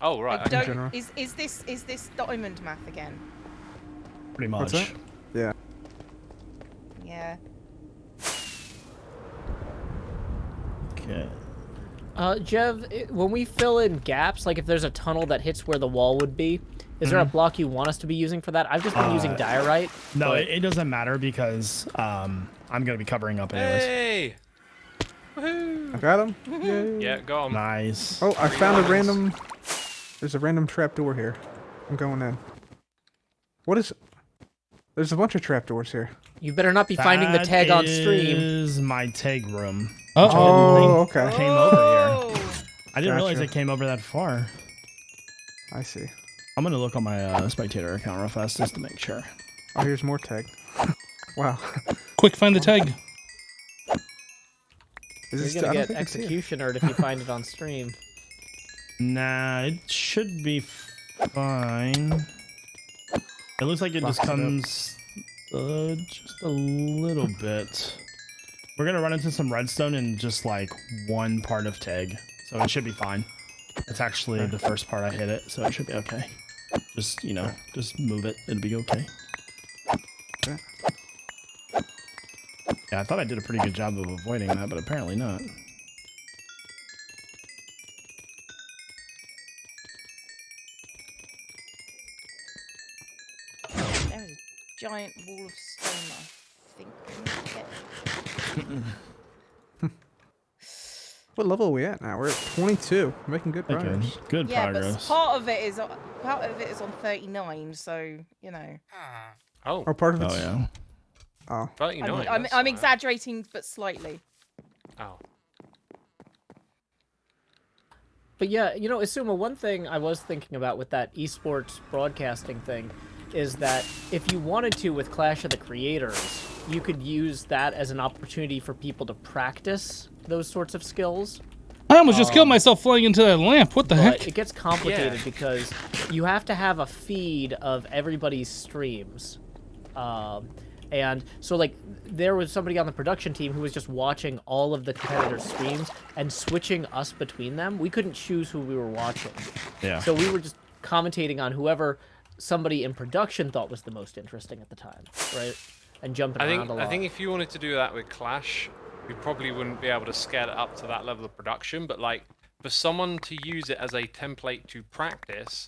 Oh right. I Okay. general. don't, is this diamond math again? Pretty much. What's that? Yeah. Yeah. Okay. Jev, when we fill in gaps, like if there's a tunnel that hits where the wall would be, is there a block you want us to be using for that? I've just been using diorite. No, but- it doesn't matter because I'm gonna be covering up anyways. Hey! Woohoo! I got him. Yay. Yeah, go on. Nice. Oh, I found a random. There's a random trapdoor here. I'm going in. What is? There's a bunch of trapdoors here. You better not be finding the tag on stream. Is my tag room. Oh, okay. Came over here. Oh, I didn't realize Gotcha. it came over that far. I see. I'm gonna look on my spectator account real fast just to make sure. Oh, here's more tag. Wow. Quick, find the tag. Is this? You're gonna I don't get think I see it. executionered if you find it on stream. Nah, it should be fine. It looks like it just Box it up. comes just a little bit. We're gonna run into some redstone in just like one part of tag, so it should be fine. It's actually the first part I hit it, so it should be okay. Just, you know, just move it. It'll be okay. Okay. Yeah, I thought I did a pretty good job of avoiding that, but apparently not. there is a giant wall of stone. I think we need to get. What level are we at now? We're at 22. We're making good Okay, progress. good Yeah, progress. but part of it is on 39. So you know. Oh, Or part of Oh it's. yeah. Oh. 39. I'm that's I'm fine. exaggerating, but slightly. Oh. But yeah, you know, Isuma, one thing I was thinking about with that esports broadcasting thing is that if you wanted to with Clash of the Creators, you could use that as an opportunity for people to practice those sorts of skills. I almost just killed myself flying into that lamp. What the But heck? it gets complicated Yeah. because you have to have a feed of everybody's streams. And so, like, there was somebody on the production team who was just watching all of the competitors' streams and switching us between them. We couldn't choose who we were watching. Yeah. So we were just commentating on whoever somebody in production thought was the most interesting at the time, right? And jumping around a lot. I think if you wanted to do that with Clash, you probably wouldn't be able to scale it up to that level of production. But like for someone to use it as a template to practice,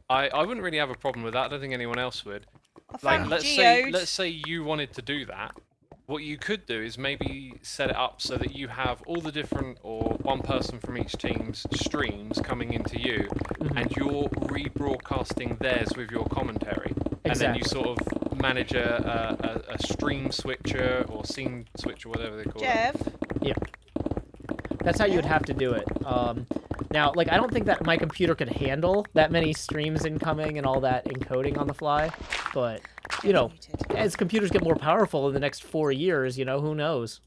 I wouldn't really have a problem with that. I don't think anyone else would. I Like found let's geode. say you wanted to do that. What you could do is maybe set it up so that you have all the different, or one person from each team's streams coming into you, and you're rebroadcasting theirs with your commentary. And then you Exactly. sort of manage a stream switcher or scene switcher, whatever they call it. Jeff, Yeah. That's how you'd have to do it. Now, like, I don't think that my computer could handle that many streams incoming and all that encoding on the fly, but, you know, muted. as computers get more powerful in the next 4 years, you know, who knows?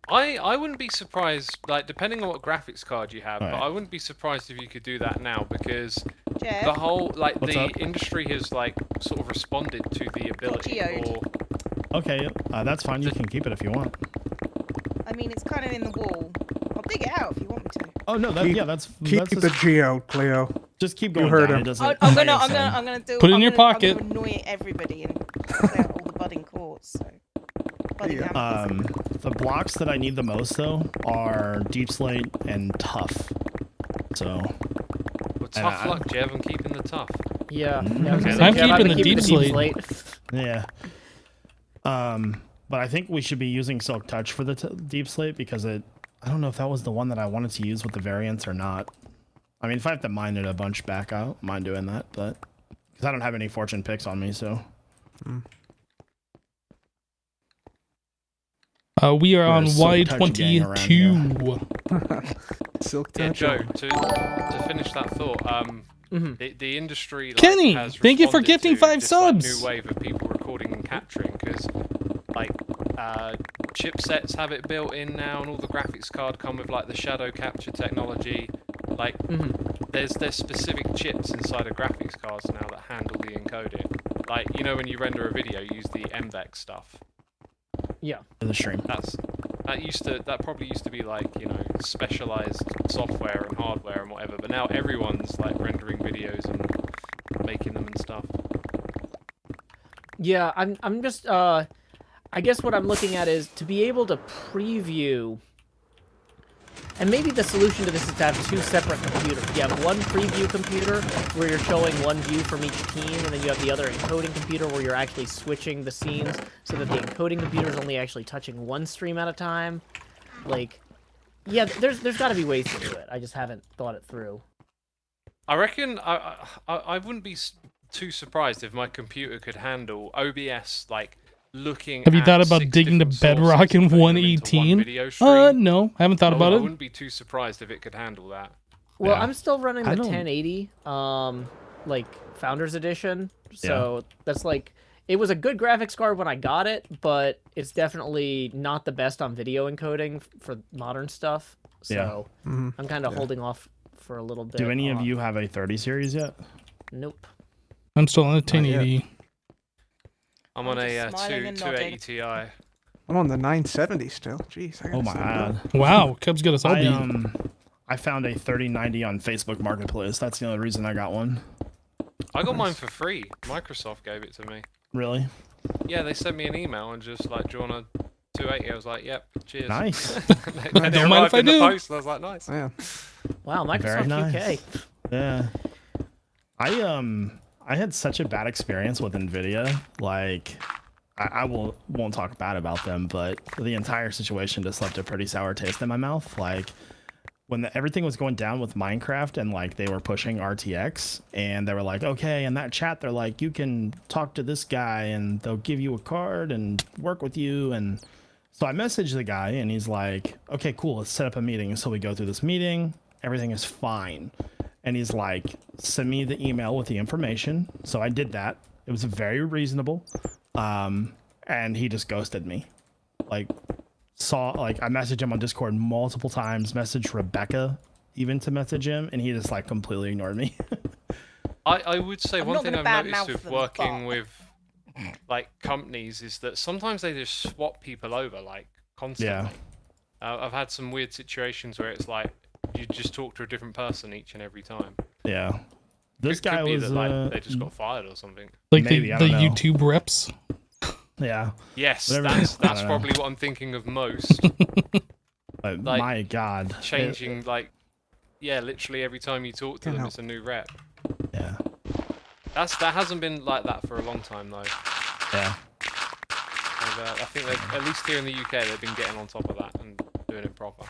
I wouldn't be surprised, like depending on what graphics card you have, but Alright. I wouldn't be surprised if you could do that now because Jeff. the whole like What's the up? industry has like sort of responded to the ability geode. or Okay, that's fine. You can keep it if you want. I mean, it's kind of in the wall. I'll dig it out if you want me to. Oh no, Keep- that's Keep the just, geode, Cleo. just keep going heard down. him. It doesn't. I'm like gonna I was saying. I'm gonna do. Put it in I'm your gonna- pocket. I'm gonna annoy everybody and clear out all the budding quartz. So. Budding Yeah. amethyst. The blocks that I need the most though are deep slate and tough. So well, tough I- luck, Jev, and keeping the tough. Yeah. Mm. I was gonna Okay. say, I'm Jeff, I've keeping been the deep slate. yeah. But I think we should be using Silk Touch for the deep slate because it I don't know if that was the one that I wanted to use with the variants or not. I mean, if I have to mine it a bunch back, I don't mind doing that, but because I don't have any fortune picks on me, so. We are on Silk Touch gang around Y22. Silk Yeah, touch. Joe, to finish that thought, the industry, like, Kenny, has thank you for responded gifting to 5 this, like, subs. new wave of people recording and capturing, because like chipsets have it built in now, and all the graphics card come with like the shadow capture technology. Like there's specific chips inside of graphics cards now that handle the encoding. Like, you know, when you render a video, use the MVEX stuff. Yeah. The stream. That probably used to be like, you know, specialized software and hardware and whatever, but now everyone's like rendering videos and making them and stuff. Yeah, I'm just I guess what I'm looking at is to be able to preview, and maybe the solution to this is to have 2 separate computers. You have one preview computer where you're showing one view from each team, and then you have the other encoding computer where you're actually switching the scenes so that the encoding computer is only actually touching one stream at a time. Like, yeah, there's got to be ways to do it. I just haven't thought it through. I reckon I wouldn't be too surprised if my computer could handle OBS, like looking. Have you at thought about 6 digging to different Bedrock sources in and putting them into one 118? video stream? No, I haven't thought about I it. wouldn't be too surprised if it could handle that. Well, Yeah. I'm still running the I don't- 1080, like Founders Edition. So that's like, it was a good graphics card when I got it, but it's definitely not the best on video encoding for modern stuff. So I'm kind of holding off for a little bit. Do any of you have a 30 series yet? Nope. I'm still on a 1080. I'm on I'm a just smiling and 280 Ti. I'm on the 970 still. Jeez. I gotta Oh my set it up. god. Wow, Cubs got us all beat. I found a 3090 on Facebook Marketplace. That's the only reason I got one. I got mine for free. Microsoft gave it to me. Really? Yeah, they sent me an email and just like, do you want a 280? I was like, yep, cheers. Nice. and it Don't mind arrived if I in the do. post, and I was like, nice. Yeah. Wow, Microsoft Very nice. UK. Yeah. I had such a bad experience with Nvidia. Like, I won't talk bad about them, but the entire situation just left a pretty sour taste in my mouth. Like, when everything was going down with Minecraft and like they were pushing RTX and they were like, okay, in that chat they're like, you can talk to this guy and they'll give you a card and work with you. And so I messaged the guy and he's like, okay, cool, let's set up a meeting. So we go through this meeting, everything is fine. And he's like, send me the email with the information. So I did that. It was very reasonable. And he just ghosted me. Like, I messaged him on Discord multiple times, messaged Rebecca even to message him, and he just like completely ignored me. I would say I'm one not thing gonna I've badmouth noticed with them, working but- with like companies is that sometimes they just swap people over like constantly. I've had some weird situations where it's like you just talk to a different person each and every time. Yeah. This Could guy be was that, like, they just got fired or something. Like maybe, the I don't know. YouTube reps. yeah. Yes, Whatever. that's I don't know. probably what I'm thinking of most. But Like, my God. Changing like, yeah, literally every time you talk to them, hell. it's a new rep. Yeah. That hasn't been like that for a long time though. Yeah. And, I think at least here in the UK they've been getting on top of that and doing it proper.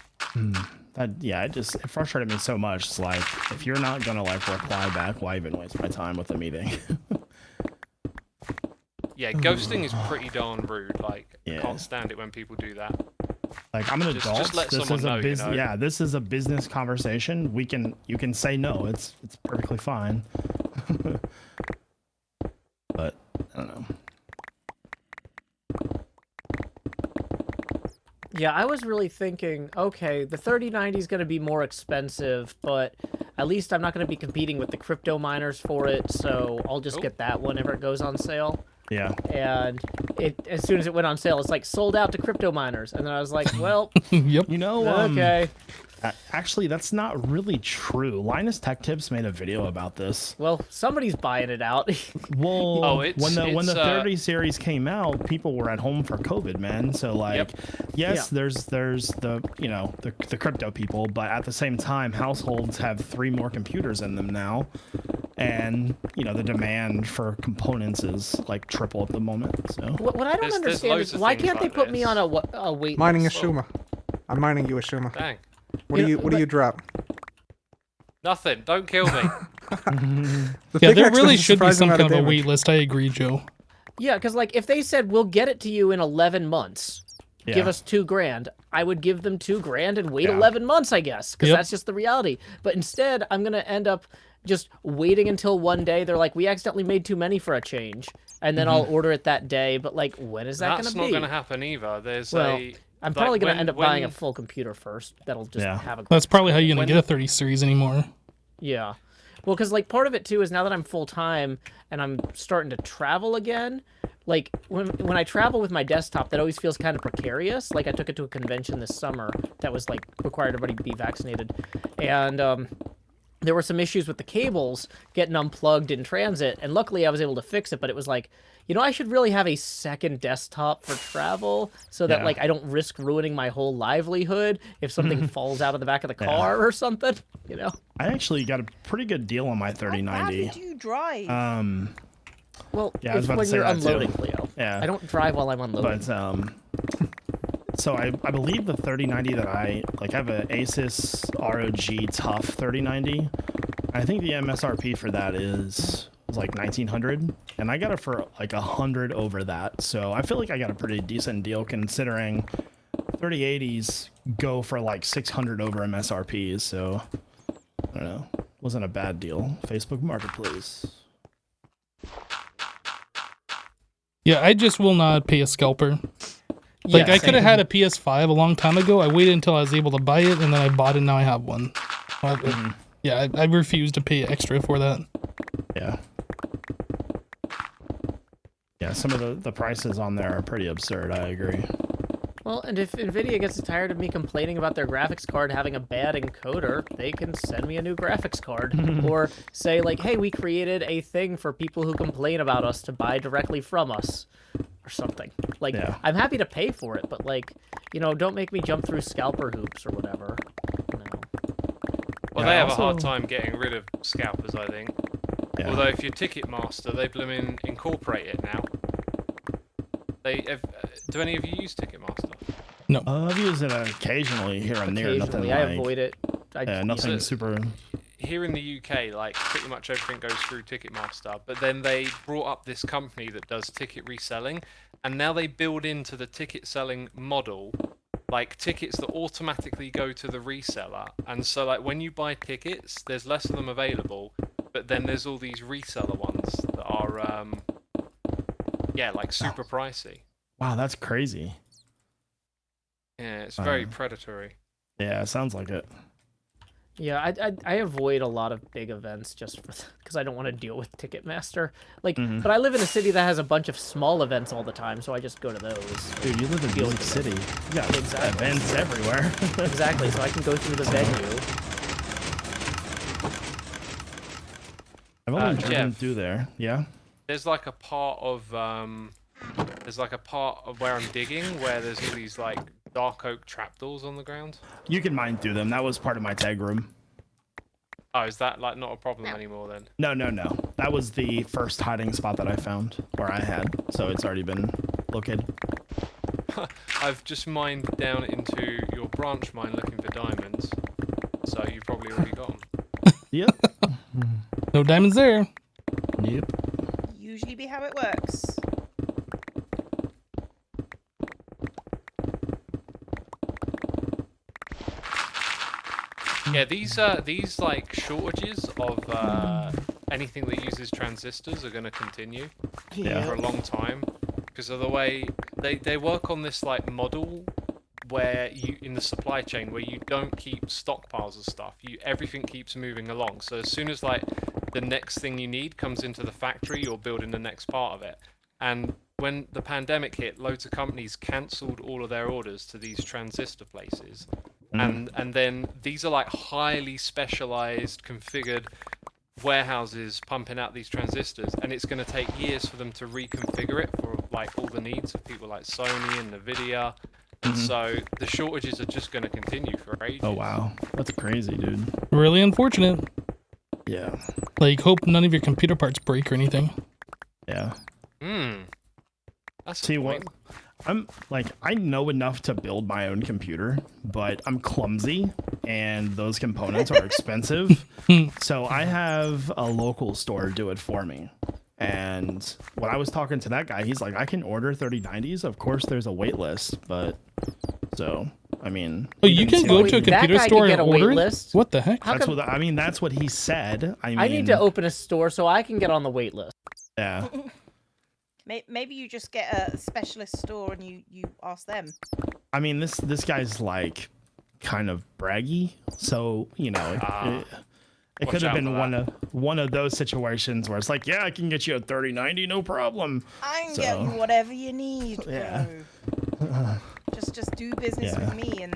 It frustrated me so much. It's like, if you're not gonna like reply back, why even waste my time with the meeting? Yeah, ghosting is pretty darn rude. Like, I Yeah. can't stand it when people do that. Like, I'm an Just adult. let This someone is a know, you know? Yeah, this is a business conversation. You can say no. It's perfectly fine. But I don't know. Yeah, I was really thinking, okay, the 3090 is going to be more expensive, but at least I'm not going to be competing with the crypto miners for it, so I'll just get that whenever it goes on sale. Yeah. And as soon as it went on sale, it's like sold out to crypto miners, and then I was like, well, Yep. You know, okay. Actually, that's not really true. Linus Tech Tips made a video about this. Well, somebody's buying it out. Well, Oh, when the 30 it's, series came out, people were at home for COVID, man. So like, yes, there's the the crypto people, but at the same time, households have 3 more computers in them now, and the demand for components is like triple at the moment. So What I don't There's understand loads is of why things can't they like put me this. on a wait Mining a list? Shuma. I'm mining you, Ashuma. Dang. What do you drop? Nothing. Don't kill me. Yeah, there really should be some kind of a wait list. I agree, Joe. Yeah, because like if they said we'll get it to you in 11 months, give us $2,000, I would give them $2,000 and wait 11 months, I guess, because that's just the reality. But instead, I'm gonna end up just waiting until one day they're like, we accidentally made too many for a change, and then I'll order it that day. But like, when is that gonna be? That's not gonna happen either. There's I'm probably gonna end up buying a full computer first. That'll just have a. That's probably how you're gonna get a 30 series anymore. Yeah. Well, because like part of it too is now that I'm full time and I'm starting to travel again. Like when I travel with my desktop, that always feels kind of precarious. Like I took it to a convention this summer that was like required everybody be vaccinated, and there were some issues with the cables getting unplugged in transit, and luckily I was able to fix it. But it was like, I should really have a second desktop for travel so that like I don't risk ruining my whole livelihood if something falls out of the back of the car or something. I actually got a pretty good deal on my 3090. How do you drive? Well, yeah, I was it's about when to say you're that unloading, too. Cleo. Yeah. I don't drive while I'm unloading. But so I believe the 3090 that I have an Asus ROG Tough 3090. I think the MSRP for that is like 1,900, and I got it for like 100 over that. So I feel like I got a pretty decent deal considering 3080s go for like 600 over MSRPs. So I don't know, wasn't a bad deal. Facebook Marketplace. Yeah, I just will not pay a scalper. Like, I could have had a PS5 a long time ago. I waited until I was able to buy it, and then I bought it, and now I have one. Yeah, I refuse to pay extra for that. Yeah. Yeah, some of the prices on there are pretty absurd, I agree. Well, and if NVIDIA gets tired of me complaining about their graphics card having a bad encoder, they can send me a new graphics card. Or say, like, hey, we created a thing for people who complain about us to buy directly from us. Or something. Like, I'm happy to pay for it, but, like, don't make me jump through scalper hoops or whatever. Well, they have a hard time getting rid of scalpers, I think. Yeah. Although if you're Ticketmaster, they blooming incorporate it now. Do any of you use Ticketmaster? No. I've used it occasionally here and there. Nothing I like, avoid it. nothing super. Here in the UK, like pretty much everything goes through Ticketmaster, but then they brought up this company that does ticket reselling, and now they build into the ticket selling model like tickets that automatically go to the reseller. And so like when you buy tickets, there's less of them available, but then there's all these reseller ones that are like super pricey. Wow, that's crazy. Yeah, it's very predatory. Yeah, it sounds like it. Yeah, I avoid a lot of big events just because I don't want to deal with Ticketmaster. Like, but I live in a city that has a bunch of small events all the time, so I just go to those. Dude, you live in Music City. You got events everywhere. Exactly, so I can go through the venue. I've only driven through there. Yeah. There's like a part of where I'm digging where there's all these like dark oak trapdoors on the ground. You can mine through them. That was part of my tag room. Oh, is that like not a problem anymore then? No. That was the first hiding spot that I found where I had, so it's already been located. I've just mined down into your branch mine looking for diamonds, so you've probably already got them. Yep. No diamonds there. Yep. Usually be how it works. Yeah, these like shortages of anything that uses transistors are going to continue for a long time because of the way they work on this like model where you in the supply chain where you don't keep stockpiles of stuff. Everything keeps moving along. So as soon as like the next thing you need comes into the factory, you're building the next part of it. And when the pandemic hit, loads of companies cancelled all of their orders to these transistor places. And then these are like highly specialized, configured warehouses pumping out these transistors, and it's going to take years for them to reconfigure it for like all the needs of people like Sony and Nvidia. And so the shortages are just going to continue for ages. Oh wow, that's crazy, dude. Really unfortunate. Yeah. Like, hope none of your computer parts break or anything. Yeah. That's See what? I know enough to build my own computer, but I'm clumsy and those components are expensive. So I have a local store do it for me. And when I was talking to that guy, he's like, I can order 3090s. Of course, there's a wait list, but so I mean, Oh, you can go to a That computer guy store could get and a wait order it? list. What the heck? How that's come what I mean. That's what he said. I mean, I need to open a store so I can get on the wait list? Yeah. Maybe you just get a specialist store and you ask them. I mean, this guy's like kind of braggy, so you know, it Watch could have out been for one of those situations where it's like, yeah, I can get you a 3090, no problem. I can So- get you whatever you need, bro. Yeah. Just do business Yeah. with me and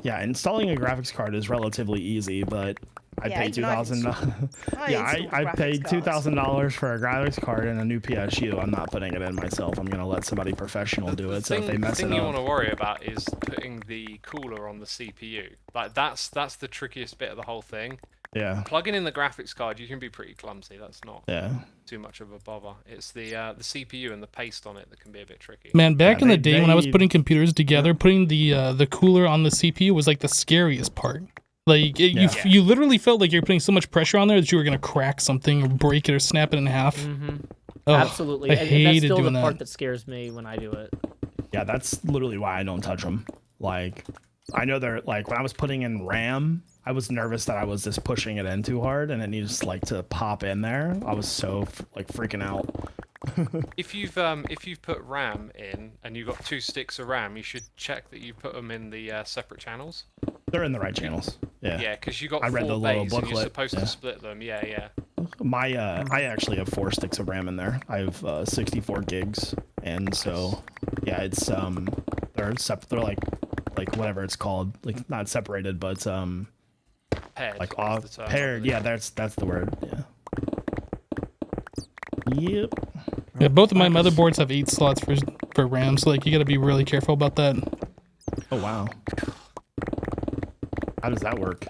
Yeah, installing a graphics card is relatively easy, but I Yeah, paid even I've $2,000. Yeah, I paid $2,000 for a graphics card and a new PSU. I'm not putting it in myself. I'm gonna let somebody professional do it. So if they mess the it thing you up, want to worry about is putting the cooler on the CPU. Like that's the trickiest bit of the whole thing. yeah, Plugging in the graphics card, you can be pretty clumsy. That's not yeah. too much of a bother. It's the CPU and the paste on it that can be a bit tricky. Man, back Yeah, in the they- day when I was they- putting computers together, putting the cooler on the CPU was like the scariest part. Like Yeah. you literally felt like you're putting so much pressure on there that you were gonna crack something or break it or snap it in half. Mm-hmm. Ugh, Absolutely. I And that's hated still the doing part that. that scares me when I do it. Yeah, that's literally why I don't touch them. Like, I know they're like when I was putting in RAM, I was nervous that I was just pushing it in too hard and it needs like to pop in there. I was so like freaking out. If you've put RAM in and you've got 2 sticks of RAM, you should check that you put them in the separate channels. They're in the right channels. Yeah. Yeah, because you got I read 4 the little bays and you're booklet, supposed yeah. to split them. Yeah. My I actually have 4 sticks of RAM in there. I have 64 gigs, and so yeah, it's they're they're like whatever it's called, like not separated, but Paired. like is off the term, I paired. believe. Yeah, that's the word. Yeah. Yep. Yeah, both of my motherboards have 8 slots for RAM, so like you got to be really careful about that. Oh wow. How does that work?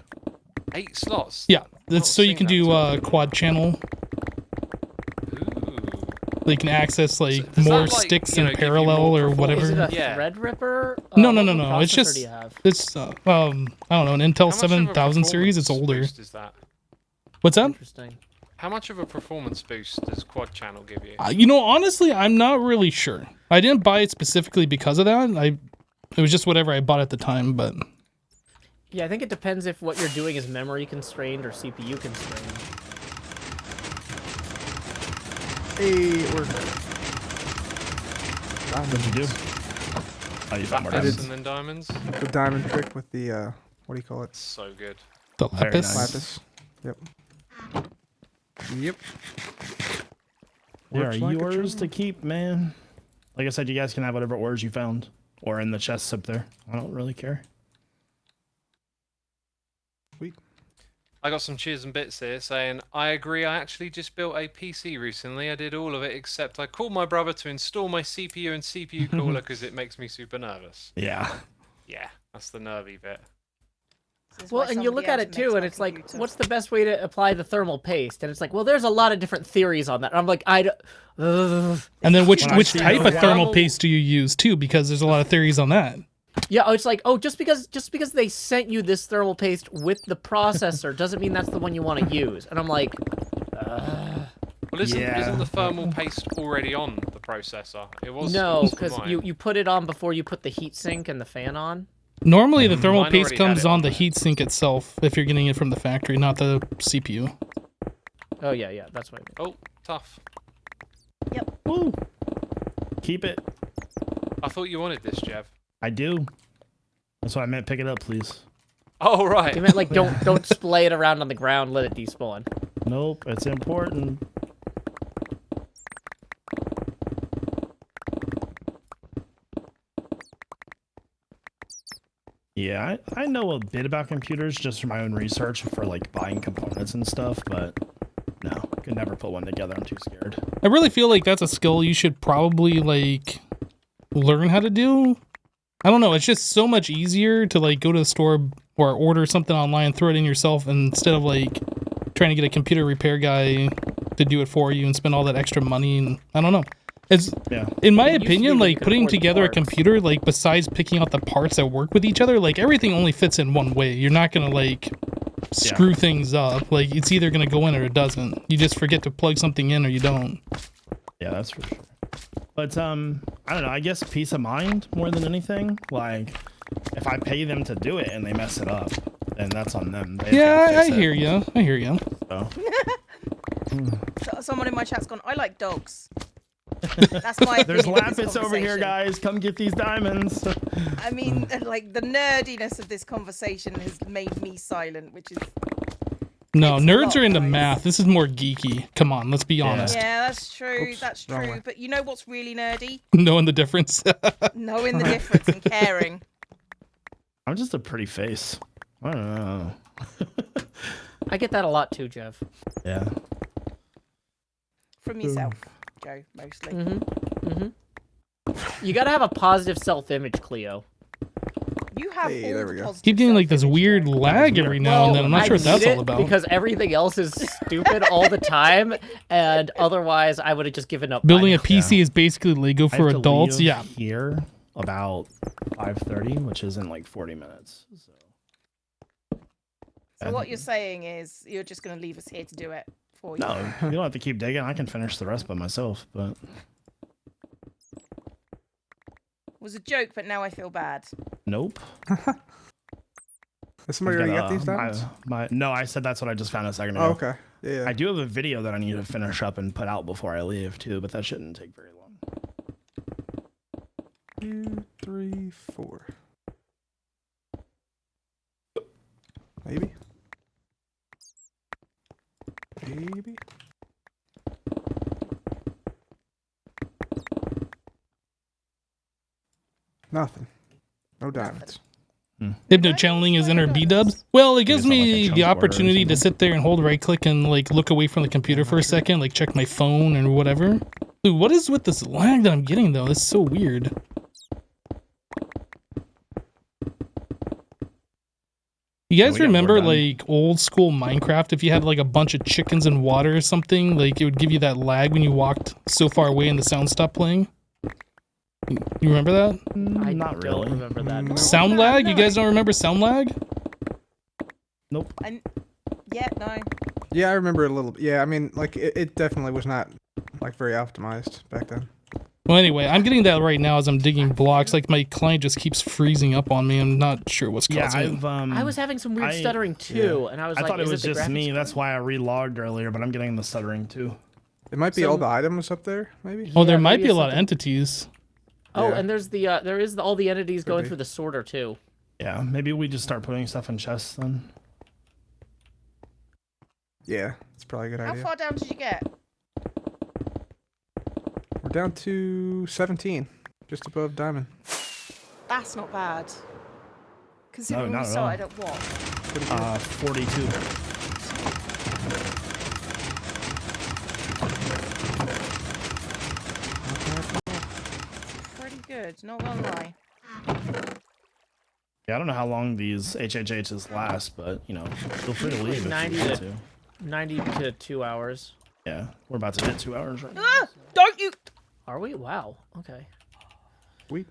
8 slots. Yeah, that's Not so you seen can that do before. quad channel. Ooh. So you can access like does that, more like, sticks you in know, give you parallel more or performance? Is it whatever. a Yeah. Threadripper? No, What It's processor just do you have? it's I don't know, an Intel How much of a 7000 series. It's performance older. boost is that? What's that? Interesting. How much of a performance boost does quad channel give you? You know, honestly, I'm not really sure. I didn't buy it specifically because of that. It was just whatever I bought at the time, but Yeah, I think it depends if what you're doing is memory constrained or CPU constrained. Hey, we're good. What'd you do? Oh, you found more Lapis diamonds. and then diamonds. The diamond trick with the what do you call it? So good. the Very lapis. nice. Lapis. Yep. Yep. They are Looks like a yours charm. to keep, man. Like I said, you guys can have whatever ores you found or in the chests up there. I don't really care. I got some cheers and bits here saying, I agree, I actually just built a PC recently. I did all of it except I called my brother to install my CPU and CPU cooler because it makes me super nervous. Yeah. Yeah, that's the nervy bit. This is Well, why and you look somebody at else it makes too, my and it's like, computer. what's the best way to apply the thermal paste? And it's like, well, there's a lot of different theories on that. And I'm like, And then which When I see type the of thermal thermal- paste do you use too? Because there's a lot of theories on that. yeah, oh, it's like, oh, just because they sent you this thermal paste with the processor doesn't mean that's the one you want to use. And I'm like, Well, isn't Yeah. the thermal paste already on the processor? It was. no, it was because mine. you put it on before you put the heatsink and the fan on. Normally, the thermal Mine paste already had comes it on on the there. heatsink itself if you're getting it from the factory, not the CPU. Oh yeah, that's what I mean. Oh, tough. Woo. Keep it. I thought you wanted this, Jev. I do. That's what I meant. Pick it up, please. Oh, right. You meant like don't splay it around on the ground, let it despawn. Nope. It's important. Yeah, I know a bit about computers just from my own research for like buying components and stuff, but no, could never put one together. I'm too scared. I really feel like that's a skill you should probably like learn how to do. I don't know. It's just so much easier to like go to the store or order something online, throw it in yourself instead of like trying to get a computer repair guy to do it for you and spend all that extra money. And I don't know. It's Yeah. in my It used to be opinion, where you like could putting afford the together a parts. computer, like besides picking out the parts that work with each other, like everything only fits in one way. You're not gonna like screw things up. Like it's either gonna go in or it doesn't. You just forget to plug something in or you don't. Yeah, that's for sure. But I don't know. I guess peace of mind more than anything. Like, if I pay them to do it and they mess it up, then that's on them. They've Yeah, gotta I fix it. hear you. I hear you. So, Someone in my chat's gone, I like dogs. That's my there's opinion of this lapis over here, conversation. guys. Come get these diamonds. I mean, like, the nerdiness of this conversation has made me silent, which is... No, Makes a nerds lot are into of noise. math. This is more geeky. Come on, let's be honest. Yeah, that's true, Oops, that's wrong true. way. But you know what's really nerdy? Knowing the difference. Knowing the difference and caring. I'm just a pretty face. I don't know. I get that a lot too, Jeff. Yeah. From yourself, Joe, mostly. You gotta have a positive self-image, Cleo. You have Hey, all there the we go. positive Keep getting like this self-image, weird Joe. lag every now and then. I'm not sure what I that's need all it about. because everything else is stupid all the time, and otherwise I would have just given up. by Building a now. PC is basically Lego I for have to adults. leave Yeah. Here about 5:30, which is in like 40 minutes. So. So what you're saying is you're just going to leave us here to do it for you. No, you don't have to keep digging. I can finish the rest by myself, but It was a joke, but now I feel bad. nope. Has somebody already got these diamonds? No, I said that's what I just found a second ago. Oh, okay. Yeah. I do have a video that I need to finish up and put out before I leave too, but that shouldn't take very long. 2, 3, 4. Maybe. Maybe. Nothing. No diamonds. Hypno channeling is inner B dubs. Well, it gives It's not like a me chunk the order or opportunity to something. sit there and hold right click and like look away from the computer for a second, like check my phone or whatever. Dude, what is with this lag that I'm getting though? This is so weird. You guys we got more remember done. like old school Minecraft? If you had like a bunch of chickens in water or something, like it would give you that lag when you walked so far away and the sound stopped playing. You remember that? I Not don't really. remember that. No. Sound no, lag? no. You guys don't remember sound lag? Nope. Yeah, no. Yeah, I remember a little. Yeah, I mean, like it definitely was not like very optimized back then. Well, anyway, I'm getting that right now as I'm digging blocks. Like my client just keeps freezing up on me. I'm not sure what's Yeah, causing it. I've I was having some weird I- stuttering too, and I was I like, thought it is was the just graphics me. That's card? why I relogged earlier, but I'm getting the stuttering too. It might be So- all the items up there, maybe. Oh, there Yeah, might maybe be a it's lot of something- entities. Oh, Yeah. and there's all the entities going be. through the sorter too. Yeah, maybe we just start putting stuff in chests then. Yeah, it's probably a good How idea. far down did you get? We're down to 17, just above diamond. That's not bad. Considering not we at started at what? 42. Pretty good, not gonna lie. Yeah, I don't know how long these HHHs last, but you know, feel free to leave if 90 you want to- to. 90 to 2 hours. Yeah, we're about to hit 2 hours right now. Ah! Don't you? Are we? Wow. Okay. We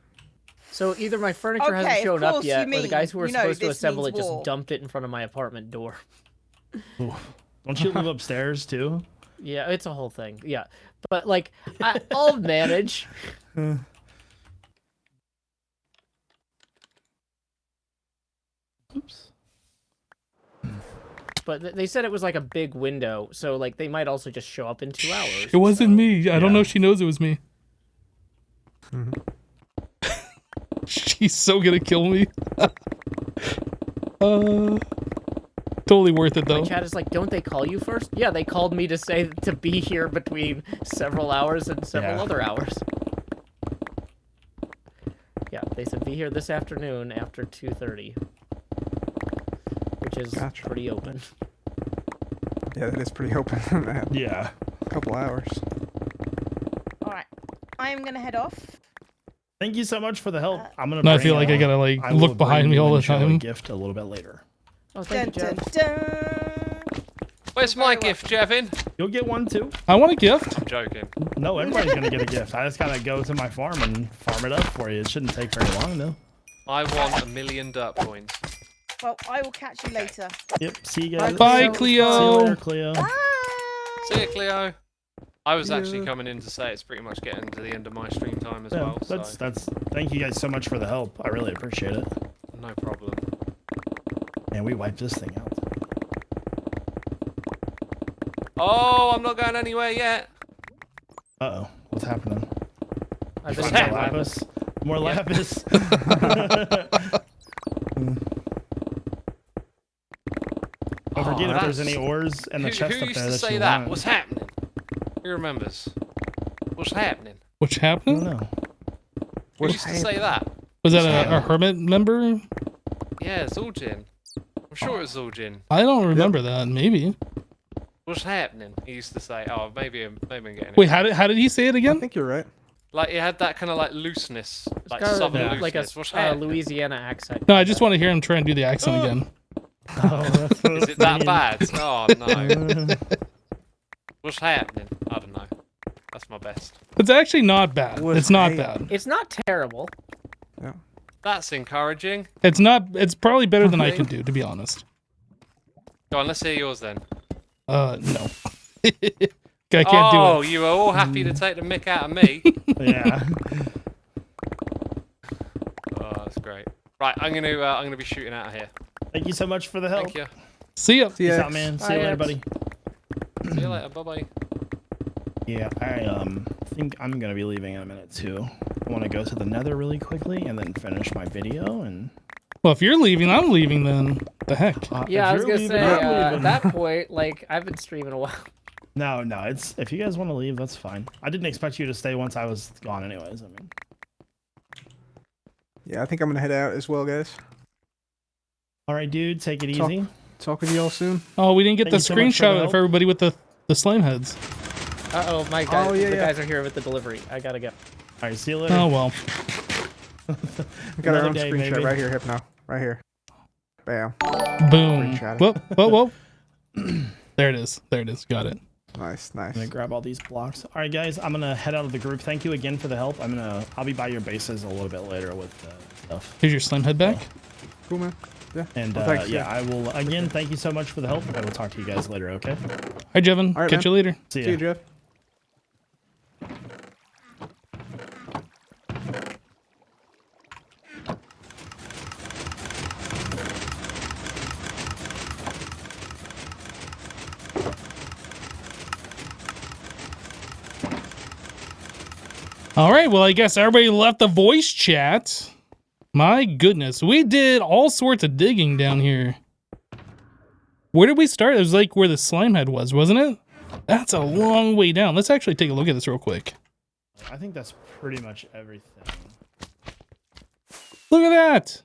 So either my furniture Okay, hasn't of shown up course yet, you or the guys who were mean, you know, supposed to this assemble it means just war. dumped it in front of my apartment door. Ooh. Don't you live upstairs too? Yeah, it's a whole thing. Yeah, but like I'll manage. Oops. But they said it was like a big window, so like they might also just show up in 2 hours. It wasn't me. I don't Yeah. know if she knows it was me. She's so gonna kill me. Totally worth it My though. chat is like, don't they call you first? Yeah, they called me to say to be here between several hours and several Yeah. other hours. Yeah, they said be here this afternoon after 2:30, which is Gotcha. pretty open. yeah, that is pretty open. Man. Yeah. A couple hours. Alright. I am gonna head off. Thank you so much for the help. I'm gonna. Now I bring, feel like I gotta like I will look behind bring me you all the and show a time. gift a little bit later. Oh, Dun, thank you, dun, Jeff. dun. Where's You're my very gift, Jevin? You'll get one too. I want a gift. I'm joking. No, everybody's gonna get a gift. I just gotta go to my farm and farm it up for you. It shouldn't take very long though. I want 1,000,000 dirt points. Well, I will catch you later. Yep. See you guys. Bye, See you Cleo. later, Cleo. Bye. See you, Cleo. I was actually coming in to say it's pretty much getting to the end of my stream time as Yeah, well. that's. Thank you guys so much for the help. I really appreciate it. No problem. And we wiped this thing out. Oh, I'm not going anywhere yet. Uh oh, what's happening? I've Find been more lapis. More lapis. Don't forget if there's that's- any ores in the chest Who up used there to that say you that? want. What's happening? Who remembers? What's happening? What's I don't happening? know. Who used to say that? Was that a hermit member? Yeah, Zul'jin. I'm sure it was Zul'jin. I don't remember that. Maybe. What's happening? He used to say. Oh, maybe I'm getting it. Wait, how did he say it I again? think you're right. Like he had that kind of like looseness, like got southern yeah. looseness. like a What's happening? Louisiana accent. No, I just want to hear him try and do the accent again. Oh, that's what Is it that mean. bad? Oh no. What's happening? I don't know. That's my best. It's actually not bad. Was It's not I- bad. It's not terrible. That's encouraging. It's not. It's probably better than I can do, to be honest. Go on, let's hear yours then. No. I can't Oh, do it. you were all happy to take the mick out of me. Yeah. Oh, that's great. Right, I'm gonna be shooting out of here. Thank you so much for the help. Thank you. See ya. See Peace ya. out, man. See Bye, you later, X. buddy. See you later. Bye bye. Yeah, I think I'm gonna be leaving in a minute too. I want to go to the Nether really quickly and then finish my video and. Well, if you're leaving, I'm leaving then. The heck? Yeah, I if was you're gonna leaving, say I'm at leaving. that point, like I've been streaming a while. No, it's if you guys want to leave, that's fine. I didn't expect you to stay once I was gone, anyways. I mean, Yeah, I think I'm gonna head out as well, guys. all right, dude, take it Talk- easy. Talk with y'all soon. Oh, we didn't get Thank the you so much for the screenshot help. of everybody with the slime heads. My guys, Oh, yeah, the yeah. guys are here with the delivery. I gotta go. All right, see you later. Oh well. We got our Another own day, screenshot maybe. right here, Hypno. Right here. Bam. Boom. Screenshot. Whoop, whoop, whoop. There it is. There it is. Got it. Nice, I'm nice. gonna grab all these blocks. All right, guys, I'm gonna head out of the group. Thank you again for the help. I'll be by your bases a little bit later with stuff. Here's your slime head back. Cool, man. Yeah. And Well, thanks, yeah, I will again. Thank you so much for the help. I will talk to you guys later. Okay. Hi, Jevin. All right, Catch man. you later. See See you, ya. Jeff. All right. Well, I guess everybody left the voice chat. My goodness, we did all sorts of digging down here. Where did we start? It was like where the slime head was, wasn't it? That's a long way down. Let's actually take a look at this real quick. I think that's pretty much everything. Look at that.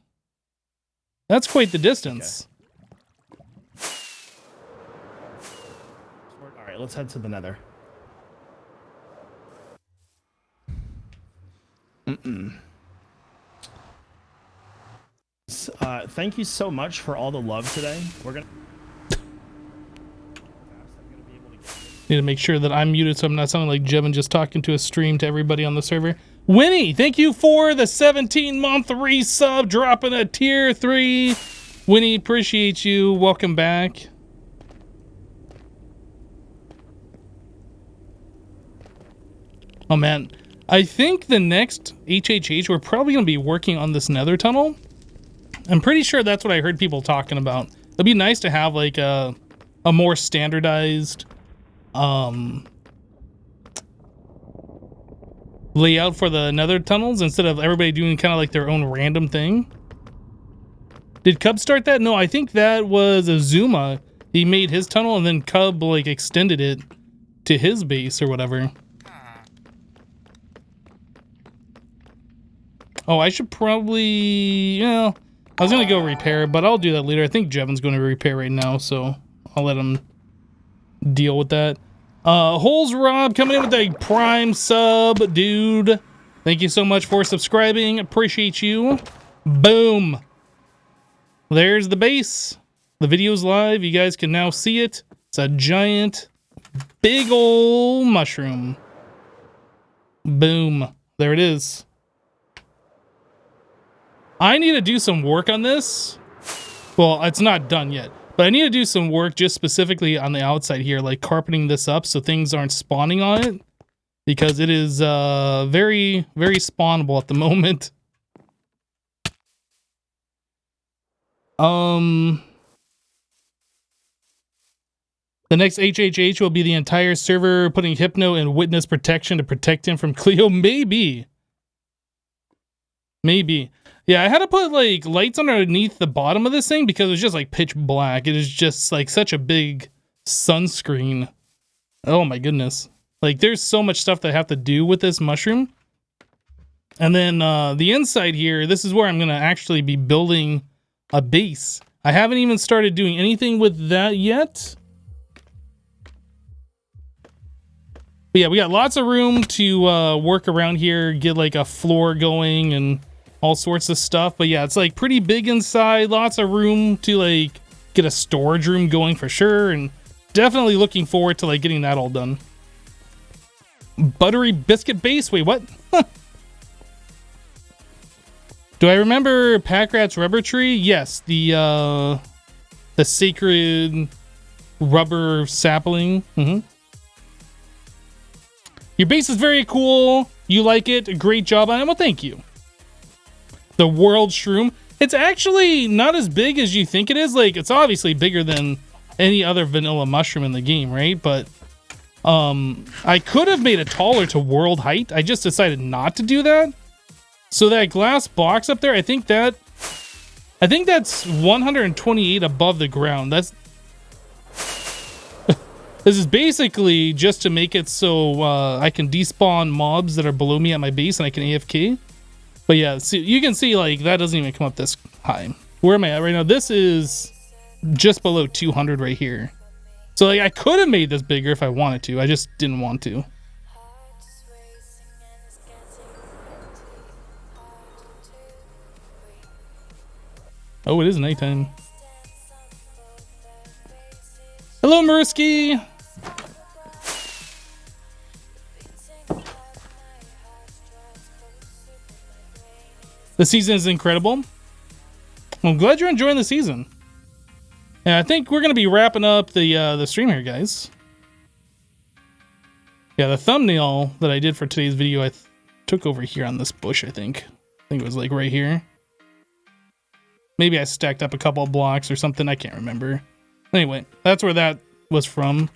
That's quite the distance. All right, let's head to the Nether. Thank you so much for all the love today. We're gonna. Need to make sure that I'm muted so I'm not sounding like Jevin just talking to a stream to everybody on the server. Winnie, thank you for the 17-month resub, dropping a tier 3. Winnie, appreciate you. Welcome back. Oh man, I think the next HHH, we're probably going to be working on this nether tunnel. I'm pretty sure that's what I heard people talking about. It'd be nice to have like a more standardized layout for the nether tunnels instead of everybody doing kind of like their own random thing. Did Cub start that? No, I think that was Azuma. He made his tunnel and then Cub like extended it to his base or whatever. Oh, I should probably, yeah, I was gonna go repair, but I'll do that later. I think Jevin's going to repair right now, so I'll let him deal with that. Holes Rob coming in with a prime sub, dude. Thank you so much for subscribing. Appreciate you. Boom. There's the base. The video's live. You guys can now see it. It's a giant, big ol' mushroom. Boom. There it is. I need to do some work on this. Well, it's not done yet, but I need to do some work just specifically on the outside here, like carpeting this up so things aren't spawning on it, because it is very, very spawnable at the moment. The next HHH will be the entire server putting Hypno in witness protection to protect him from Cleo. Maybe. Maybe. Yeah, I had to put like lights underneath the bottom of this thing because it was just like pitch black. It is just like such a big sunscreen. Oh my goodness. Like there's so much stuff that I have to do with this mushroom. And then the inside here, this is where I'm going to actually be building a base. I haven't even started doing anything with that yet. But yeah, we got lots of room to work around here, get like a floor going and all sorts of stuff. But yeah, it's like pretty big inside, lots of room to like get a storage room going for sure. And definitely looking forward to like getting that all done. Buttery biscuit base, wait, what? Do I remember Packrat's rubber tree? Yes, the sacred rubber sapling. Your base is very cool. You like it. Great job on it. Well, thank you. The world shroom. It's actually not as big as you think it is. Like, it's obviously bigger than any other vanilla mushroom in the game, right? But I could have made it taller to world height. I just decided not to do that. So that glass box up there, I think that's 128 above the ground. This is basically just to make it so I can despawn mobs that are below me at my base and I can AFK. But yeah, see, you can see like that doesn't even come up this high. Where am I at right now? This is just below 200 right here. So like I could have made this bigger if I wanted to. I just didn't want to. Oh, it is nighttime. Hello, Mursky. The season is incredible. I'm glad you're enjoying the season. And I think we're going to be wrapping up the stream here, guys. Yeah, the thumbnail that I did for today's video, I took over here on this bush, I think. I think it was like right here. Maybe I stacked up a couple of blocks or something. I can't remember. Anyway, that's where that was from.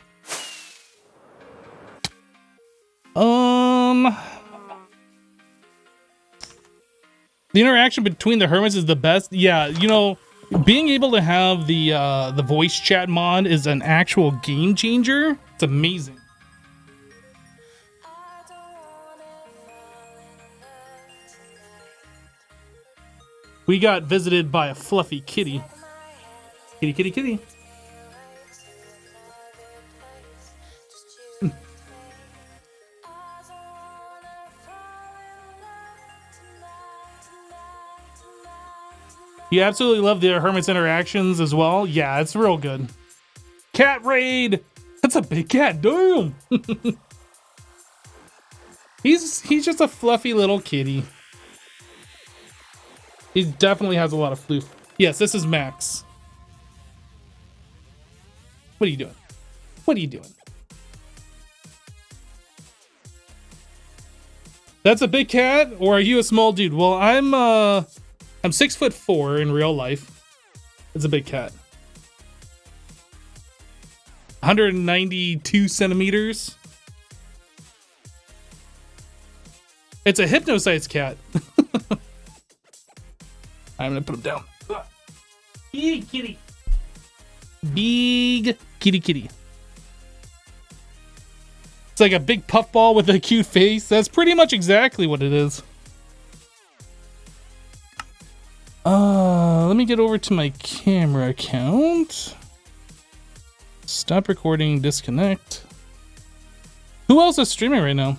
The interaction between the hermits is the best. Yeah, you know, being able to have the voice chat mod is an actual game changer. It's amazing. We got visited by a fluffy kitty. Kitty, kitty, kitty. You absolutely love the hermit's interactions as well. Yeah, it's real good. Cat raid. That's a big cat. Damn. He's just a fluffy little kitty. He definitely has a lot of floof. Yes, this is Max. What are you doing? What are you doing? That's a big cat, or are you a small dude? Well, I'm 6'4" in real life. It's a big cat. 192 centimeters. It's a hypno-sized cat. I'm gonna put him down. Big kitty. Big kitty kitty. It's like a big puffball with a cute face. That's pretty much exactly what it is. Let me get over to my camera account. Stop recording, disconnect. Who else is streaming right now?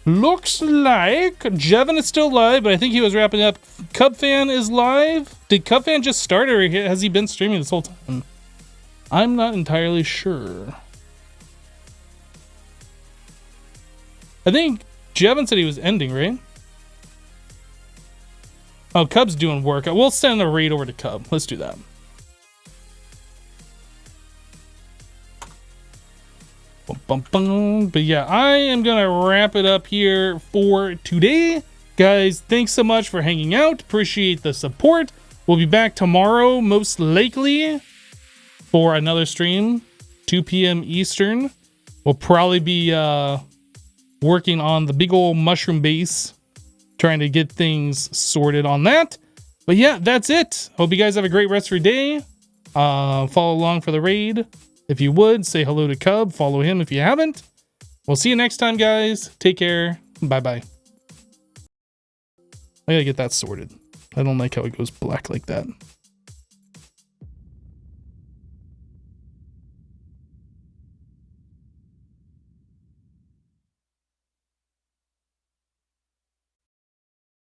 Looks like Jevin is still live, but I think he was wrapping up. Cubfan is live. Did Cubfan just start, or has he been streaming this whole time? I'm not entirely sure. I think Jevin said he was ending, right? Oh, Cub's doing work. We'll send a raid over to Cub. Let's do that. Bum, bum, bum. But yeah, I am going to wrap it up here for today. Guys, thanks so much for hanging out. Appreciate the support. We'll be back tomorrow, most likely, for another stream, 2 p.m. Eastern. We'll probably be working on the big old mushroom base, trying to get things sorted on that. But yeah, that's it. Hope you guys have a great rest of your day. Follow along for the raid. If you would, say hello to Cub. Follow him if you haven't. We'll see you next time, guys. Take care. Bye-bye. I gotta get that sorted. I don't like how it goes black like that.